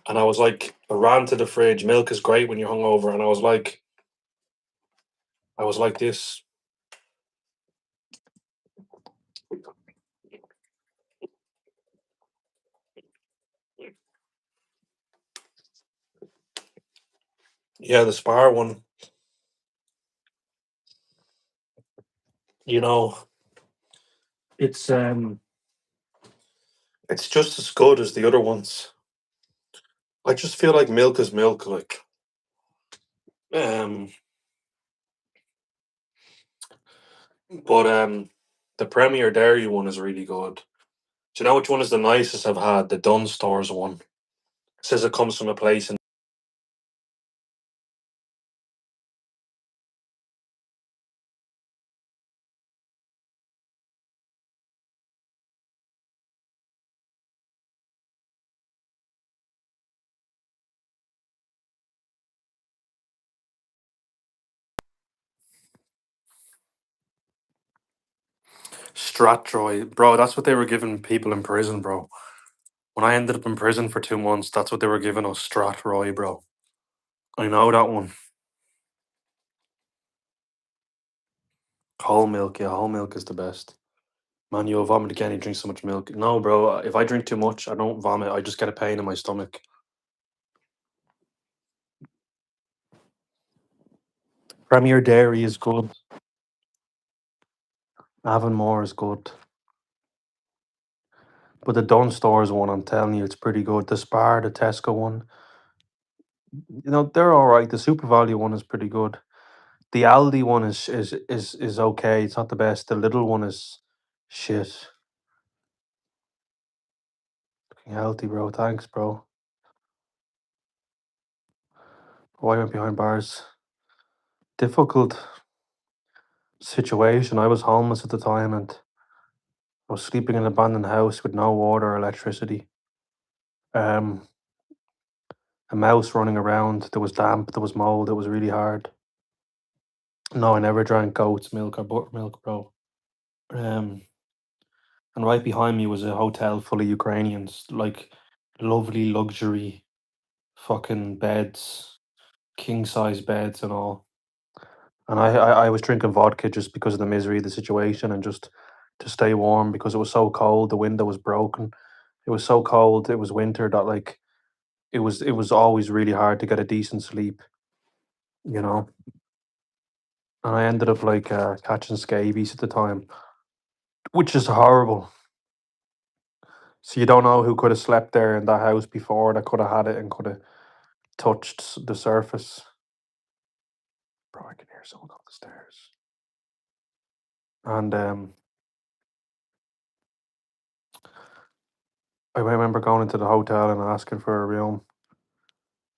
and I was like, I ran to the fridge. Milk is great when you're hungover, and I was like this. Yeah, the Spar one. You know, it's it's just as good as the other ones. I just feel like milk is milk. Like, um, but the Premier Dairy one is really good. Do you know which one is the nicest I've had? The Dunn Stores one. It says it comes from a place in Strathroy, bro. That's what they were giving people in prison, bro. When I ended up in prison for 2 months, that's what they were giving us, Strathroy, bro. I know that one. Whole milk, yeah, whole milk is the best. Man, you'll vomit again. You drink so much milk. No, bro. If I drink too much, I don't vomit. I just get a pain in my stomach. Premier Dairy is good. Avonmore is good. But the Dunn Stores one, I'm telling you, it's pretty good. The Spar, the Tesco one, they're all right. The Super Value one is pretty good. The Aldi one is okay. It's not the best. The little one is shit. Fucking healthy, bro. Thanks, bro. Why went behind bars? Difficult situation. I was homeless at the time and I was sleeping in an abandoned house with no water or electricity. Um, a mouse running around. There was damp. There was mold. It was really hard. No, I never drank goat's milk or buttermilk, bro. Um, and right behind me was a hotel full of Ukrainians, like lovely luxury fucking beds, king size beds and all. And I was drinking vodka just because of the misery of the situation and just to stay warm because it was so cold. The window was broken. It was so cold. It was winter that like it was always really hard to get a decent sleep, you know. And I ended up like catching scabies at the time, which is horrible. So you don't know who could have slept there in that house before that could have had it and could have touched the surface. Bro, I can hear someone up the stairs. And I remember going into the hotel and asking for a room,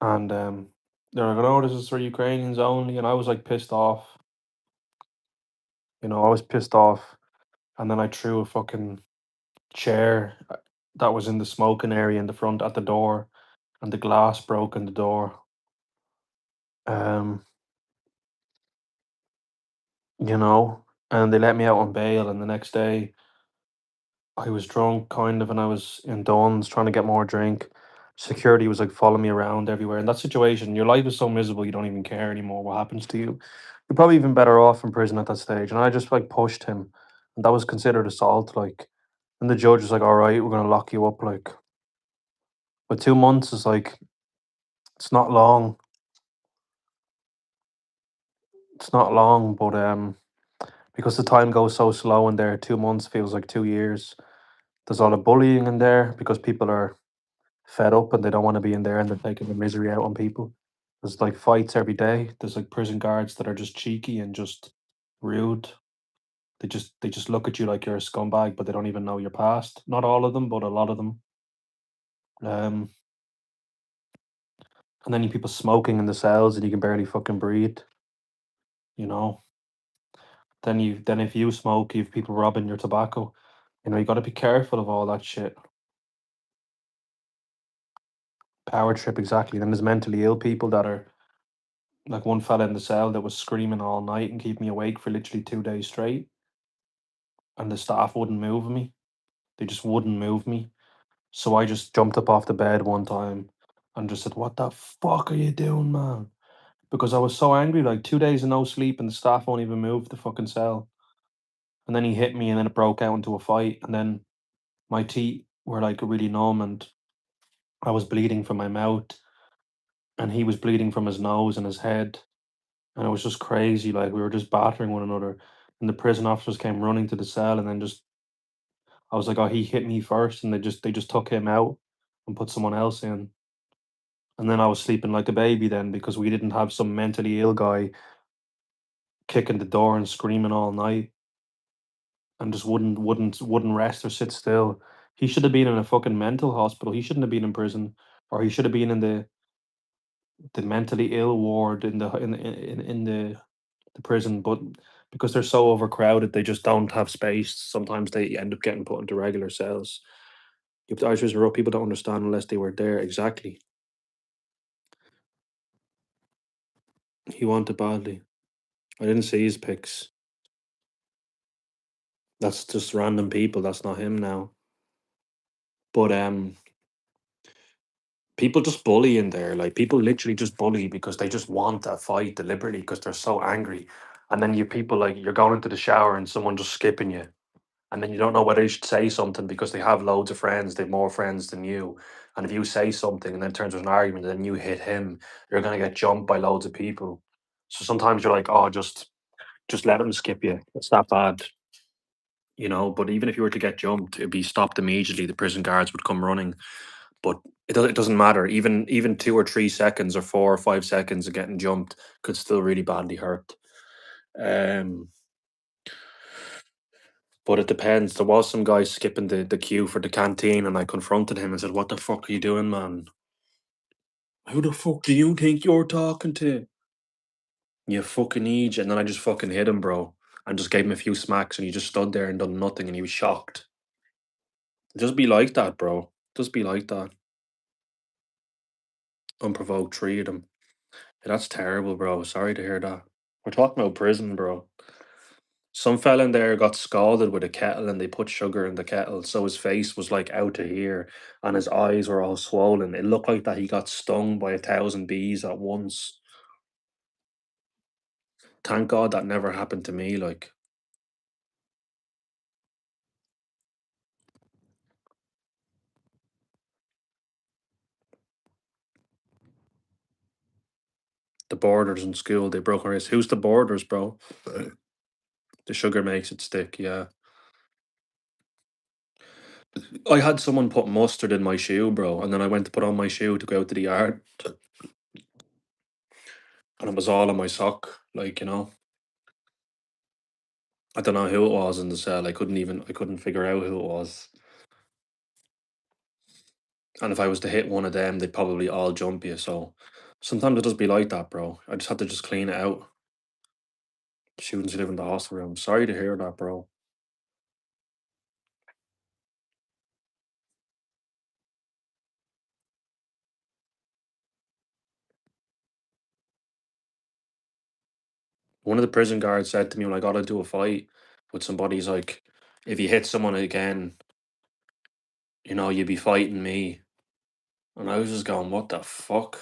and they're like, "Oh, this is for Ukrainians only," and I was like pissed off. I was pissed off, and then I threw a fucking chair that was in the smoking area in the front at the door, and the glass broke in the door. Um, and they let me out on bail, and the next day I was drunk, kind of, and I was in Dunn's trying to get more drink. Security was like following me around everywhere. In that situation, your life is so miserable, you don't even care anymore what happens to you. You're probably even better off in prison at that stage. And I just like pushed him, and that was considered assault. Like, and the judge was like, "All right, we're gonna lock you up." Like, but 2 months is like, it's not long. It's not long, but because the time goes so slow in there, 2 months feels like 2 years. There's a lot of bullying in there because people are fed up and they don't want to be in there and they're taking the misery out on people. There's like fights every day. There's like prison guards that are just cheeky and just rude. They just look at you like you're a scumbag, but they don't even know your past. Not all of them, but a lot of them. Um, and then you people smoking in the cells and you can barely fucking breathe. You know. Then if you smoke, you've people robbing your tobacco. You got to be careful of all that shit. Power trip, exactly. Then there's mentally ill people that are like one fella in the cell that was screaming all night and keeping me awake for literally 2 days straight. And the staff wouldn't move me. They just wouldn't move me. So I just jumped up off the bed one time and just said, "What the fuck are you doing, man?" Because I was so angry, like 2 days of no sleep and the staff won't even move the fucking cell. And then he hit me and then it broke out into a fight. And then my teeth were like really numb and I was bleeding from my mouth. and he was bleeding from his nose and his head, and it was just crazy. Like we were just battering one another, and the prison officers came running to the cell, and then just I was like, "Oh, he hit me first," and they just took him out and put someone else in, and then I was sleeping like a baby then because we didn't have some mentally ill guy kicking the door and screaming all night and just wouldn't rest or sit still. He should have been in a fucking mental hospital. He shouldn't have been in prison, or he should have been in the mentally ill ward in the prison. But because they're so overcrowded, they just don't have space. Sometimes they end up getting put into regular cells. If the Irish Row, people don't understand unless they were there. Exactly. He wanted badly. I didn't see his pics. That's just random people. That's not him now. But people just bully in there. Like people literally just bully because they just want a fight deliberately because they're so angry. And then you people like you're going into the shower and someone just skipping you. And then you don't know whether you should say something because they have loads of friends, they have more friends than you. And if you say something and then it turns into an argument, and then you hit him, you're gonna get jumped by loads of people. So sometimes you're like, oh, just let him skip you. It's that bad, you know. But even if you were to get jumped, it'd be stopped immediately. The prison guards would come running. But it doesn't matter. Even 2 or 3 seconds or 4 or 5 seconds of getting jumped could still really badly hurt. Um, but it depends. There was some guy skipping the queue for the canteen, and I confronted him and said, "What the fuck are you doing, man? Who the fuck do you think you're talking to? You fucking idiot!" And then I just fucking hit him, bro, and just gave him a few smacks, and he just stood there and done nothing, and he was shocked. Just be like that, bro. Just be like that. Unprovoked, treated him. Yeah, that's terrible, bro. Sorry to hear that. We're talking about prison, bro. Some fella in there got scalded with a kettle and they put sugar in the kettle, so his face was like out to here and his eyes were all swollen. It looked like that he got stung by 1,000 bees at once. Thank God that never happened to me. Like, the borders in school, they broke our wrist. Who's the borders, bro? The sugar makes it stick, yeah. I had someone put mustard in my shoe, bro, and then I went to put on my shoe to go out to the yard, and it was all on my sock, like, you know. I don't know who it was in the cell. I couldn't figure out who it was. And if I was to hit one of them, they'd probably all jump you. So sometimes it does be like that, bro. I just had to just clean it out. Students who live in the hostel room. Sorry to hear that, bro. One of the prison guards said to me when I got into a fight with somebody, he's like, if you hit someone again, you know, you'd be fighting me. And I was just going, what the fuck?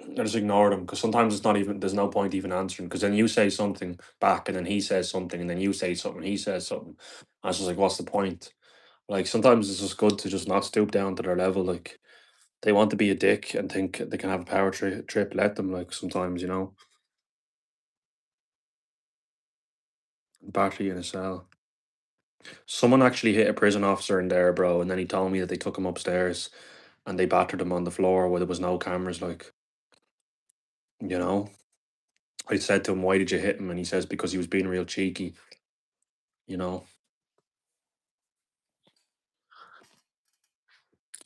I just ignored him because sometimes it's not even, there's no point even answering because then you say something back and then he says something and then you say something, he says something. I was just like, what's the point? Like sometimes it's just good to just not stoop down to their level. Like they want to be a dick and think they can have a power trip, let them. Like sometimes, you know, battery in a cell. Someone actually hit a prison officer in there, bro, and then he told me that they took him upstairs and they battered him on the floor where there was no cameras. Like, you know, I said to him, "Why did you hit him?" And he says, "Because he was being real cheeky." You know,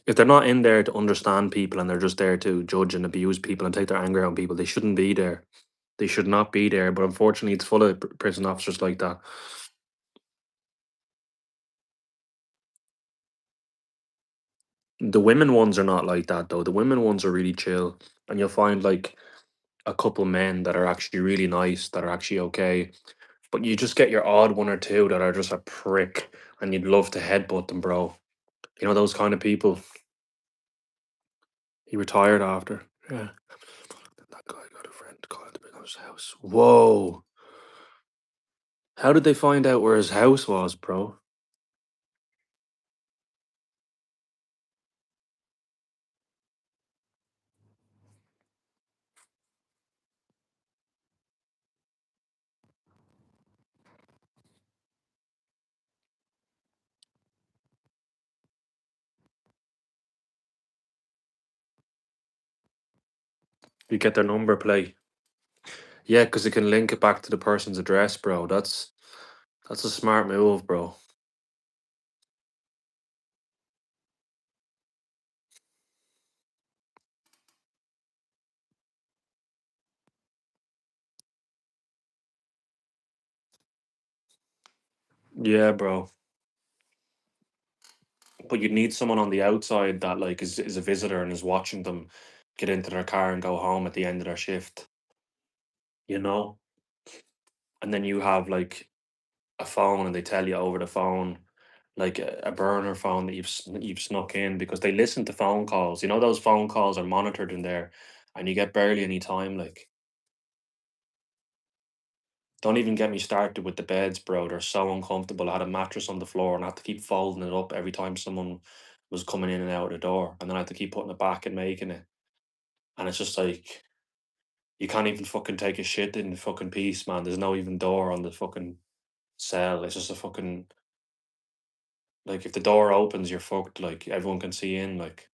if they're not in there to understand people and they're just there to judge and abuse people and take their anger out on people, they shouldn't be there. They should not be there. But unfortunately, it's full of prison officers like that. The women ones are not like that though. The women ones are really chill, and you'll find like a couple men that are actually really nice, that are actually okay. But you just get your odd one or two that are just a prick, and you'd love to headbutt them, bro. You know those kind of people. He retired after. Yeah, that guy got a friend called to his house. Whoa! How did they find out where his house was, bro? You get their number plate. Yeah, because it can link it back to the person's address, bro. That's a smart move, bro. Yeah, bro. But you need someone on the outside that like is a visitor and is watching them get into their car and go home at the end of their shift, you know? And then you have like a phone and they tell you over the phone, like a burner phone that you've snuck in because they listen to phone calls. You know those phone calls are monitored in there and you get barely any time, like don't even get me started with the beds, bro. They're so uncomfortable. I had a mattress on the floor and I had to keep folding it up every time someone was coming in and out of the door. And then I had to keep putting it back and making it. And it's just like you can't even fucking take a shit in fucking peace, man. There's no even door on the fucking cell. It's just a fucking like if the door opens, you're fucked. Like everyone can see in. Like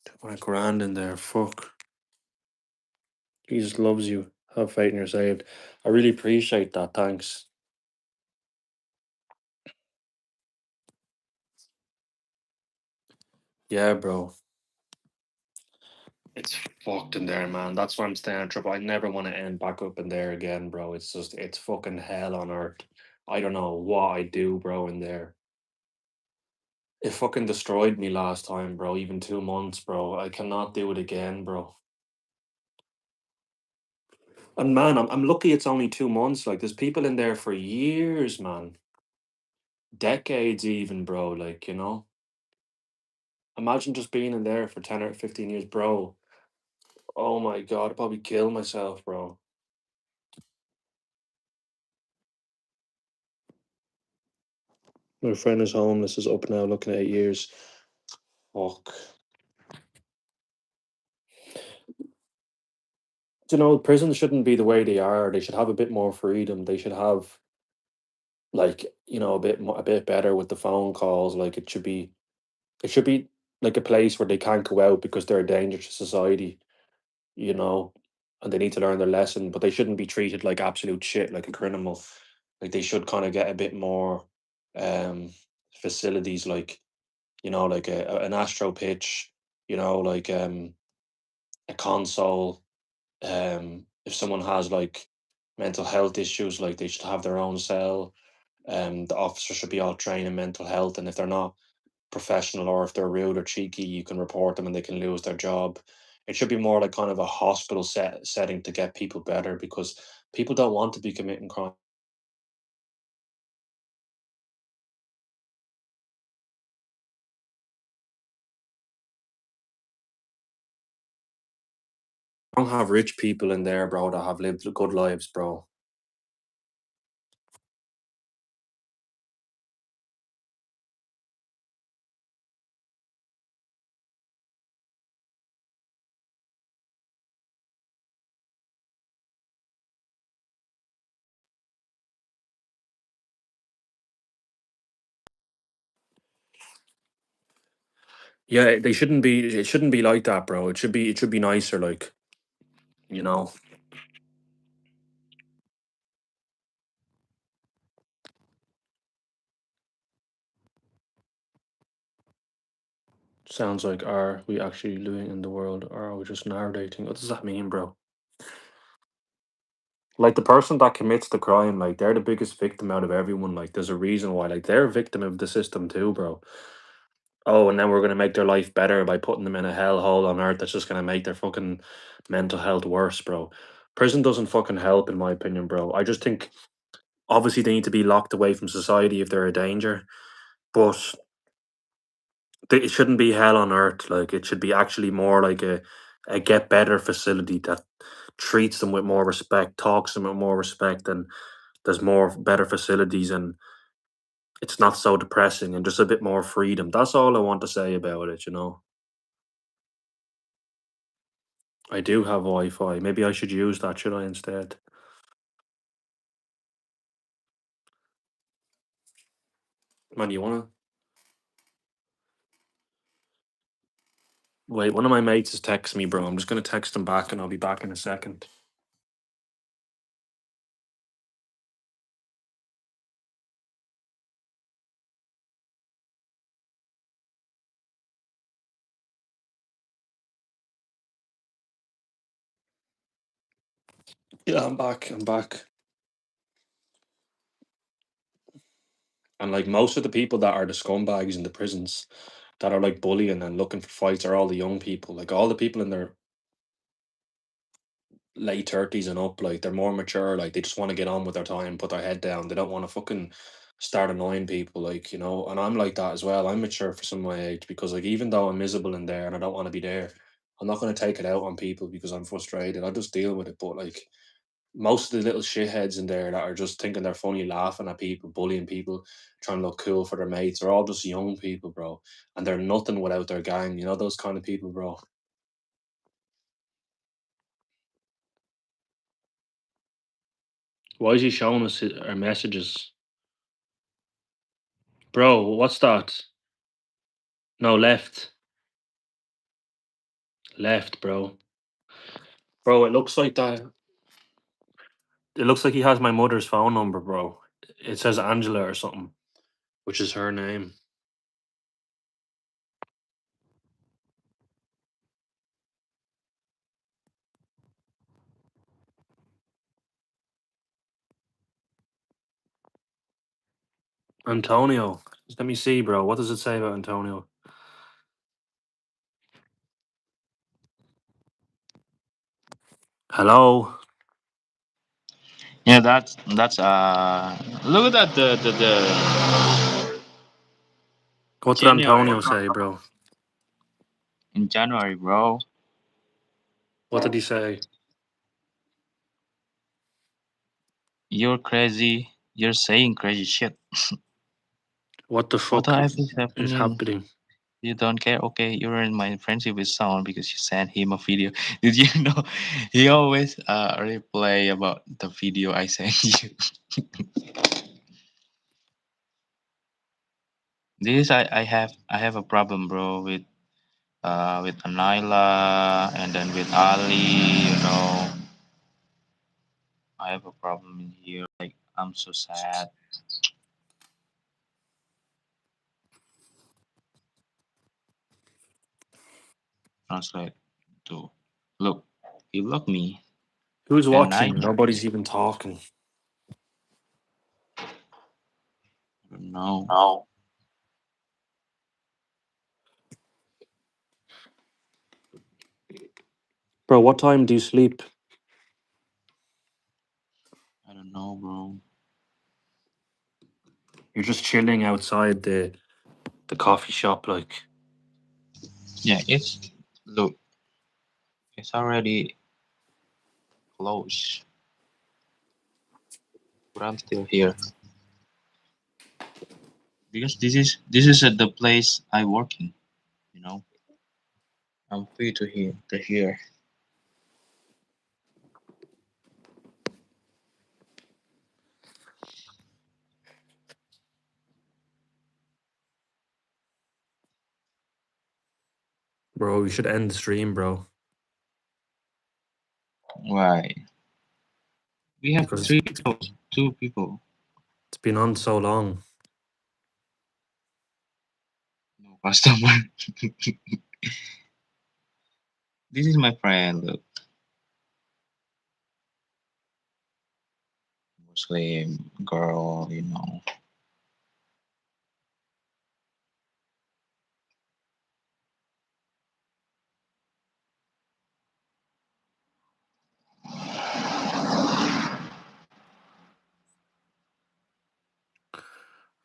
20 grand in there. Fuck. He just loves you. Have faith in you're saved. I really appreciate that. Thanks. Yeah, bro. It's fucked in there, man. That's why I'm staying in trouble. I never want to end back up in there again, bro. It's just it's fucking hell on earth. I don't know what I do, bro, in there. It fucking destroyed me last time, bro. Even 2 months, bro. I cannot do it again, bro. And man, I'm lucky it's only 2 months. Like there's people in there for years, man. Decades even, bro. Like, you know. Imagine just being in there for 10 or 15 years, bro. Oh my god, I'd probably kill myself, bro. My friend is homeless, is up now looking at 8 years. Fuck. You know, prisons shouldn't be the way they are. They should have a bit more freedom. They should have like, you know, a bit better with the phone calls. Like it should be like a place where they can't go out because they're a danger to society, you know, and they need to learn their lesson, but they shouldn't be treated like absolute shit, like a criminal. Like they should kind of get a bit more um facilities like, you know, like an astro pitch, you know, like a console. If someone has like mental health issues, like they should have their own cell. The officer should be all trained in mental health, and if they're not professional or if they're rude or cheeky, you can report them and they can lose their job. It should be more like kind of a hospital setting to get people better because people don't want to be committing crime. Don't have rich people in there, bro, that have lived good lives, bro. Yeah, they shouldn't be. It shouldn't be like that, bro. It should be. It should be nicer, like you know. Sounds like are we actually living in the world, or are we just narrating? What does that mean, bro? Like the person that commits the crime, like they're the biggest victim out of everyone. Like there's a reason why, like they're a victim of the system too, bro. Oh, and then we're gonna make their life better by putting them in a hellhole on earth that's just gonna make their fucking mental health worse, bro. Prison doesn't fucking help, in my opinion, bro. I just think obviously they need to be locked away from society if they're a danger, but it shouldn't be hell on earth. Like it should be actually more like a get better facility that treats them with more respect, talks to them with more respect, and there's more better facilities, and it's not so depressing, and just a bit more freedom. That's all I want to say about it. You know, I do have Wi-Fi. Maybe I should use that. Should I instead? Man, you wanna? Wait, one of my mates is texting me, bro. I'm just gonna text him back, and I'll be back in a second. Yeah, I'm back. I'm back. And like most of the people that are the scumbags in the prisons that are like bullying and looking for fights are all the young people. Like all the people in their late 30s and up, like they're more mature, like they just want to get on with their time, put their head down. They don't want to fucking start annoying people, like, you know. And I'm like that as well. I'm mature for some of my age because like even though I'm miserable in there and I don't want to be there, I'm not going to take it out on people because I'm frustrated. I just deal with it. But like most of the little shitheads in there that are just thinking they're funny, laughing at people, bullying people, trying to look cool for their mates, are all just young people, bro. And they're nothing without their gang. You know those kind of people, bro. Why is he showing us our messages? Bro, what's that? No, left. Left, bro. Bro, it looks like that. It looks like he has my mother's phone number, bro. It says Angela or something, which is her name. Antonio. Let me see, bro. What does it say about Antonio? Hello? Yeah, that's look at that the What did January Antonio say, bro? in January, bro. What did he say? You're crazy. You're saying crazy shit. What the What the fuck F is is happening? happening? You don't care? Okay, you're in my friendship with someone because you sent him a video. Did you know he always replay about the video I sent you? This I have a problem, bro, with Anila and then with Ali. You know, I have a problem in here. Like I'm so sad. Translate to look. He blocked me, Who's and I watching? Nobody's even talking. don't know. No. Bro, what time do you sleep? I don't know, bro. You're just chilling outside the coffee shop, like. Yeah, it's look. It's already closed, but I'm still here because this is at the place I work in. You know, I'm free to hear. Bro, you should end the stream, bro. Why? We have Because three people, two people, it's been on so long. no customer. This is my friend. Look, Muslim girl. You know.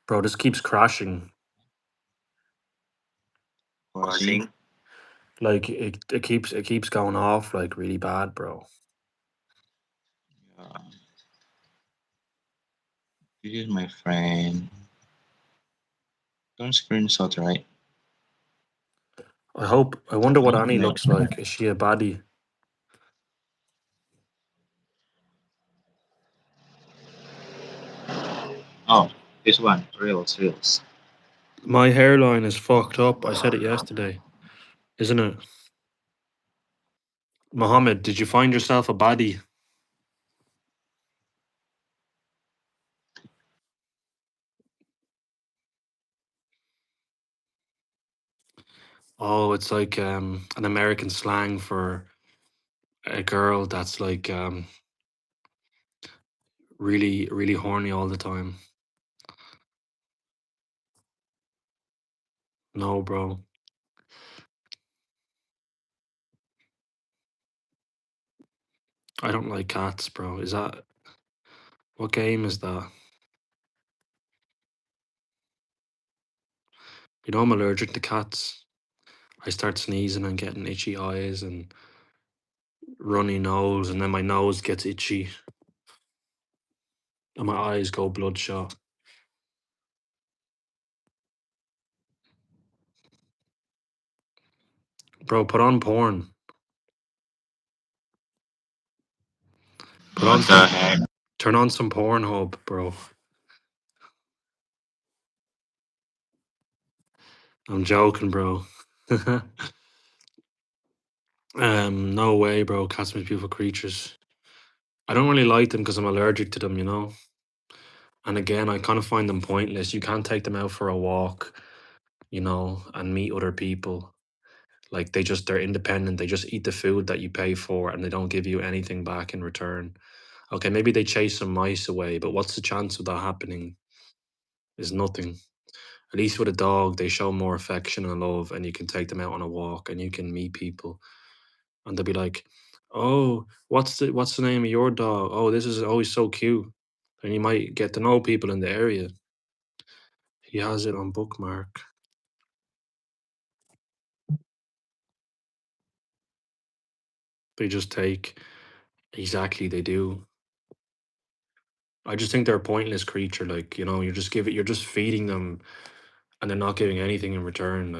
Bro, this keeps crashing. Crossing. Like it keeps going off like really bad, bro. Yeah. This is my friend. Don't screenshot, right? I wonder what No, Annie no. looks like. Is she a baddie? Oh, this one. Reels. My hairline is fucked up. I said it yesterday, isn't it? Mohammed, did you find yourself a baddie? Oh, it's like an American slang for a girl that's like really, really horny all the time. No, bro. I don't like cats, bro. Is that what game is that? You know I'm allergic to cats. I start sneezing and getting itchy eyes and runny nose, and then my nose gets itchy and my eyes go bloodshot. Bro, put on porn. Put on What the some heck? turn on some Pornhub, bro. I'm joking, bro. No way, bro. Cats are beautiful creatures. I don't really like them because I'm allergic to them, you know. And again, I kind of find them pointless. You can't take them out for a walk, you know, and meet other people. Like they're independent. They just eat the food that you pay for, and they don't give you anything back in return. Okay, maybe they chase some mice away, but what's the chance of that happening? Is nothing. At least with a dog, they show more affection and love, and you can take them out on a walk, and you can meet people, and they'll be like, "Oh, what's the name of your dog? Oh, this is always so cute." And you might get to know people in the area. He has it on bookmark. They just take exactly they do. I just think they're a pointless creature. Like, you know, you're just feeding them and they're not giving anything in return.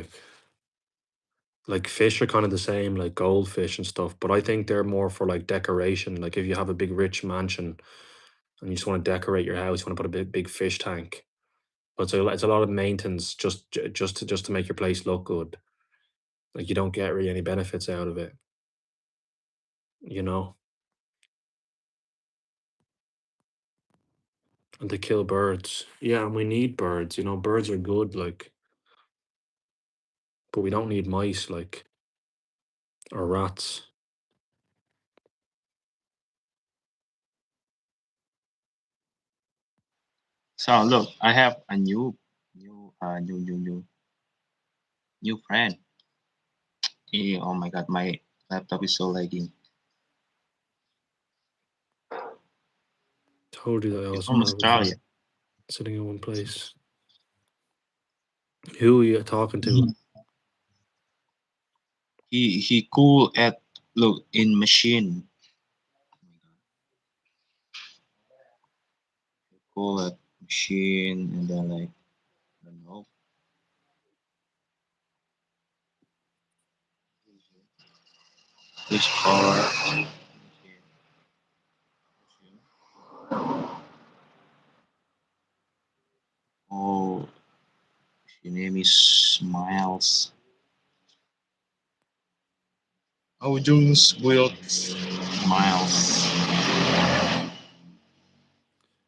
Like fish are kind of the same, like goldfish and stuff, but I think they're more for like decoration. Like if you have a big rich mansion and you just want to decorate your house, you want to put a big fish tank. But it's a lot of maintenance just to make your place look good. Like you don't get really any benefits out of it, you know. And they kill birds. Yeah, and we need birds. You know, birds are good, like, but we don't need mice, like, or rats. So look, I have a new friend. Oh my god, my laptop is so lagging. Told you that I He's also from have a Australia. friend sitting in one place. Who are you talking to? He he cool at look in machine. Cool at machine and then like I don't know. Which color? Oh, his name is Miles. Oh, Jones Wilt Miles.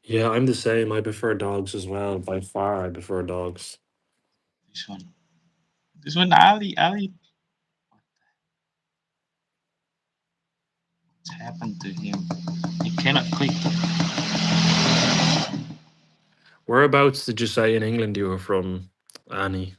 Yeah, I'm the same. I prefer dogs as well. By far, I prefer dogs. This one. This one, Ali. What's happened to him? He cannot click. Whereabouts did you say in England you were from, Annie?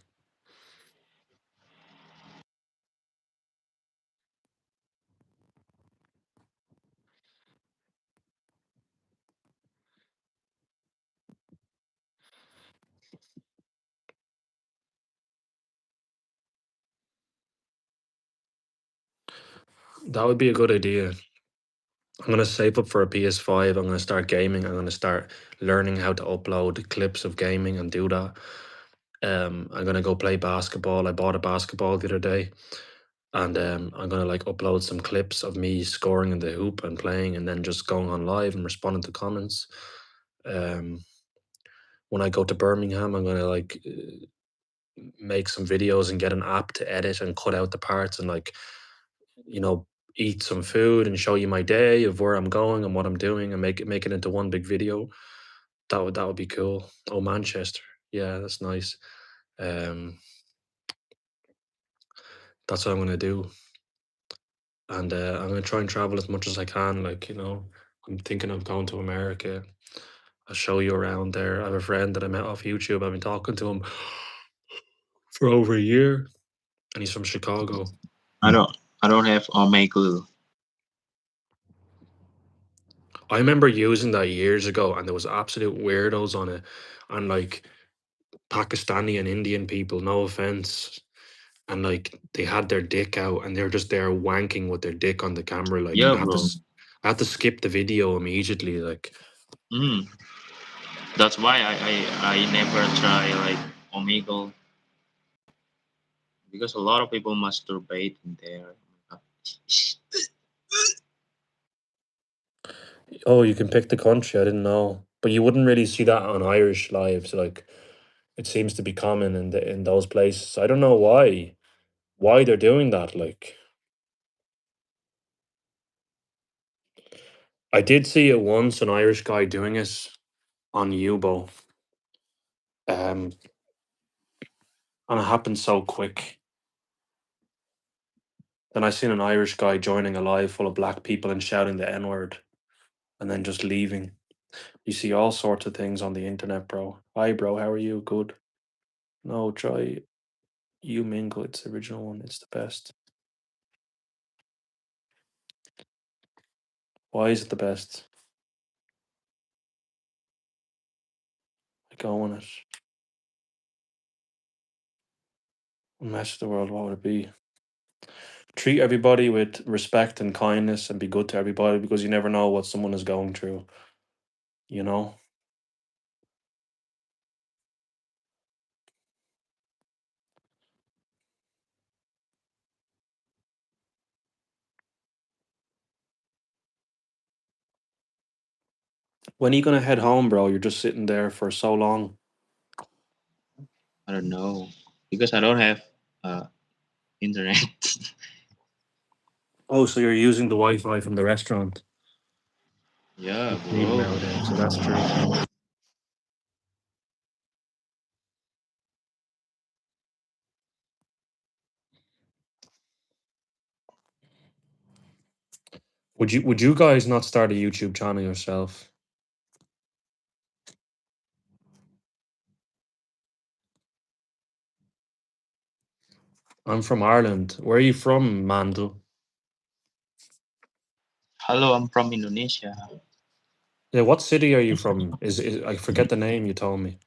That would be a good idea. I'm gonna save up for a PS5. I'm gonna start gaming. I'm gonna start learning how to upload clips of gaming and do that. I'm gonna go play basketball. I bought a basketball the other day, and I'm gonna like upload some clips of me scoring in the hoop and playing, and then just going on live and responding to comments. Um, when I go to Birmingham, I'm gonna like make some videos and get an app to edit and cut out the parts and like you know eat some food and show you my day of where I'm going and what I'm doing and make it into one big video. That would be cool. Oh, Manchester. Yeah, that's nice. That's what I'm gonna do. And I'm gonna try and travel as much as I can. Like, I'm thinking of going to America. I'll show you around there. I have a friend that I met off YouTube. I've been talking to him for over a year, and he's from Chicago. I don't have Omegle. I remember using that years ago, and there was absolute weirdos on it, and like Pakistani and Indian people. No offense, and like they had their dick out, and they were just there wanking with their dick on the camera. Like, and Yeah, bro. I had to skip the video immediately. Like, Mm. That's why I never try like Omegle because a lot of people masturbate in there. oh, you can pick the country. I didn't know, but you wouldn't really see that on Irish lives. Like, it seems to be common in those places. I don't know why they're doing that. Like, I did see it once, an Irish guy doing it on Yubo. And it happened so quick. Then I seen an Irish guy joining a live full of black people and shouting the N word, and then just leaving. You see all sorts of things on the internet, bro. Hi, bro. How are you? Good. No, try You Mingle. It's the original one. It's the best. Why is it the best? I go on it. A mess of the world. What would it be? Treat everybody with respect and kindness and be good to everybody because you never know what someone is going through. You know? When are you gonna head home, bro? You're just sitting there for so long. I don't know because I don't have uh, internet. Oh, so you're using the Wi-Fi from the restaurant. Yeah, It's cheap bro. nowadays, so that's true. Would you guys not start a YouTube channel yourself? I'm from Ireland. Where are you from, Mandel? Hello, I'm from Indonesia. Yeah, what city are you from? Is I forget the name you told me.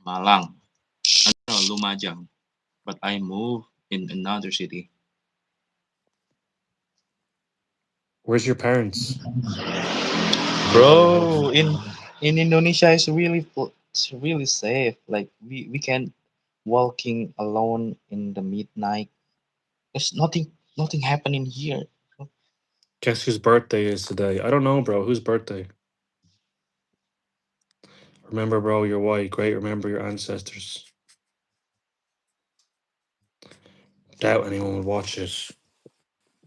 Malang. No, Lumajang. But I moved in another city. Where's your parents? Bro, in Indonesia it's really safe. Like we can walking alone in the midnight. There's nothing happening here. Guess whose birthday is today? I don't know, bro. Whose birthday? Remember, bro, you're white. Great. Remember your ancestors. Doubt anyone would watch it.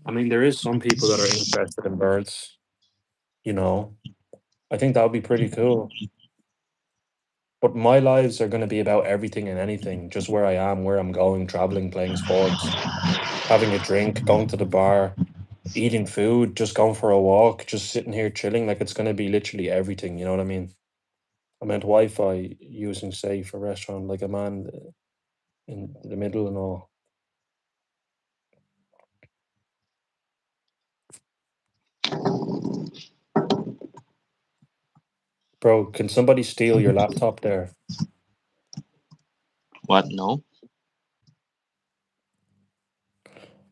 I mean, there is some people that are interested in birds. You know, I think that would be pretty cool. But my lives are going to be about everything and anything, just where I am, where I'm going, traveling, playing sports, having a drink, going to the bar, eating food, just going for a walk, just sitting here chilling. Like, it's going to be literally everything. You know what I mean? I meant Wi-Fi using safe a restaurant, like a man in the middle and all. Bro, can somebody steal your laptop there? What? No,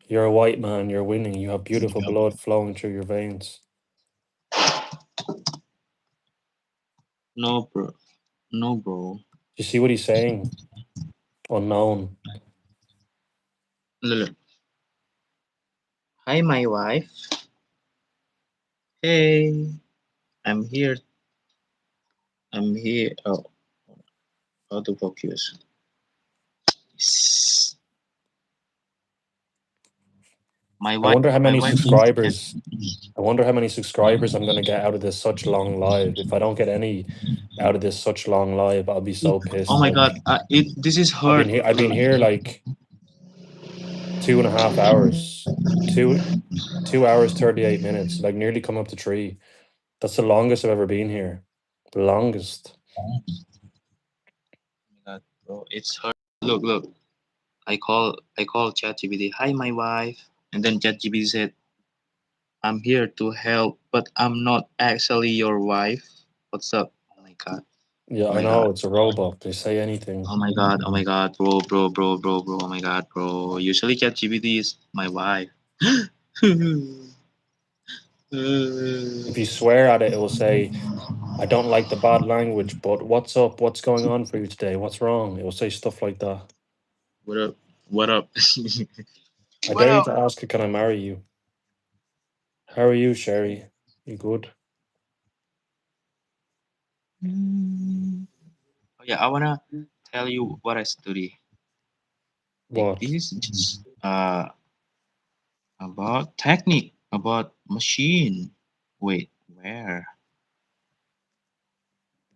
You're a white man. You're winning. You have beautiful blood flowing through your veins. no, bro, no, bro. You see what he's saying? Unknown. Look, hi, my wife. Hey, I'm here. I'm here. Oh, how to focus? Yes. My I wife. wonder how My many wife. subscribers. I wonder how many subscribers I'm gonna get out of this such long live. If I don't get any out of this such long live, I'll be so Oh pissed. my Like god! This is I've hard. been here. I've been here like 2.5 hours. 2 hours 38 minutes. Like nearly come up to 3. That's the longest I've ever been here. The longest. God, bro, it's hard. Look. I call ChatGPT. Hi, my wife. And then ChatGPT said, "I'm here to help, but I'm not actually your wife. What's up?" Oh my god. Yeah, Oh I my know god. it's a robot. They say anything. Oh my god. Oh my god, bro. Oh my god, bro. Usually ChatGPT is my wife. If you swear at it, it will say, "I don't like the bad language, but what's up? What's going on for you today? What's wrong?" It will say stuff like that. What up? What up? I What dare you up? to ask her, "Can I marry you?" How are you, Sherry? You good? Oh yeah, I wanna tell you what I study. Like What? this is just about technique, about machine. Wait, where?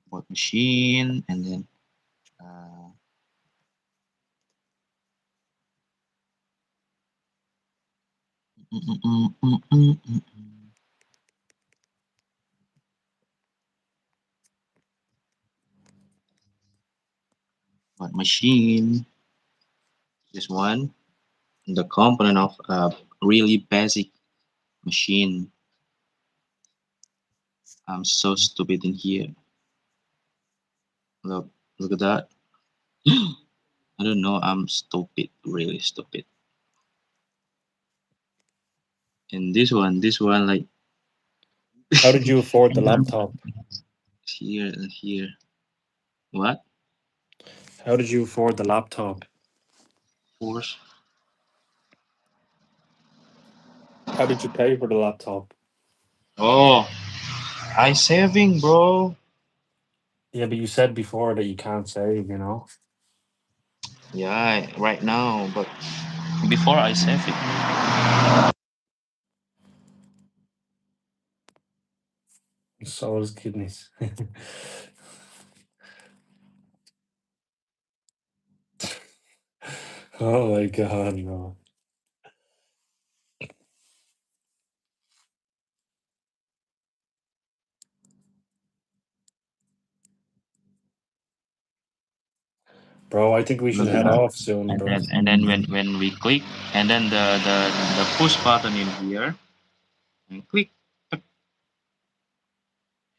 About machine, and then uh, mm, mm, mm, mm, mm, mm, mm. About machine. This one, the component of a really basic machine. I'm so stupid in here. Look, look at that. I don't know. I'm stupid, really stupid. And this one, like How did you afford the laptop? here and here. What? How did you afford the laptop? Force? How did you pay for the laptop? Oh, I saving, bro. Yeah, but you said before that you can't save, you know? Yeah, right now, but before I save it. So his kidneys. Oh my god, no. Bro, I think we should Look at head that. off soon, And bro. then when we click, and then the push button in here, and click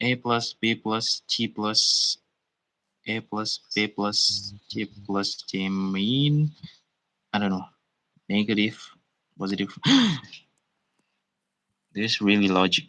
A plus B plus T plus A plus B plus T plus T mean, I don't know, negative, positive. This is really logic.